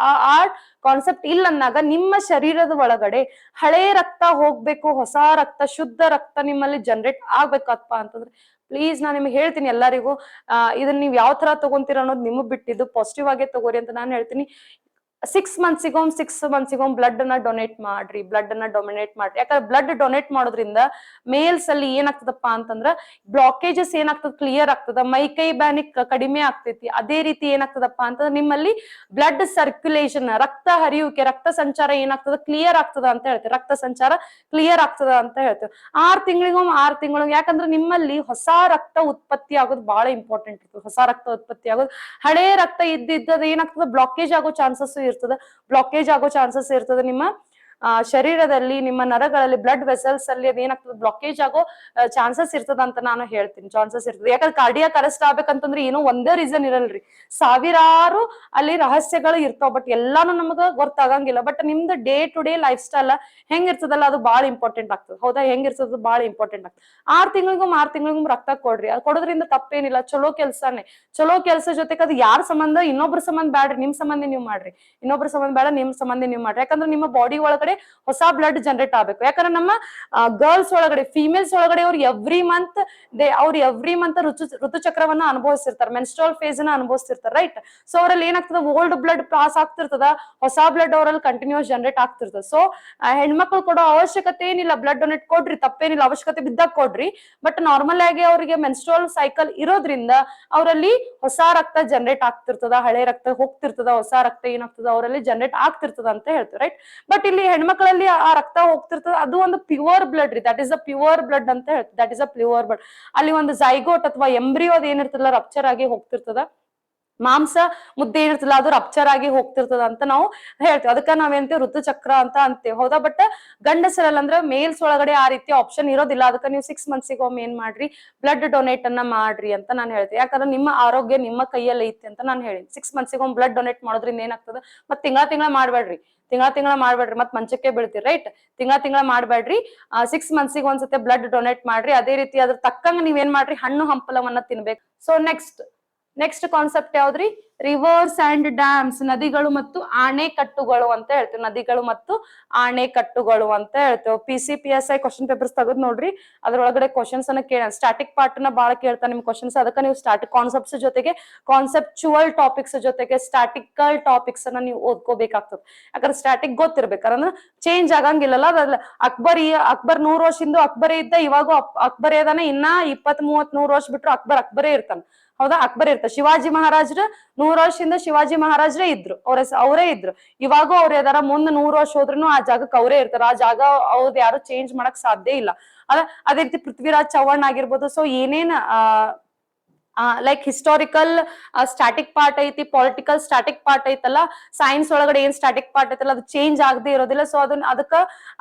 ಕಾನ್ಸೆಪ್ಟ್ ಇಲ್ಲ ಅಂದಾಗ ನಿಮ್ಮ ಶರೀರದ ಒಳಗಡೆ ಹಳೆ ರಕ್ತ ಹೋಗ್ಬೇಕು, ಹೊಸ ರಕ್ತ, ಶುದ್ಧ ರಕ್ತ ನಿಮ್ಮಲ್ಲಿ ಜನರೇಟ್ ಆಗ್ಬೇಕಪ್ಪ ಅಂತಂದ್ರೆ ಪ್ಲೀಸ್ ನಾನು ನಿಮ್ಗೆ ಹೇಳ್ತೀನಿ ಎಲ್ಲರಿಗೂ, ಇದನ್ನ ನೀವ್ ಯಾವ ತರ ತಗೊಂತೀರ ಅನ್ನೋದು ನಿಮಗ್ ಬಿಟ್ಟಿದ್ದು, ಪಾಸಿಟಿವ್ ಆಗೇ ತಗೋರಿ ಅಂತ ನಾನು ಹೇಳ್ತೀನಿ. ಸಿಕ್ಸ್ ಮಂತ್ಸಿಗೊಮ್ಮೆ ಬ್ಲಡ್ ಅನ್ನ ಡೊನೇಟ್ ಮಾಡ್ರಿ, ಯಾಕಂದ್ರೆ ಬ್ಲಡ್ ಡೊನೇಟ್ ಮಾಡೋದ್ರಿಂದ ಮೇಲ್ಸ್ ಅಲ್ಲಿ ಏನಾಗ್ತದಪ್ಪ ಅಂತಂದ್ರ ಬ್ಲಾಕೇಜಸ್ ಏನಾಗ್ತದ ಕ್ಲಿಯರ್ ಆಗ್ತದ, ಮೈಕೈ ಬ್ಯಾನಿಕ್ ಕಡಿಮೆ ಆಗ್ತೈತಿ. ಅದೇ ರೀತಿ ಏನಾಗ್ತದಪ್ಪ ಅಂತಂದ್ರೆ ನಿಮ್ಮಲ್ಲಿ ಬ್ಲಡ್ ಸರ್ಕ್ಯುಲೇಷನ್, ರಕ್ತ ಹರಿಯುವಿಕೆ, ರಕ್ತ ಸಂಚಾರ ಏನಾಗ್ತದ ಕ್ಲಿಯರ್ ಆಗ್ತದ ಅಂತ ಹೇಳ್ತೇವೆ. ರಕ್ತ ಸಂಚಾರ ಕ್ಲಿಯರ್ ಆಗ್ತದ ಅಂತ ಹೇಳ್ತೇವೆ. 6 ತಿಂಗಳಿಗೊಮ್ಮೆ ಯಾಕಂದ್ರೆ ನಿಮ್ಮಲ್ಲಿ ಹೊಸ ರಕ್ತ ಉತ್ಪತ್ತಿ ಆಗೋದು ಬಹಳ ಇಂಪಾರ್ಟೆಂಟ್ ಇರ್ತದೆ. ಹೊಸ ರಕ್ತ ಉತ್ಪತ್ತಿ ಆಗೋದು, ಹಳೆ ರಕ್ತ ಇದ್ದಿದ್ದದ ಏನಾಗ್ತದ ಬ್ಲಾಕೇಜ್ ಆಗೋ ಚಾನ್ಸಸ್ ಇರ್ತದೆ. ನಿಮ್ಮ ಶರೀರದಲ್ಲಿ, ನಿಮ್ಮ ನರಗಳಲ್ಲಿ, ಬ್ಲಡ್ ವೆಸಲ್ಸ್ ಅಲ್ಲಿ ಅದೇನಾಗ್ತದೆ ಬ್ಲಾಕೇಜ್ ಆಗೋ ಚಾನ್ಸಸ್ ಇರ್ತದ ಅಂತ ನಾನು ಹೇಳ್ತೀನಿ. ಯಾಕಂದ್ರೆ ಕಾರ್ಡಿಯಾಕ್ ಅರೆಸ್ಟ್ ಆಗ್ಬೇಕಂತಂದ್ರೆ ಏನೋ ಒಂದೇ ರೀಸನ್ ಇರಲ್ರಿ, ಸಾವಿರಾರು ಅಲ್ಲಿ ರಹಸ್ಯಗಳು ಇರ್ತಾವ. ಬಟ್ ಎಲ್ಲಾನು ನಮಗ ಗೊತ್ತಾಗಂಗಿಲ್ಲ. ಬಟ್ ನಿಮ್ದು day to day life style ಹೆಂಗಿರ್ತದಲ್ಲ ಅದು ಬಹಳ ಇಂಪಾರ್ಟೆಂಟ್ ಆಗ್ತದೆ. ಹೌದಾ? ಹೆಂಗಿರ್ತದ ಬಹಳ ಇಂಪಾರ್ಟೆಂಟ್ ಆಗ್ತದೆ. 6 ತಿಂಗಳಿಗೊಮ್ಮೆ ರಕ್ತ ಕೊಡ್ರಿ. ಅದು ಕೊಡೋದ್ರಿಂದ ತಪ್ಪೇನಿಲ್ಲ, ಚಲೋ ಕೆಲ್ಸಾನೇ. ಚಲೋ ಕೆಲಸ ಜೊತೆಗೆ ಅದು ಯಾರ ಸಂಬಂಧ, ಇನ್ನೊಬ್ರ ಸಂಬಂಧ ಬ್ಯಾಡ್ರಿ, ನಿಮ್ ಸಂಬಂಧ ನೀವು ಮಾಡ್ರಿ. ಇನ್ನೊಬ್ರ ಸಂಬಂಧ ಬೇಡ, ನಿಮ್ ಸಂಬಂಧ ನೀವು ಮಾಡ್ರಿ. ಯಾಕಂದ್ರೆ ನಿಮ್ಮ ಬಾಡಿ ಒಳಗಡೆ ಹೊಸ ಬ್ಲಡ್ ಜನರೇಟ್ ಆಗ್ಬೇಕು. ಯಾಕಂದ್ರೆ ನಮ್ಮ ಗರ್ಲ್ಸ್ ಒಳಗಡೆ, ಫೀಮೇಲ್ಸ್ ಒಳಗಡೆ ಅವ್ರು ಎವ್ರಿ ಮಂತ್ ಋತುಚಕ್ರವನ್ನ ಅನುಭವಿಸಿರ್ತಾರೆ, ಮೆನ್ಸ್ಟ್ರಲ್ ಫೇಸ್ ನ ಅನುಭವಿಸ್ತಿರ್ತಾರೆ, ರೈಟ್? ಸೊ ಅವ್ರಲ್ಲಿ ಏನಾಗ್ತದ, ಓಲ್ಡ್ ಬ್ಲಡ್ ಪಾಸ್ ಆಗ್ತಿರ್ತದ, ಹೊಸ ಬ್ಲಡ್ ಅವರಲ್ಲಿ ಕಂಟಿನ್ಯೂಸ್ ಜನರೇಟ್ ಆಗ್ತಿರ್ತದೆ. ಸೊ ಹೆಣ್ಮಕ್ಳು ಕೊಡೋ ಅವಶ್ಯಕತೆ ಏನಿಲ್ಲ, ಬ್ಲಡ್ ಡೊನೇಟ್ ಕೊಡ್ರಿ, ತಪ್ಪೇನಿಲ್ಲ, ಅವಶ್ಯಕತೆ ಬಿದ್ದಾಗ ಕೊಡ್ರಿ. ಬಟ್ ನಾರ್ಮಲ್ ಆಗಿ ಅವರಿಗೆ ಮೆನ್ಸ್ಟ್ರಲ್ ಸೈಕಲ್ ಇರೋದ್ರಿಂದ ಅವರಲ್ಲಿ ಹೊಸ ರಕ್ತ ಜನರೇಟ್ ಆಗ್ತಿರ್ತದ, ಹಳೆ ರಕ್ತ ಹೋಗ್ತಿರ್ತದ, ಹೊಸ ರಕ್ತ ಏನಾಗ್ತದ ಅವರಲ್ಲಿ ಜನರೇಟ್ ಆಗ್ತಿರ್ತದ ಅಂತ ಹೇಳ್ತೀವಿ, ರೈಟ್? ಬಟ್ ಇಲ್ಲಿ ಹೆಣ್ಮಕ್ಳಲ್ಲಿ ಆ ರಕ್ತ ಹೋಗ್ತಿರ್ತದ, ಅದು ಒಂದು ಪ್ಯೂರ್ ಬ್ಲಡ್ ರೀ. That is a pure blood ಅಂತ ಹೇಳ್ತೀವಿ. That is a pure blood. ಅಲ್ಲಿ ಒಂದು ಝೈಗೋಟ್ ಅಥವಾ ಎಂಬ್ರಿಯೋ ಅದ್ ಏನಿರ್ತದಲ್ಲ ರಪ್ಚರ್ ಆಗಿ ಹೋಗ್ತಿರ್ತದ, ಮಾಂಸ ಮುದ್ದೆ ಏನಿರ್ತಲ್ಲ ಅದು ರಪ್ಚರ್ ಆಗಿ ಹೋಗ್ತಿರ್ತದ ಅಂತ ನಾವು ಹೇಳ್ತೀವಿ. ಅದಕ್ಕ ನಾವೇಂತೀವಿ ಋತುಚಕ್ರ ಅಂತ ಅಂತೀವಿ. ಹೌದಾ? ಬಟ್ ಗಂಡಸರಲ್ಲಿ ಅಂದ್ರೆ ಮೇಲ್ಸ್ ಒಳಗಡೆ ಆ ರೀತಿ ಆಪ್ಷನ್ ಇರೋದಿಲ್ಲ. ಅದಕ್ಕೆ ನೀವು 6 ಮಂತ್ಸಿಗೊಮ್ಮೆ ಏನ್ ಮಾಡ್ರಿ, ಬ್ಲಡ್ ಡೊನೇಟ್ ಅನ್ನ ಮಾಡ್ರಿ ಅಂತ ನಾನು ಹೇಳ್ತೀನಿ. ಯಾಕಂದ್ರೆ ನಿಮ್ಮ ಆರೋಗ್ಯ ನಿಮ್ಮ ಕೈಯಲ್ಲಿ ಐತಿ ಅಂತ ನಾನು ಹೇಳಿ. 6 ಮಂತ್ಸಿಗೊಮ್ಮೆ ಬ್ಲಡ್ ಡೊನೇಟ್ ಮಾಡೋದ್ರಿಂದ ಏನಾಗ್ತದ, ಮತ್ ತಿಂಗಳ ಮಾಡ್ಬೇಡ್ರಿ, ಮತ್ ಮಂಚಕ್ಕೆ ಬೀಳ್ತೀರಿ, ರೈಟ್? ತಿಂಗಳ ಮಾಡ್ಬೇಡ್ರಿ. 6 ಮಂತ್ಸಿಗೆ ಒಂದ್ಸತಿ ಬ್ಲಡ್ ಡೊನೇಟ್ ಮಾಡ್ರಿ. ಅದೇ ರೀತಿ ಅದ್ರ ತಕ್ಕಂಗ ನೀವೇನ್ ಮಾಡ್ರಿ, ಹಣ್ಣು ಹಂಪಲವನ್ನ ತಿನ್ಬೇಕು. ಸೊ ನೆಕ್ಸ್ಟ್ ಕಾನ್ಸೆಪ್ಟ್ ಯಾವ್ದ್ರಿ? ರಿವರ್ಸ್ ಅಂಡ್ ಡ್ಯಾಮ್ಸ್, ನದಿಗಳು ಮತ್ತು ಆಣೆಕಟ್ಟುಗಳು ಅಂತ ಹೇಳ್ತೀವಿ. ನದಿಗಳು ಮತ್ತು ಆಣೆಕಟ್ಟುಗಳು ಅಂತ ಹೇಳ್ತೇವೆ. PCPSI ಕ್ವಶನ್ ಪೇಪರ್ಸ್ ತೆಗೆದು ನೋಡ್ರಿ, ಅದ್ರೊಳಗಡೆ ಕ್ವಶನ್ಸ್ ಅನ್ನ ಕೇಳ. ಸ್ಟಾಟಿಕ್ ಪಾರ್ಟ್ ನ ಬಹಳ ಕೇಳ್ತಾನೆ ನಿಮ್ ಕ್ವಶನ್ಸ್. ಅದಕ್ಕೆ ನೀವು ಸ್ಟಾಟಿಕ್ ಕಾನ್ಸೆಪ್ಟ್ಸ್ ಜೊತೆಗೆ ಕಾನ್ಸೆಪ್ಚುವಲ್ ಟಾಪಿಕ್ಸ್ ಜೊತೆಗೆ ಸ್ಟಾಟಿಕಲ್ ಟಾಪಿಕ್ಸ್ ಅನ್ನ ನೀವು ಓದ್ಕೋಬೇಕಾಗ್ತದೆ. ಯಾಕಂದ್ರೆ ಸ್ಟಾಟಿಕ್ ಗೊತ್ತಿರ್ಬೇಕಂದ್ರೆ ಚೇಂಜ್ ಆಗಂಗಿಲ್ಲಲ್ಲ. ಅದಲ್ಲ ಅಕ್ಬರ್ 100 ವರ್ಷದಿಂದ ಅಕ್ಬರೇ ಇದ್ದ, ಇವಾಗ ಅಕ್ಬರೇ ಅದಾನೆ. ಇನ್ನ 20-30-100 ವರ್ಷ ಬಿಟ್ರು ಅಕ್ಬರೇ ಇರ್ತಾನೆ. ಹೌದಾ? ಅಕ್ಬರ್ ಇರ್ತಾರೆ. ಶಿವಾಜಿ ಮಹಾರಾಜ್ರ 100 ವರ್ಷದಿಂದ ಶಿವಾಜಿ ಮಹಾರಾಜ್ರೇ ಇದ್ರು, ಅವರೇ ಇದ್ರು. ಇವಾಗೂ ಅವ್ರ ಅದಾರ. ಮುಂದ್ 100 ವರ್ಷ ಹೋದ್ರೂ ಆ ಜಾಗಕ್ಕೆ ಅವರೇ ಇರ್ತಾರ. ಆ ಜಾಗ ಅವ್ರದ್ದು ಯಾರು ಚೇಂಜ್ ಮಾಡಕ್ ಸಾಧ್ಯ ಇಲ್ಲ. ಅದೇ ರೀತಿ ಪೃಥ್ವಿರಾಜ್ ಚೌಹಾಣ್ ಆಗಿರ್ಬೋದು. ಸೊ ಏನೇನ್ ಲೈಕ್ ಹಿಸ್ಟಾರಿಕಲ್ ಸ್ಟಾಟಿಕ್ ಪಾರ್ಟ್ ಐತಿ, ಪೊಲಿಟಿಕಲ್ ಸ್ಟಾಟಿಕ್ ಪಾರ್ಟ್ ಐತಲ್ಲ, ಸೈನ್ಸ್ ಒಳಗಡೆ ಏನ್ ಸ್ಟಾಟಿಕ್ ಪಾರ್ಟ್ ಐತಲ್ಲ ಅದು ಚೇಂಜ್ ಆಗದೆ ಇರೋದಿಲ್ಲ. ಸೊ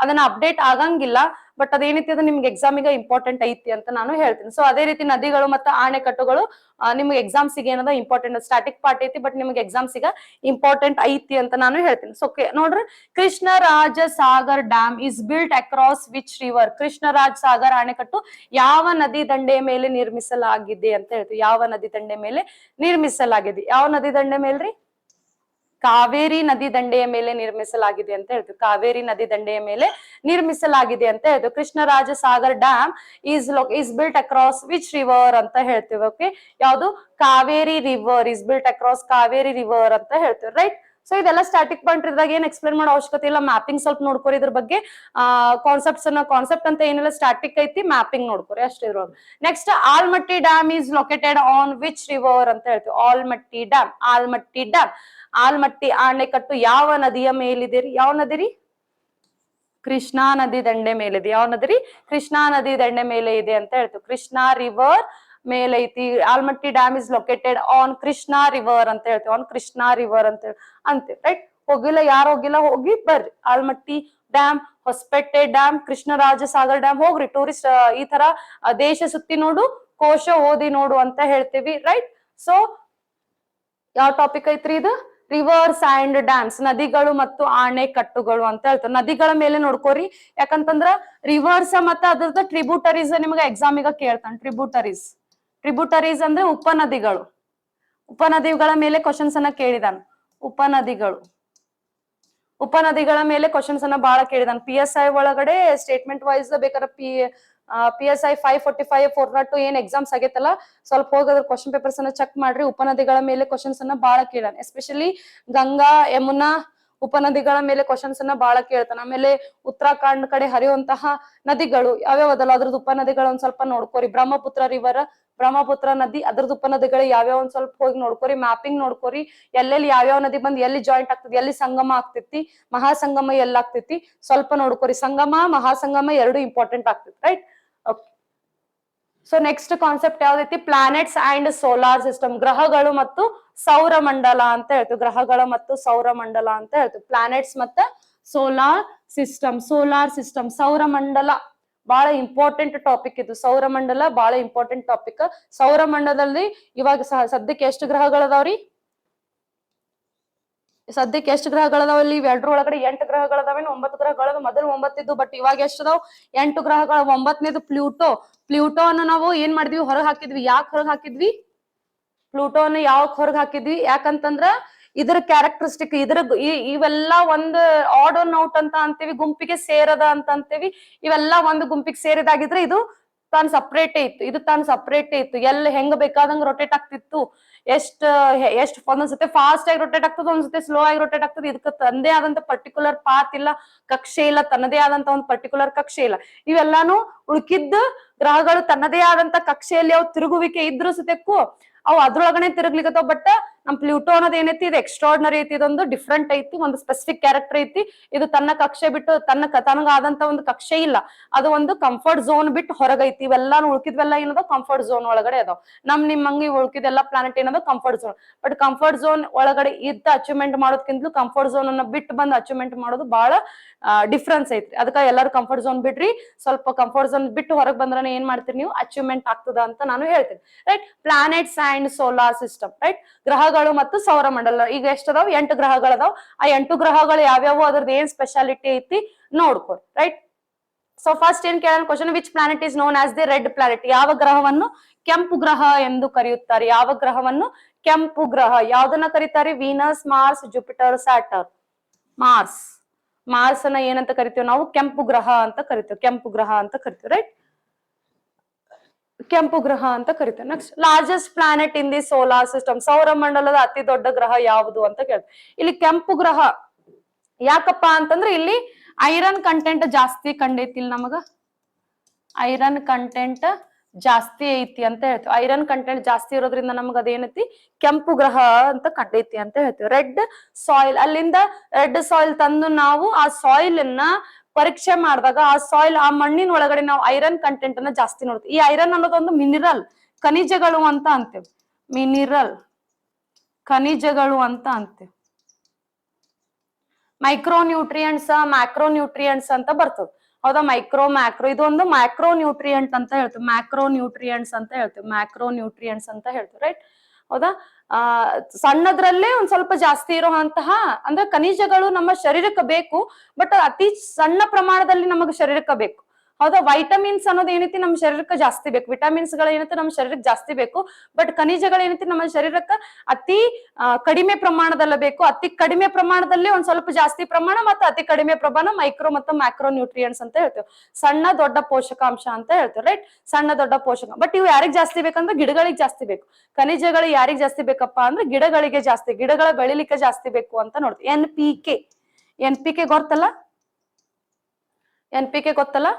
ಅದನ್ನ ಅಪ್ಡೇಟ್ ಆಗಂಗಿಲ್ಲ. ಬಟ್ ಅದೇನೈತಿ ಅದು ನಿಮ್ಗೆ ಎಕ್ಸಾಮಿಗೆ ಇಂಪಾರ್ಟೆಂಟ್ ಐತಿ ಅಂತ ನಾನು ಹೇಳ್ತೀನಿ. ಸೊ ಅದೇ ರೀತಿ ನದಿಗಳು ಮತ್ತು ಆಣೆಕಟ್ಟುಗಳು ನಿಮ್ಗೆ ಎಕ್ಸಾಮ್ಸಿಗೆ ಏನದ ಇಂಪಾರ್ಟೆಂಟ್, ಸ್ಟಾಟಿಕ್ ಪಾರ್ಟ್ ಐತಿ ಬಟ್ ನಿಮ್ಗೆ ಎಕ್ಸಾಮ್ಸಿಗೆ ಇಂಪಾರ್ಟೆಂಟ್ ಐತಿ ಅಂತ ನಾನು ಹೇಳ್ತೀನಿ. ಸೊ ನೋಡ್ರಿ, Krishnaraja Sagar dam is built across which river? Krishnaraja Sagar ಅಣೆಕಟ್ಟು ಯಾವ ನದಿ ದಂಡೆಯ ಮೇಲೆ ನಿರ್ಮಿಸಲಾಗಿದೆ ಅಂತ ಹೇಳ್ತೀವಿ. ಯಾವ ನದಿ ದಂಡೆ ಮೇಲೆ ನಿರ್ಮಿಸಲಾಗಿದೆ? ಯಾವ ನದಿ ದಂಡೆ ಮೇಲ್ರಿ? ಕಾವೇರಿ ನದಿ ದಂಡೆಯ ಮೇಲೆ ನಿರ್ಮಿಸಲಾಗಿದೆ ಅಂತ ಹೇಳ್ತೀವಿ. ಕಾವೇರಿ ನದಿ ದಂಡೆಯ ಮೇಲೆ ನಿರ್ಮಿಸಲಾಗಿದೆ ಅಂತ ಹೇಳ್ತೀವಿ. Krishnaraja Sagar dam is built across which river ಅಂತ ಹೇಳ್ತೀವಿ. ಓಕೆ, ಯಾವುದು? Kaveri river is built across Kaveri river ಅಂತ ಹೇಳ್ತೀವಿ, ರೈಟ್? ಸೊ ಇದೆಲ್ಲ ಸ್ಟಾಟಿಕ್ ಪಾಯಿಂಟ್ ಇದ್ದಾಗ ಏನ್ ಎಕ್ಸ್ಪ್ಲೇನ್ ಮಾಡೋ ಅವಶ್ಯಕತೆ ಇಲ್ಲ. ಮ್ಯಾಪಿಂಗ್ ಸ್ವಲ್ಪ ನೋಡ್ಕೊರಿ ಇದ್ರ ಬಗ್ಗೆ. ಕಾನ್ಸೆಪ್ಟ್ ಅಂತ ಏನಿಲ್ಲ, ಸ್ಟಾಟಿಕ್ ಐತಿ, ಮ್ಯಾಪಿಂಗ್ ನೋಡ್ಕೊರಿ ಅಷ್ಟೇ ಇರೋದು. Next, Almatti dam is located on which river ಅಂತ ಹೇಳ್ತೀವಿ. ಆಲ್ಮಟ್ಟಿ ಡ್ಯಾಮ್ ಆಲ್ಮಟ್ಟಿ ಆಣೆಕಟ್ಟು ಯಾವ ನದಿಯ ಮೇಲಿದೆ ರೀ? ಯಾವ ನದಿ ರೀ? ಕೃಷ್ಣಾ ನದಿ ದಂಡೆ ಮೇಲಿದೆ. ಯಾವ ನದಿ ರೀ? ಕೃಷ್ಣಾ ನದಿ ದಂಡೆ ಮೇಲೆ ಇದೆ ಅಂತ ಹೇಳ್ತೀವಿ. ಕೃಷ್ಣಾ ರಿವರ್ ಮೇಲೆ ಐತಿ. Almatti dam is located on Krishna river ಅಂತ ಹೇಳ್ತೀವಿ. ಆನ್ ಕೃಷ್ಣಾ ರಿವರ್ ಅಂತ ಅಂತೀವಿ, ರೈಟ್? ಹೋಗಿಲ್ಲ, ಯಾರು ಹೋಗಿಲ್ಲ ಹೋಗಿ ಬರ್ರಿ. Almatti dam, Hosapete dam, Krishnaraja Sagar dam ಹೋಗ್ರಿ. ಟೂರಿಸ್ಟ್ ಈ ತರ ದೇಶ ಸುತ್ತಿ ನೋಡು, ಕೋಶ ಓದಿ ನೋಡು ಅಂತ ಹೇಳ್ತೀವಿ, ರೈಟ್? ಸೊ ಯಾವ ಟಾಪಿಕ್ ಐತ್ರಿ ಇದು? ರಿವರ್ಸ್ ಅಂಡ್ ಡ್ಯಾಮ್ಸ್, ನದಿಗಳು ಮತ್ತು ಆಣೆಕಟ್ಟುಗಳು ಅಂತ ಹೇಳ್ತಾರೆ. ನದಿಗಳ ಮೇಲೆ ನೋಡ್ಕೋರಿ, ಯಾಕಂತಂದ್ರ ರಿವರ್ಸ್ ಮತ್ತೆ ಅದ್ರದ್ದು ಟ್ರಿಬ್ಯೂಟರೀಸ್ ನಿಮ್ಗೆ ಎಕ್ಸಾಮಿಗ ಕೇಳ್ತಾನೆ. ಟ್ರಿಬ್ಯೂಟರೀಸ್ ಅಂದ್ರೆ ಉಪನದಿಗಳ ಮೇಲೆ ಕ್ವಶನ್ಸ್ ಅನ್ನ ಕೇಳಿದಾನ. ಉಪನದಿಗಳ ಮೇಲೆ ಕ್ವಶನ್ಸ್ ಅನ್ನ ಬಹಳ ಕೇಳಿದಾನ. PSI ಒಳಗಡೆ ಸ್ಟೇಟ್ಮೆಂಟ್ ವೈಸ್ ಬೇಕಾದ್ರೆ PSI 545 402 ಏನ್ ಎಕ್ಸಾಮ್ಸ್ ಆಗೈತಲ್ಲ, ಸ್ವಲ್ಪ ಹೋಗೋದ್ರ ಕ್ವಶನ್ ಪೇಪರ್ಸ್ ಅನ್ನ ಚೆಕ್ ಮಾಡ್ರಿ. ಉಪನದಿಗಳ ಮೇಲೆ ಕ್ವಶನ್ಸ್ ಅನ್ನ ಬಹಳ ಕೇಳಾನ. ಎಸ್ಪೆಷಲಿ ಗಂಗಾ, ಯಮುನಾ, ಉಪನದಿಗಳ ಮೇಲೆ ಕ್ವಶನ್ಸ್ ಅನ್ನ ಬಹಳ ಕೇಳ್ತಾನ. ಆಮೇಲೆ ಉತ್ತರಾಖಂಡ್ ಕಡೆ ಹರಿಯುವಂತಹ ನದಿಗಳು ಯಾವ್ಯಾವದಲ್ಲ ಅದ್ರದ್ದು ಉಪನದಿಗಳು ಒಂದ್ ಸ್ವಲ್ಪ ನೋಡ್ಕೋರಿ. ಬ್ರಹ್ಮಪುತ್ರ ರಿವರ್, ಬ್ರಹ್ಮಪುತ್ರ ನದಿ ಅದ್ರದ್ದು ಉಪನದಿಗಳು ಯಾವ್ಯಾವ ಒಂದ್ ಸ್ವಲ್ಪ ಹೋಗಿ ನೋಡ್ಕೋರಿ, ಮ್ಯಾಪಿಂಗ್ ನೋಡ್ಕೋರಿ. ಎಲ್ಲೆಲ್ಲಿ ಯಾವ್ಯಾವ ನದಿ ಬಂದ್ ಎಲ್ಲಿ ಜಾಯಿಂಟ್ ಆಗ್ತದೆ, ಎಲ್ಲಿ ಸಂಗಮ ಆಗ್ತೈತಿ, ಮಹಾಸಂಗಮ ಎಲ್ಲ ಆಗ್ತೈತಿ ಸ್ವಲ್ಪ ನೋಡ್ಕೋರಿ. ಸಂಗಮ ಮಹಾಸಂಗಮ ಎರಡು ಇಂಪಾರ್ಟೆಂಟ್ ಆಗ್ತೈತಿ, right? Okay. So next concept ಯಾವ್ದೈತಿ? ಪ್ಲಾನೆಟ್ಸ್ ಅಂಡ್ ಸೋಲಾರ್ ಸಿಸ್ಟಮ್, ಗ್ರಹಗಳು ಮತ್ತು ಸೌರ ಮಂಡಲ ಅಂತ ಹೇಳ್ತೀವಿ. ಗ್ರಹಗಳು ಮತ್ತು ಸೌರ ಮಂಡಲ ಅಂತ ಹೇಳ್ತೀವಿ. ಪ್ಲಾನೆಟ್ಸ್ ಮತ್ತೆ ಸೋಲಾರ್ ಸಿಸ್ಟಮ್. ಸೋಲಾರ್ ಸಿಸ್ಟಮ್, ಸೌರ ಮಂಡಲ ಬಹಳ ಇಂಪಾರ್ಟೆಂಟ್ ಟಾಪಿಕ್ ಇದು. ಸೌರ ಮಂಡಲ ಬಹಳ ಇಂಪಾರ್ಟೆಂಟ್ ಟಾಪಿಕ್. ಸೌರ ಮಂಡಲದಲ್ಲಿ ಇವಾಗ ಸದ್ಯಕ್ಕೆ ಎಷ್ಟು ಗ್ರಹಗಳದಾವ್ರಿ? ಸದ್ಯಕ್ಕೆ ಎಷ್ಟು ಗ್ರಹಗಳದಾವಲ್ಲಿ? ಇವೆರಡರ ಒಳಗಡೆ 8 ಗ್ರಹಗಳದಾವೇನು? 9 ಗ್ರಹಗಳದ. ಮೊದಲು 9 ಇದ್ದು, ಬಟ್ ಇವಾಗ ಎಷ್ಟದಾವ್? 8 ಗ್ರಹಗಳ. 9ನೇದು ಪ್ಲೂಟೋ. ಪ್ಲೂಟೋ ಅನ್ನು ನಾವು ಏನ್ ಮಾಡಿದ್ವಿ? ಹೊರಗೆ ಹಾಕಿದ್ವಿ. ಯಾಕೆ ಹೊರಗೆ ಹಾಕಿದ್ವಿ? ಪ್ಲೂಟೋ ಅನ್ನು ಯಾವಾಗ ಹೊರಗೆ ಹಾಕಿದ್ವಿ? ಯಾಕಂತಂದ್ರ ಇದ್ರ ಕ್ಯಾರೆಕ್ಟರಿಸ್ಟಿಕ್, ಇವೆಲ್ಲ ಒಂದು ಆಡ್ ಒನ್ ಔಟ್ ಅಂತ ಅಂತೀವಿ, ಗುಂಪಿಗೆ ಸೇರದ ಅಂತ ಅಂತೀವಿ. ಇವೆಲ್ಲ ಒಂದು ಗುಂಪಿಗೆ ಸೇರಿದಾಗಿದ್ರೆ ಇದು ತಾನು ಸಪ್ರೇಟೇ ಇತ್ತು. ಇದು ತಾನು ಸಪ್ರೇಟೇ ಇತ್ತು. ಎಲ್ಲಿ ಹೆಂಗ್ ಬೇಕಾದಂಗ್ ರೊಟೇಟ್ ಆಗ್ತಿತ್ತು. ಎಷ್ಟ್ ಒಂದೊಂದ್ಸತಿ ಫಾಸ್ಟ್ ಆಗಿ ರೊಟೇಟ್ ಆಗ್ತದೆ, ಒಂದ್ಸತಿ ಸ್ಲೋ ಆಗಿ ರೊಟೇಟ್ ಆಗ್ತದೆ. ಇದಕ್ಕೆ ತನ್ನದೇ ಆದಂತ ಪರ್ಟಿಕ್ಯುಲರ್ ಪಾತ್ ಇಲ್ಲ, ಕಕ್ಷೆ ಇಲ್ಲ, ತನ್ನದೇ ಆದಂತ ಒಂದು ಪರ್ಟಿಕ್ಯುಲರ್ ಕಕ್ಷೆ ಇಲ್ಲ. ಇವೆಲ್ಲಾನು ಉಳ್ಕಿದ್ದ ಗ್ರಹಗಳು ತನ್ನದೇ ಆದಂತ ಕಕ್ಷೆಯಲ್ಲಿ ಅವು ತಿರುಗುವಿಕೆ ಇದ್ರು ಸತ್ಯಕ್ಕೂ ಅವು ಅದ್ರೊಳಗನೆ ತಿರುಗ್ಲಿಕ್ಕತ್ತಾವ. ಬಟ್ ನಮ್ ಪ್ಲೂಟೋ ಅನ್ನೋದು ಏನೈತಿ, ಇದು ಎಕ್ಸ್ಟ್ರಾರ್ಡಿನರಿ ಐತಿ. ಇದೊಂದು ಡಿಫ್ರೆಂಟ್ ಐತಿ, ಒಂದು ಸ್ಪೆಸಿಫಿಕ್ ಕ್ಯಾರೆಕ್ಟರ್ ಐತಿ. ಇದು ತನ್ನ ಕಕ್ಷೆ ಬಿಟ್ಟು ತನಗಾದಂತ ಒಂದು ಕಕ್ಷೆ ಇಲ್ಲ. ಅದು ಒಂದು ಕಂಫರ್ಟ್ ಝೋನ್ ಬಿಟ್ಟು ಹೊರಗೈತಿ. ಇವೆಲ್ಲಾನು ಉಳ್ಕಿದ್ವೆಲ್ಲ ಏನದ ಕಂಫರ್ಟ್ ಝೋನ್ ಒಳಗಡೆ ಅದಾವ. ನಿಮ್ಮಂಗಿ ಉಳ್ಕಿದೆಲ್ಲ ಪ್ಲಾನೆಟ್ ಏನದ comfort zone. But comfort zone ಒಳಗಡೆ ಇದ್ದ ಅಚೀವ್ಮೆಂಟ್ ಮಾಡೋದಕ್ಕಿಂತಲೂ ಕಂಫರ್ಟ್ ಝೋನ್ ಅನ್ನ ಬಿಟ್ಟು ಬಂದು ಅಚೀವ್ಮೆಂಟ್ ಮಾಡೋದು ಬಹಳ ಡಿಫ್ರೆನ್ಸ್ ಐತ್ರಿ. ಅದಕ್ಕೆ ಎಲ್ಲರೂ ಕಂಫರ್ಟ್ ಝೋನ್ ಬಿಡ್ರಿ. ಸ್ವಲ್ಪ ಕಂಫರ್ಟ್ ಝೋನ್ ಬಿಟ್ಟು ಹೊರಗೆ ಬಂದ್ರೆ ಏನ್ ಮಾಡ್ತೀರಿ ನೀವು? ಅಚೀವ್ಮೆಂಟ್ ಆಗ್ತದ ಅಂತ ನಾನು ಹೇಳ್ತೀನಿ, right? Planets and solar system, right? ಗ್ರಹಗಳು ಮತ್ತು ಸೌರ ಮಂಡಲ. ಈಗ ಎಷ್ಟದಾವ್? 8 ಗ್ರಹಗಳದಾವ್. ಆ 8 ಗ್ರಹಗಳು ಯಾವ್ಯಾವ, ಅದ್ರದ್ದು ಏನ್ ಸ್ಪೆಷಾಲಿಟಿ ಐತಿ ನೋಡ್ಕೋರಿ, ರೈಟ್? ಸೊ ಫಸ್ಟ್ ಏನ್ ಕೇಳೋಣ question, which planet is known as the red planet? ಯಾವ ಗ್ರಹವನ್ನು ಕೆಂಪು ಗ್ರಹ ಎಂದು ಕರೆಯುತ್ತಾರೆ? ಯಾವ ಗ್ರಹವನ್ನು ಕೆಂಪು ಗ್ರಹ? ಯಾವ್ದನ್ನ ಕರೀತಾರೆ? Venus, Mars, Jupiter, Saturn. Mars ಅನ್ನ ಏನಂತ ಕರಿತೀವಿ ನಾವು? ಕೆಂಪು ಗ್ರಹ ಅಂತ ಕರಿತೀವಿ. ಕೆಂಪು ಗ್ರಹ ಅಂತ ಕರಿತೀವಿ, ರೈಟ್? ಕೆಂಪು ಗ್ರಹ ಅಂತ ಕರಿತೀವಿ. Next, largest planet in the solar system, ಸೌರ ಮಂಡಲದ ಅತಿ ದೊಡ್ಡ ಗ್ರಹ ಯಾವುದು ಅಂತ ಕೇಳ್ತೀವಿ. ಇಲ್ಲಿ ಕೆಂಪು ಗ್ರಹ ಯಾಕಪ್ಪ ಅಂತಂದ್ರೆ ಇಲ್ಲಿ ಐರನ್ ಕಂಟೆಂಟ್ ಜಾಸ್ತಿ ಕಂಡೈತಿ. ಇಲ್ಲಿ ನಮಗ ಐರನ್ ಕಂಟೆಂಟ್ ಜಾಸ್ತಿ ಐತಿ ಅಂತ ಹೇಳ್ತೀವಿ. ಐರನ್ ಕಂಟೆಂಟ್ ಜಾಸ್ತಿ ಇರೋದ್ರಿಂದ ನಮ್ಗೆ ಅದೇನೈತಿ? ಕೆಂಪು ಗ್ರಹ ಅಂತ ಕಂಡೈತಿ ಅಂತ ಹೇಳ್ತೀವಿ. ರೆಡ್ ಸಾಯಿಲ್, ಅಲ್ಲಿಂದ ರೆಡ್ ಸಾಯಿಲ್ ತಂದು ನಾವು ಆ ಸಾಯಿಲ್ ಅನ್ನ ಪರೀಕ್ಷೆ ಮಾಡಿದಾಗ ಆ ಸಾಯಿಲ್, ಆ ಮಣ್ಣಿನ ಒಳಗಡೆ ನಾವು ಐರನ್ ಕಂಟೆಂಟ್ ಅನ್ನ ಜಾಸ್ತಿ ನೋಡ್ತೀವಿ. ಈ ಐರನ್ ಅನ್ನೋದೊಂದು ಮಿನರಲ್, ಖನಿಜಗಳು ಅಂತ ಅಂತೀವಿ. ಮಿನರಲ್, ಖನಿಜಗಳು ಅಂತ ಅಂತೀವಿ. ಮೈಕ್ರೋ ನ್ಯೂಟ್ರಿಯೆಂಟ್ಸ್, ಮ್ಯಾಕ್ರೋ ನ್ಯೂಟ್ರಿಯೆಂಟ್ಸ್ ಅಂತ ಬರ್ತದೆ. ಹೌದಾ? ಮೈಕ್ರೋ, ಮ್ಯಾಕ್ರೋ, ಇದೊಂದು ಮ್ಯಾಕ್ರೋ ನ್ಯೂಟ್ರಿಯೆಂಟ್ ಅಂತ ಹೇಳ್ತೀವಿ. ಮ್ಯಾಕ್ರೋ ನ್ಯೂಟ್ರಿಯೆಂಟ್ಸ್ ಅಂತ ಹೇಳ್ತೀವಿ. ಮ್ಯಾಕ್ರೋ ನ್ಯೂಟ್ರಿಯೆಂಟ್ಸ್ ಅಂತ ಹೇಳ್ತೀವಿ, ರೈಟ್? ಹೌದಾ? ಸಣ್ಣದ್ರಲ್ಲೇ ಒಂದ್ ಸ್ವಲ್ಪ ಜಾಸ್ತಿ ಇರುವಂತಹ ಅಂದ್ರೆ ಖನಿಜಗಳು ನಮ್ಮ ಶರೀರಕ್ಕೆ ಬೇಕು, ಬಟ್ ಅತಿ ಸಣ್ಣ ಪ್ರಮಾಣದಲ್ಲಿ ನಮಗೆ ಶರೀರಕ್ಕೆ ಬೇಕು. ಹೌದಾ? ವೈಟಮಿನ್ಸ್ ಅನ್ನೋದು ಏನೈತಿ ನಮ್ಮ ಶರೀರಕ್ಕೆ ಜಾಸ್ತಿ ಬೇಕು. ವಿಟಮಿನ್ಸ್ ಗಳು ಏನೈತಿ ನಮ್ಮ ಶರೀರಕ್ಕೆ ಜಾಸ್ತಿ ಬೇಕು. ಬಟ್ ಖನಿಜಗಳು ಏನೈತಿ ನಮ್ಮ ಶರೀರಕ್ಕೆ ಅತಿ ಕಡಿಮೆ ಪ್ರಮಾಣದಲ್ಲಿ ಬೇಕು. ಅತಿ ಕಡಿಮೆ ಪ್ರಮಾಣದಲ್ಲಿ ಒಂದ್ ಸ್ವಲ್ಪ ಜಾಸ್ತಿ ಪ್ರಮಾಣ, ಮತ್ತೆ ಅತಿ ಕಡಿಮೆ ಪ್ರಮಾಣ ಮೈಕ್ರೋ ಮತ್ತು ಮ್ಯಾಕ್ರೋ ನ್ಯೂಟ್ರಿಯೆಂಟ್ಸ್ ಅಂತ ಹೇಳ್ತೇವೆ. ಸಣ್ಣ ದೊಡ್ಡ ಪೋಷಕಾಂಶ ಅಂತ ಹೇಳ್ತೇವೆ, ರೈಟ್? ಸಣ್ಣ ದೊಡ್ಡ ಪೋಷಕ. ಬಟ್ ಇವು ಯಾರಿಗ್ ಜಾಸ್ತಿ ಬೇಕಂದ್ರೆ ಗಿಡಗಳಿಗೆ ಜಾಸ್ತಿ ಬೇಕು. ಖನಿಜಗಳು ಯಾರಿಗ್ ಜಾಸ್ತಿ ಬೇಕಪ್ಪ ಅಂದ್ರೆ ಗಿಡಗಳಿಗೆ ಜಾಸ್ತಿ, ಗಿಡಗಳ ಬೆಳಿಲಿಕ್ಕೆ ಜಾಸ್ತಿ ಬೇಕು ಅಂತ ನೋಡ್ತೀವಿ. NPK ಗೊತ್ತಲ್ಲ? NPK ಗೊತ್ತಲ್ಲ,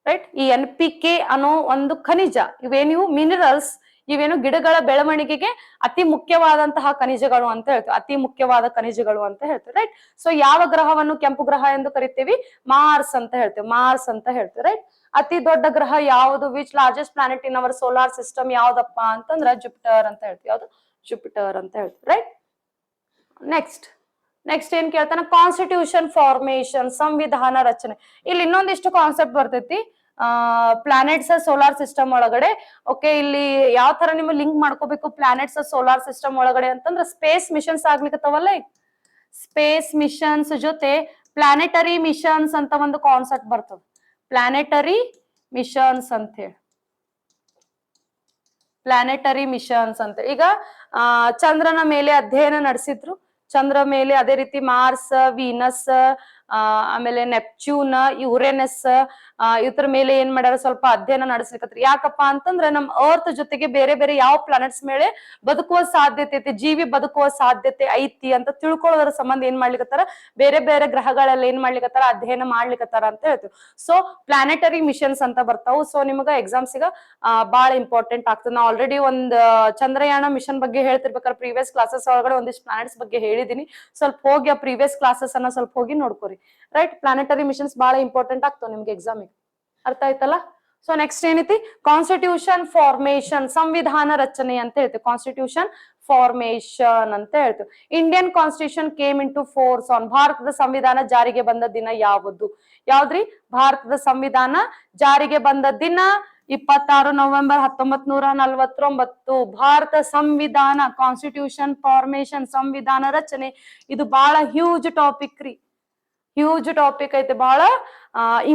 ರೈಟ್? ಈ NPK ಅನ್ನೋ ಒಂದು ಖನಿಜ, ಇವೇನು ಮಿನರಲ್ಸ್, ಇವೇನು ಗಿಡಗಳ ಬೆಳವಣಿಗೆಗೆ ಅತಿ ಮುಖ್ಯವಾದಂತಹ ಖನಿಜಗಳು ಅಂತ ಹೇಳ್ತೀವಿ. ಅತಿ ಮುಖ್ಯವಾದ ಖನಿಜಗಳು ಅಂತ ಹೇಳ್ತೀವಿ, ರೈಟ್? ಸೊ ಯಾವ ಗ್ರಹವನ್ನು ಕೆಂಪು ಗ್ರಹ ಎಂದು ಕರಿತೀವಿ? ಮಾರ್ಸ್ ಅಂತ ಹೇಳ್ತೀವಿ. ಮಾರ್ಸ್ ಅಂತ ಹೇಳ್ತೀವಿ, ರೈಟ್? ಅತಿ ದೊಡ್ಡ ಗ್ರಹ ಯಾವುದು? Which largest planet in our solar system ಯಾವ್ದಪ್ಪ ಅಂತಂದ್ರ ಜುಪಿಟರ್ ಅಂತ ಹೇಳ್ತೀವಿ. ಯಾವ್ದು? ಜುಪಿಟರ್ ಅಂತ ಹೇಳ್ತೀವಿ, ರೈಟ್? ನೆಕ್ಸ್ಟ್ ಏನ್ ಕೇಳ್ತಾನ? ಕಾನ್ಸ್ಟಿಟ್ಯೂಷನ್ ಫಾರ್ಮೇಶನ್, ಸಂವಿಧಾನ ರಚನೆ. ಇಲ್ಲಿ ಇನ್ನೊಂದಿಷ್ಟು ಕಾನ್ಸೆಪ್ಟ್ ಬರ್ತೈತಿ ಪ್ಲಾನೆಟ್ಸ್ ಸೋಲಾರ್ ಸಿಸ್ಟಮ್ ಒಳಗಡೆ. ಓಕೆ, ಇಲ್ಲಿ ಯಾವ ತರ ನಿಮ್ಮ ಲಿಂಕ್ ಮಾಡ್ಕೋಬೇಕು ಪ್ಲಾನೆಟ್ಸ್ ಸೋಲಾರ್ ಸಿಸ್ಟಮ್ ಒಳಗಡೆ ಅಂತಂದ್ರೆ ಸ್ಪೇಸ್ ಮಿಷನ್ಸ್ ಆಗ್ಲಿಕ್ಕತ್ತವಲ್ಲ, ಸ್ಪೇಸ್ ಮಿಷನ್ಸ್ ಜೊತೆ ಪ್ಲಾನೆಟರಿ ಮಿಷನ್ಸ್ ಅಂತ ಒಂದು ಕಾನ್ಸೆಪ್ಟ್ ಬರ್ತದೆ. ಪ್ಲಾನೆಟರಿ ಮಿಷನ್ಸ್ ಅಂತ ಹೇಳಿ, ಪ್ಲಾನೆಟರಿ ಮಿಷನ್ಸ್ ಅಂತ. ಈಗ ಚಂದ್ರನ ಮೇಲೆ ಅಧ್ಯಯನ ನಡೆಸಿದ್ರು. ಚಂದ್ರ ಮೇಲೆ, ಅದೇ ರೀತಿ ಮಾರ್ಸ್, ವೀನಸ್, ಆಮೇಲೆ ನೆಪ್ಚ್ಯೂನ್, ಯುರೇನಸ್ ಇದ್ರ ಮೇಲೆ ಏನ್ ಮಾಡ್ಯಾರ ಸ್ವಲ್ಪ ಅಧ್ಯಯನ ನಡೆಸ್ಲಿಕ್ಕತ್ರಿ. ಯಾಕಪ್ಪ ಅಂತಂದ್ರೆ ನಮ್ ಅರ್ತ್ ಜೊತೆಗೆ ಬೇರೆ ಬೇರೆ ಯಾವ ಪ್ಲಾನೆಟ್ಸ್ ಮೇಲೆ ಬದುಕುವ ಸಾಧ್ಯತೆ ಐತಿ, ಜೀವಿ ಬದುಕುವ ಸಾಧ್ಯತೆ ಐತಿ ಅಂತ ತಿಳ್ಕೊಳ್ಳೋದ್ರ ಸಂಬಂಧ ಏನ್ ಮಾಡ್ಲಿಕ್ಕತ್ತಾರ, ಬೇರೆ ಬೇರೆ ಗ್ರಹಗಳೆಲ್ಲ ಏನ್ ಮಾಡ್ಲಿಕ್ಕತ್ತಾರ, ಅಧ್ಯಯನ ಮಾಡ್ಲಿಕ್ಕತ್ತಾರ ಅಂತ ಹೇಳ್ತೀವಿ. ಸೊ ಪ್ಲಾನೆಟರಿ ಮಿಷನ್ಸ್ ಅಂತ ಬರ್ತಾವು. ಸೊ ನಿಮಗ ಎಕ್ಸಾಮ್ಸಿಗ ಬಹಳ ಇಂಪಾರ್ಟೆಂಟ್ ಆಗ್ತದೆ. ನಾ ಆಲ್ರೆಡಿ ಒಂದ್ ಚಂದ್ರಯಾನ ಮಿಷನ್ ಬಗ್ಗೆ ಹೇಳ್ತಿರ್ಬೇಕಾದ್ರೆ ಪ್ರೀವಿಯಸ್ ಕ್ಲಾಸಸ್ ಒಳಗಡೆ ಒಂದಿಷ್ಟು ಪ್ಲಾನೆಟ್ಸ್ ಬಗ್ಗೆ ಹೇಳಿದೀನಿ. ಸ್ವಲ್ಪ ಹೋಗಿ ಆ ಪ್ರೀವಿಯಸ್ ಕ್ಲಾಸಸ್ ಅನ್ನ ಸ್ವಲ್ಪ ಹೋಗಿ ನೋಡ್ಕೋರಿ. ರೈಟ್, ಪ್ಲಾನೆಟರಿ ಮಿಷನ್ಸ್ ಬಹಳ ಇಂಪಾರ್ಟೆಂಟ್ ಆಗ್ತಾವ ನಿಮ್ಗೆ ಎಕ್ಸಾಮಿಗೆ. ಅರ್ಥ ಆಯ್ತಲ್ಲ? ಸೊ ನೆಕ್ಸ್ಟ್ ಏನೈತಿ, ಕಾನ್ಸ್ಟಿಟ್ಯೂಷನ್ ಫಾರ್ಮೇಶನ್, ಸಂವಿಧಾನ ರಚನೆ ಅಂತ ಹೇಳ್ತೀವಿ. ಕಾನ್ಸ್ಟಿಟ್ಯೂಷನ್ ಫಾರ್ಮೇಶನ್ ಅಂತ ಹೇಳ್ತೀವಿ. Indian constitution came into force on, ಭಾರತದ ಸಂವಿಧಾನ ಜಾರಿಗೆ ಬಂದ ದಿನ ಯಾವುದು? ಯಾವ್ದ್ರಿ? ಭಾರತದ ಸಂವಿಧಾನ ಜಾರಿಗೆ ಬಂದ ದಿನ 26 ನವೆಂಬರ್ 1949. ಭಾರತ ಸಂವಿಧಾನ, ಕಾನ್ಸ್ಟಿಟ್ಯೂಷನ್ ಫಾರ್ಮೇಶನ್, ಸಂವಿಧಾನ ರಚನೆ, ಇದು ಬಹಳ ಹ್ಯೂಜ್ ಟಾಪಿಕ್ ರೀ. ಹ್ಯೂಜ್ ಟಾಪಿಕ್ ಐತಿ, ಬಹಳ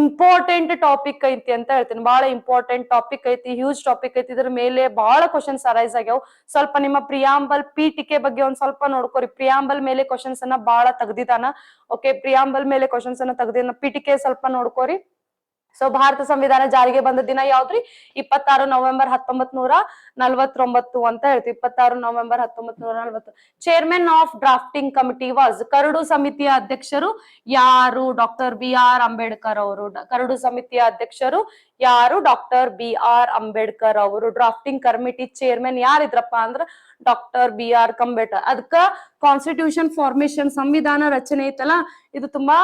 ಇಂಪಾರ್ಟೆಂಟ್ ಟಾಪಿಕ್ ಐತಿ ಅಂತ ಹೇಳ್ತೀನಿ. ಬಹಳ ಇಂಪಾರ್ಟೆಂಟ್ ಟಾಪಿಕ್ ಐತಿ, ಹ್ಯೂಜ್ ಟಾಪಿಕ್ ಐತಿ. ಇದ್ರ ಮೇಲೆ ಬಹಳ ಕ್ವಶನ್ಸ್ ಅರೈಸ್ ಆಗ್ಯಾವ. ಸ್ವಲ್ಪ ನಿಮ್ಮ ಪ್ರಿಯಾಂಬಲ್ ಪೀಠಿಕೆ ಬಗ್ಗೆ ಒಂದ್ ಸ್ವಲ್ಪ ನೋಡ್ಕೋರಿ. ಪ್ರಿಯಾಂಬಲ್ ಮೇಲೆ ಕ್ವಶನ್ಸ್ ಅನ್ನ ಬಹಳ ತೆಗ್ದಿದಾನ. ಓಕೆ, ಪ್ರಿಯಾಂಬಲ್ ಮೇಲೆ ಕ್ವಶನ್ಸ್ ಅನ್ನ ತೆಗ್ದಿನ, ಪೀಠಿಕೆ ಸ್ವಲ್ಪ ನೋಡ್ಕೋರಿ. ಸೊ ಭಾರತ ಸಂವಿಧಾನ ಜಾರಿಗೆ ಬಂದ ದಿನ ಯಾವ್ದ್ರಿ? 26 ನವೆಂಬರ್ 1949 ಅಂತ ಹೇಳ್ತೀವಿ. 26 November 1949. Chairman of drafting committee was, ಕರಡು ಸಮಿತಿಯ ಅಧ್ಯಕ್ಷರು ಯಾರು? ಡಾಕ್ಟರ್ BR ಅಂಬೇಡ್ಕರ್ ಅವರು. ಕರಡು ಸಮಿತಿಯ ಅಧ್ಯಕ್ಷರು ಯಾರು? ಡಾಕ್ಟರ್ BR ಅಂಬೇಡ್ಕರ್ ಅವರು. ಡ್ರಾಫ್ಟಿಂಗ್ ಕಮಿಟಿ ಚೇರ್ಮನ್ ಯಾರಿದ್ರಪ್ಪ ಅಂದ್ರ ಡಾಕ್ಟರ್ BR ಅಂಬೇಡ್ಕರ್. ಅದಕ್ಕ ಕಾನ್ಸ್ಟಿಟ್ಯೂಷನ್ ಫಾರ್ಮೇಶನ್, ಸಂವಿಧಾನ ರಚನೆ ಐತಲ್ಲ, ಇದು ತುಂಬಾ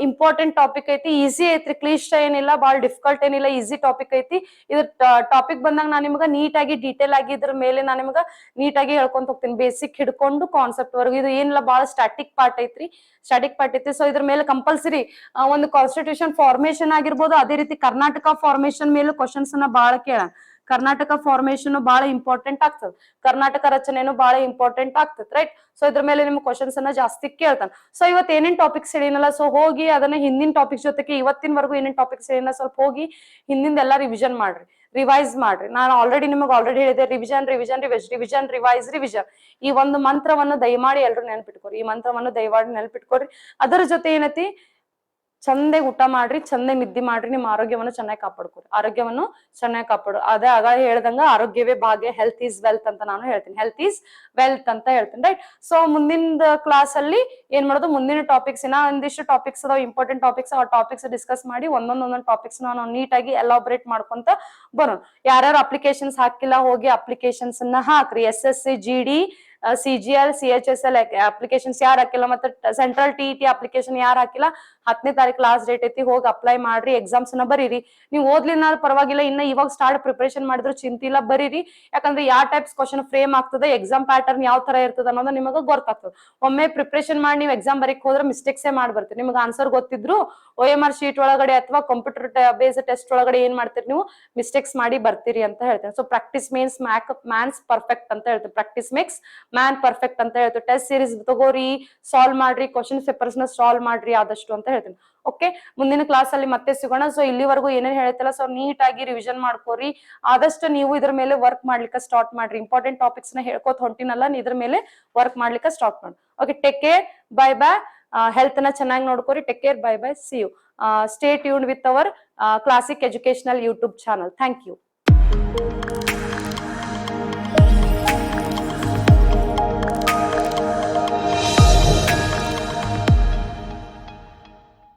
ಇಂಪಾರ್ಟೆಂಟ್ ಟಾಪಿಕ್ ಐತಿ. ಈಸಿ ಐತ್ರಿ, ಕ್ಲಿಷ್ಟ ಏನಿಲ್ಲ, ಬಹಳ ಡಿಫಿಕಲ್ಟ್ ಏನಿಲ್ಲ, ಈಸಿ ಟಾಪಿಕ್ ಐತಿ. ಇದ್ರ ಟಾಪಿಕ್ ಬಂದಾಗ ನಾನು ನಿಮ್ಗ ನೀಟಾಗಿ ಡೀಟೇಲ್ ಆಗಿ ಇದ್ರ ಮೇಲೆ ನಾನು ನಿಮ್ಗ ನೀಟಾಗಿ ಹೇಳ್ಕೊಂತ ಹೋಗ್ತೀನಿ, ಬೇಸಿಕ್ ಹಿಡ್ಕೊಂಡು ಕಾನ್ಸೆಪ್ಟ್ ವರ್ಗು. ಇದು ಏನಿಲ್ಲ, ಬಹಳ ಸ್ಟಾಟಿಕ್ ಪಾರ್ಟ್ ಐತ್ರಿ, ಸ್ಟಾಟಿಕ್ ಪಾರ್ಟ್ ಐತಿ. ಸೊ ಇದ್ರ ಮೇಲೆ ಕಂಪಲ್ಸರಿ ಒಂದು ಕಾನ್ಸ್ಟಿಟ್ಯೂಷನ್ ಫಾರ್ಮೇಶನ್ ಆಗಿರ್ಬೋದು, ಅದೇ ರೀತಿ ಕರ್ನಾಟಕ ಫಾರ್ಮೇಶನ್ ಮೇಲೂ ಕ್ವಶನ್ಸ್ ಅನ್ನ ಬಹಳ ಕೇಳ. ಕರ್ನಾಟಕ ಫಾರ್ಮೇಶನ್ ಬಹಳ ಇಂಪಾರ್ಟೆಂಟ್ ಆಗ್ತದೆ, ಕರ್ನಾಟಕ ರಚನೆನು ಬಹಳ ಇಂಪಾರ್ಟೆಂಟ್ ಆಗ್ತದೆ. ರೈಟ್, ಸೊ ಇದ್ರ ಮೇಲೆ ನಿಮ್ಗೆ ಕ್ವಶನ್ಸ್ ಅನ್ನ ಜಾಸ್ತಿ ಕೇಳ್ತಾನೆ. ಸೊ ಇವತ್ತು ಏನೇನ್ ಟಾಪಿಕ್ಸ್ ಹೇಳಿನಲ್ಲ, ಸೊ ಹೋಗಿ ಅದನ್ನ ಹಿಂದಿನ ಟಾಪಿಕ್ಸ್ ಜೊತೆಗೆ ಇವತ್ತಿನವರೆಗೂ ಏನೇನ್ ಟಾಪಿಕ್ಸ್ ಹೇಳಿನ ಸ್ವಲ್ಪ ಹೋಗಿ ಹಿಂದಿಂದೆಲ್ಲ ರಿವಿಷನ್ ಮಾಡ್ರಿ, ರಿವೈಸ್ ಮಾಡ್ರಿ. ನಾನು ಆಲ್ರೆಡಿ ಹೇಳಿದೆ, revision revision revision revise revision. ಈ ಒಂದು ಮಂತ್ರವನ್ನು ದಯಮಾಡಿ ಎಲ್ರು ನೆನ್ಪಿಟ್ಕೊರಿ. ಈ ಮಂತ್ರವನ್ನು ದಯಮಾಡಿ ನೆನ್ಪಿಟ್ಕೊಡ್ರಿ. ಅದರ ಜೊತೆ ಏನೈತಿ, ಚಂದಾಗಿ ಊಟ ಮಾಡ್ರಿ, ಚಂದಾಗಿ ನಿದ್ದೆ ಮಾಡ್ರಿ, ನಿಮ್ಮ ಆರೋಗ್ಯವನ್ನು ಚೆನ್ನಾಗಿ ಕಾಪಾಡ್ಕೊರಿ. ಆರೋಗ್ಯವನ್ನು ಚೆನ್ನಾಗಿ ಕಾಪಾಡು. ಅದೇ ಆಗ ಹೇಳ್ದಂಗ ಆರೋಗ್ಯವೇ ಭಾಗ್ಯ, ಹೆಲ್ತ್ ಈಸ್ ವೆಲ್ತ್ ಅಂತ ನಾನು ಹೇಳ್ತೀನಿ. ಹೆಲ್ತ್ ಈಸ್ ವೆಲ್ತ್ ಅಂತ ಹೇಳ್ತೀನಿ. ರೈಟ್, ಸೊ ಮುಂದಿನ ಕ್ಲಾಸ್ ಅಲ್ಲಿ ಏನ್ ಮಾಡೋದು, ಮುಂದಿನ ಟಾಪಿಕ್ಸ್ ಒಂದಿಷ್ಟು ಟಾಪಿಕ್ಸ್ ಅದಾವ, ಇಂಪಾರ್ಟೆಂಟ್ ಟಾಪಿಕ್ಸ್. ಆ ಟಾಪಿಕ್ಸ್ ಡಿಸ್ಕಸ್ ಮಾಡಿ ಒಂದೊಂದೊಂದೊಂದು ಟಾಪಿಕ್ಸ್ ನಾವು ನೀಟಾಗಿ ಎಲಾಬ್ರೇಟ್ ಮಾಡ್ಕೊಂತ ಬರೋಣ. ಯಾರ್ಯಾರು ಅಪ್ಲಿಕೇಶನ್ಸ್ ಹಾಕಿಲ್ಲ, ಹೋಗಿ ಅಪ್ಲಿಕೇಶನ್ಸ್ ಅನ್ನ ಹಾಕ್ರಿ. SSC GD CGL CHSL applications ಯಾರು ಹಾಕಿಲ್ಲ, ಮತ್ತೆ ಸೆಂಟ್ರಲ್ TET ಅಪ್ಲಿಕೇಶನ್ ಯಾರು ಹಾಕಿಲ್ಲ, 10ನೇ ತಾರೀಕು ಲಾಸ್ಟ್ ಡೇಟ್ ಐತಿ, ಹೋಗಿ ಅಪ್ಲೈ ಮಾಡ್ರಿ. ಎಕ್ಸಾಮ್ಸ್ ನ ಬರೀರಿ. ನೀವು ಓದ್ಲಿಲ್ಲ ಪರವಾಗಿಲ್ಲ, ಇನ್ನ ಇವಾಗ ಸ್ಟಾರ್ಟ್ ಪ್ರಿಪರೇಷನ್ ಮಾಡಿದ್ರು ಚಿಂತಿಲ್ಲ, ಬರೀರಿ. ಯಾಕಂದ್ರೆ ಯಾವ ಟೈಪ್ಸ್ ಕ್ವಶನ್ ಫ್ರೇಮ್ ಆಗ್ತದೆ, ಎಕ್ಸಾಮ್ ಪ್ಯಾಟರ್ನ್ ಯಾವ ತರ ಇರ್ತದೆ ಅನ್ನೋದು ನಿಮಗೆ ಗೊತ್ತಾಗ್ತದೆ. ಒಮ್ಮೆ ಪ್ರಿಪರೇಷನ್ ಮಾಡಿ ನೀವು ಎಕ್ಸಾಮ್ ಬರೀಕ್ ಹೋದ್ರೆ ಮಿಸ್ಟೇಕ್ಸೇ ಮಾಡ್ಬರ್ತೀರಿ. ನಿಮ್ಗೆ ಆನ್ಸರ್ ಗೊತ್ತಿದ್ರು OMR ಶೀಟ್ ಒಳಗಡೆ ಅಥವಾ ಕಂಪ್ಯೂಟರ್ ಬೇಸ್ಡ್ ಟೆಸ್ಟ್ ಒಳಗಡೆ ಏನ್ ಮಾಡ್ತೀರಿ, ನೀವು ಮಿಸ್ಟೇಕ್ಸ್ ಮಾಡಿ ಬರ್ತೀರಿ ಅಂತ ಹೇಳ್ತೇನೆ. So practice makes man's perfect ಅಂತ ಹೇಳ್ತೀವಿ. ಪ್ರಾಕ್ಟೀಸ್ ಮೇಕ್ಸ್ ಮ್ಯಾನ್ ಪರ್ಫೆಕ್ಟ್ ಅಂತ ಹೇಳ್ತೀವಿ. ಟೆಸ್ಟ್ ಸೀರೀಸ್ ತಗೋರಿ, ಸಾಲ್ವ್ ಮಾಡ್ರಿ, ಕ್ವಶನ್ ಪೇಪರ್ಸ್ ನ ಸಾಲ್ವ್ ಮಾಡ್ರಿ ಆದಷ್ಟು ಅಂತ ಹೇಳ್ತೀನಿ. ಓಕೆ, ಮುಂದಿನ ಕ್ಲಾಸ್ ಅಲ್ಲಿ ಮತ್ತೆ ಸಿಗೋಣ. ಸೊ ಇಲ್ಲಿವರೆಗೂ ಏನೇನ್ ಹೇಳ್ತಲ್ಲ, ಸೊ ನೀಟ್ ಆಗಿ ರಿವಿಷನ್ ಮಾಡ್ಕೋರಿ. ಆದಷ್ಟು ನೀವು ಇದ್ರ ಮೇಲೆ ವರ್ಕ್ ಮಾಡ್ಲಿಕ್ಕೆ ಸ್ಟಾರ್ಟ್ ಮಾಡ್ರಿ. ಇಂಪಾರ್ಟೆಂಟ್ ಟಾಪಿಕ್ಸ್ ನ ಹೇಳ್ಕೋತ ಹೊಂಟಿನಲ್ಲ, ಇದ್ರ ಮೇಲೆ ವರ್ಕ್ ಮಾಡ್ಲಿಕ್ಕೆ ಸ್ಟಾರ್ಟ್ ಮಾಡಿ. Okay, take care, bye bye. Health ನ ಚೆನ್ನಾಗಿ ನೋಡ್ಕೋರಿ. Take care, bye bye, see you. Stay tuned with our classic educational YouTube channel. Thank you.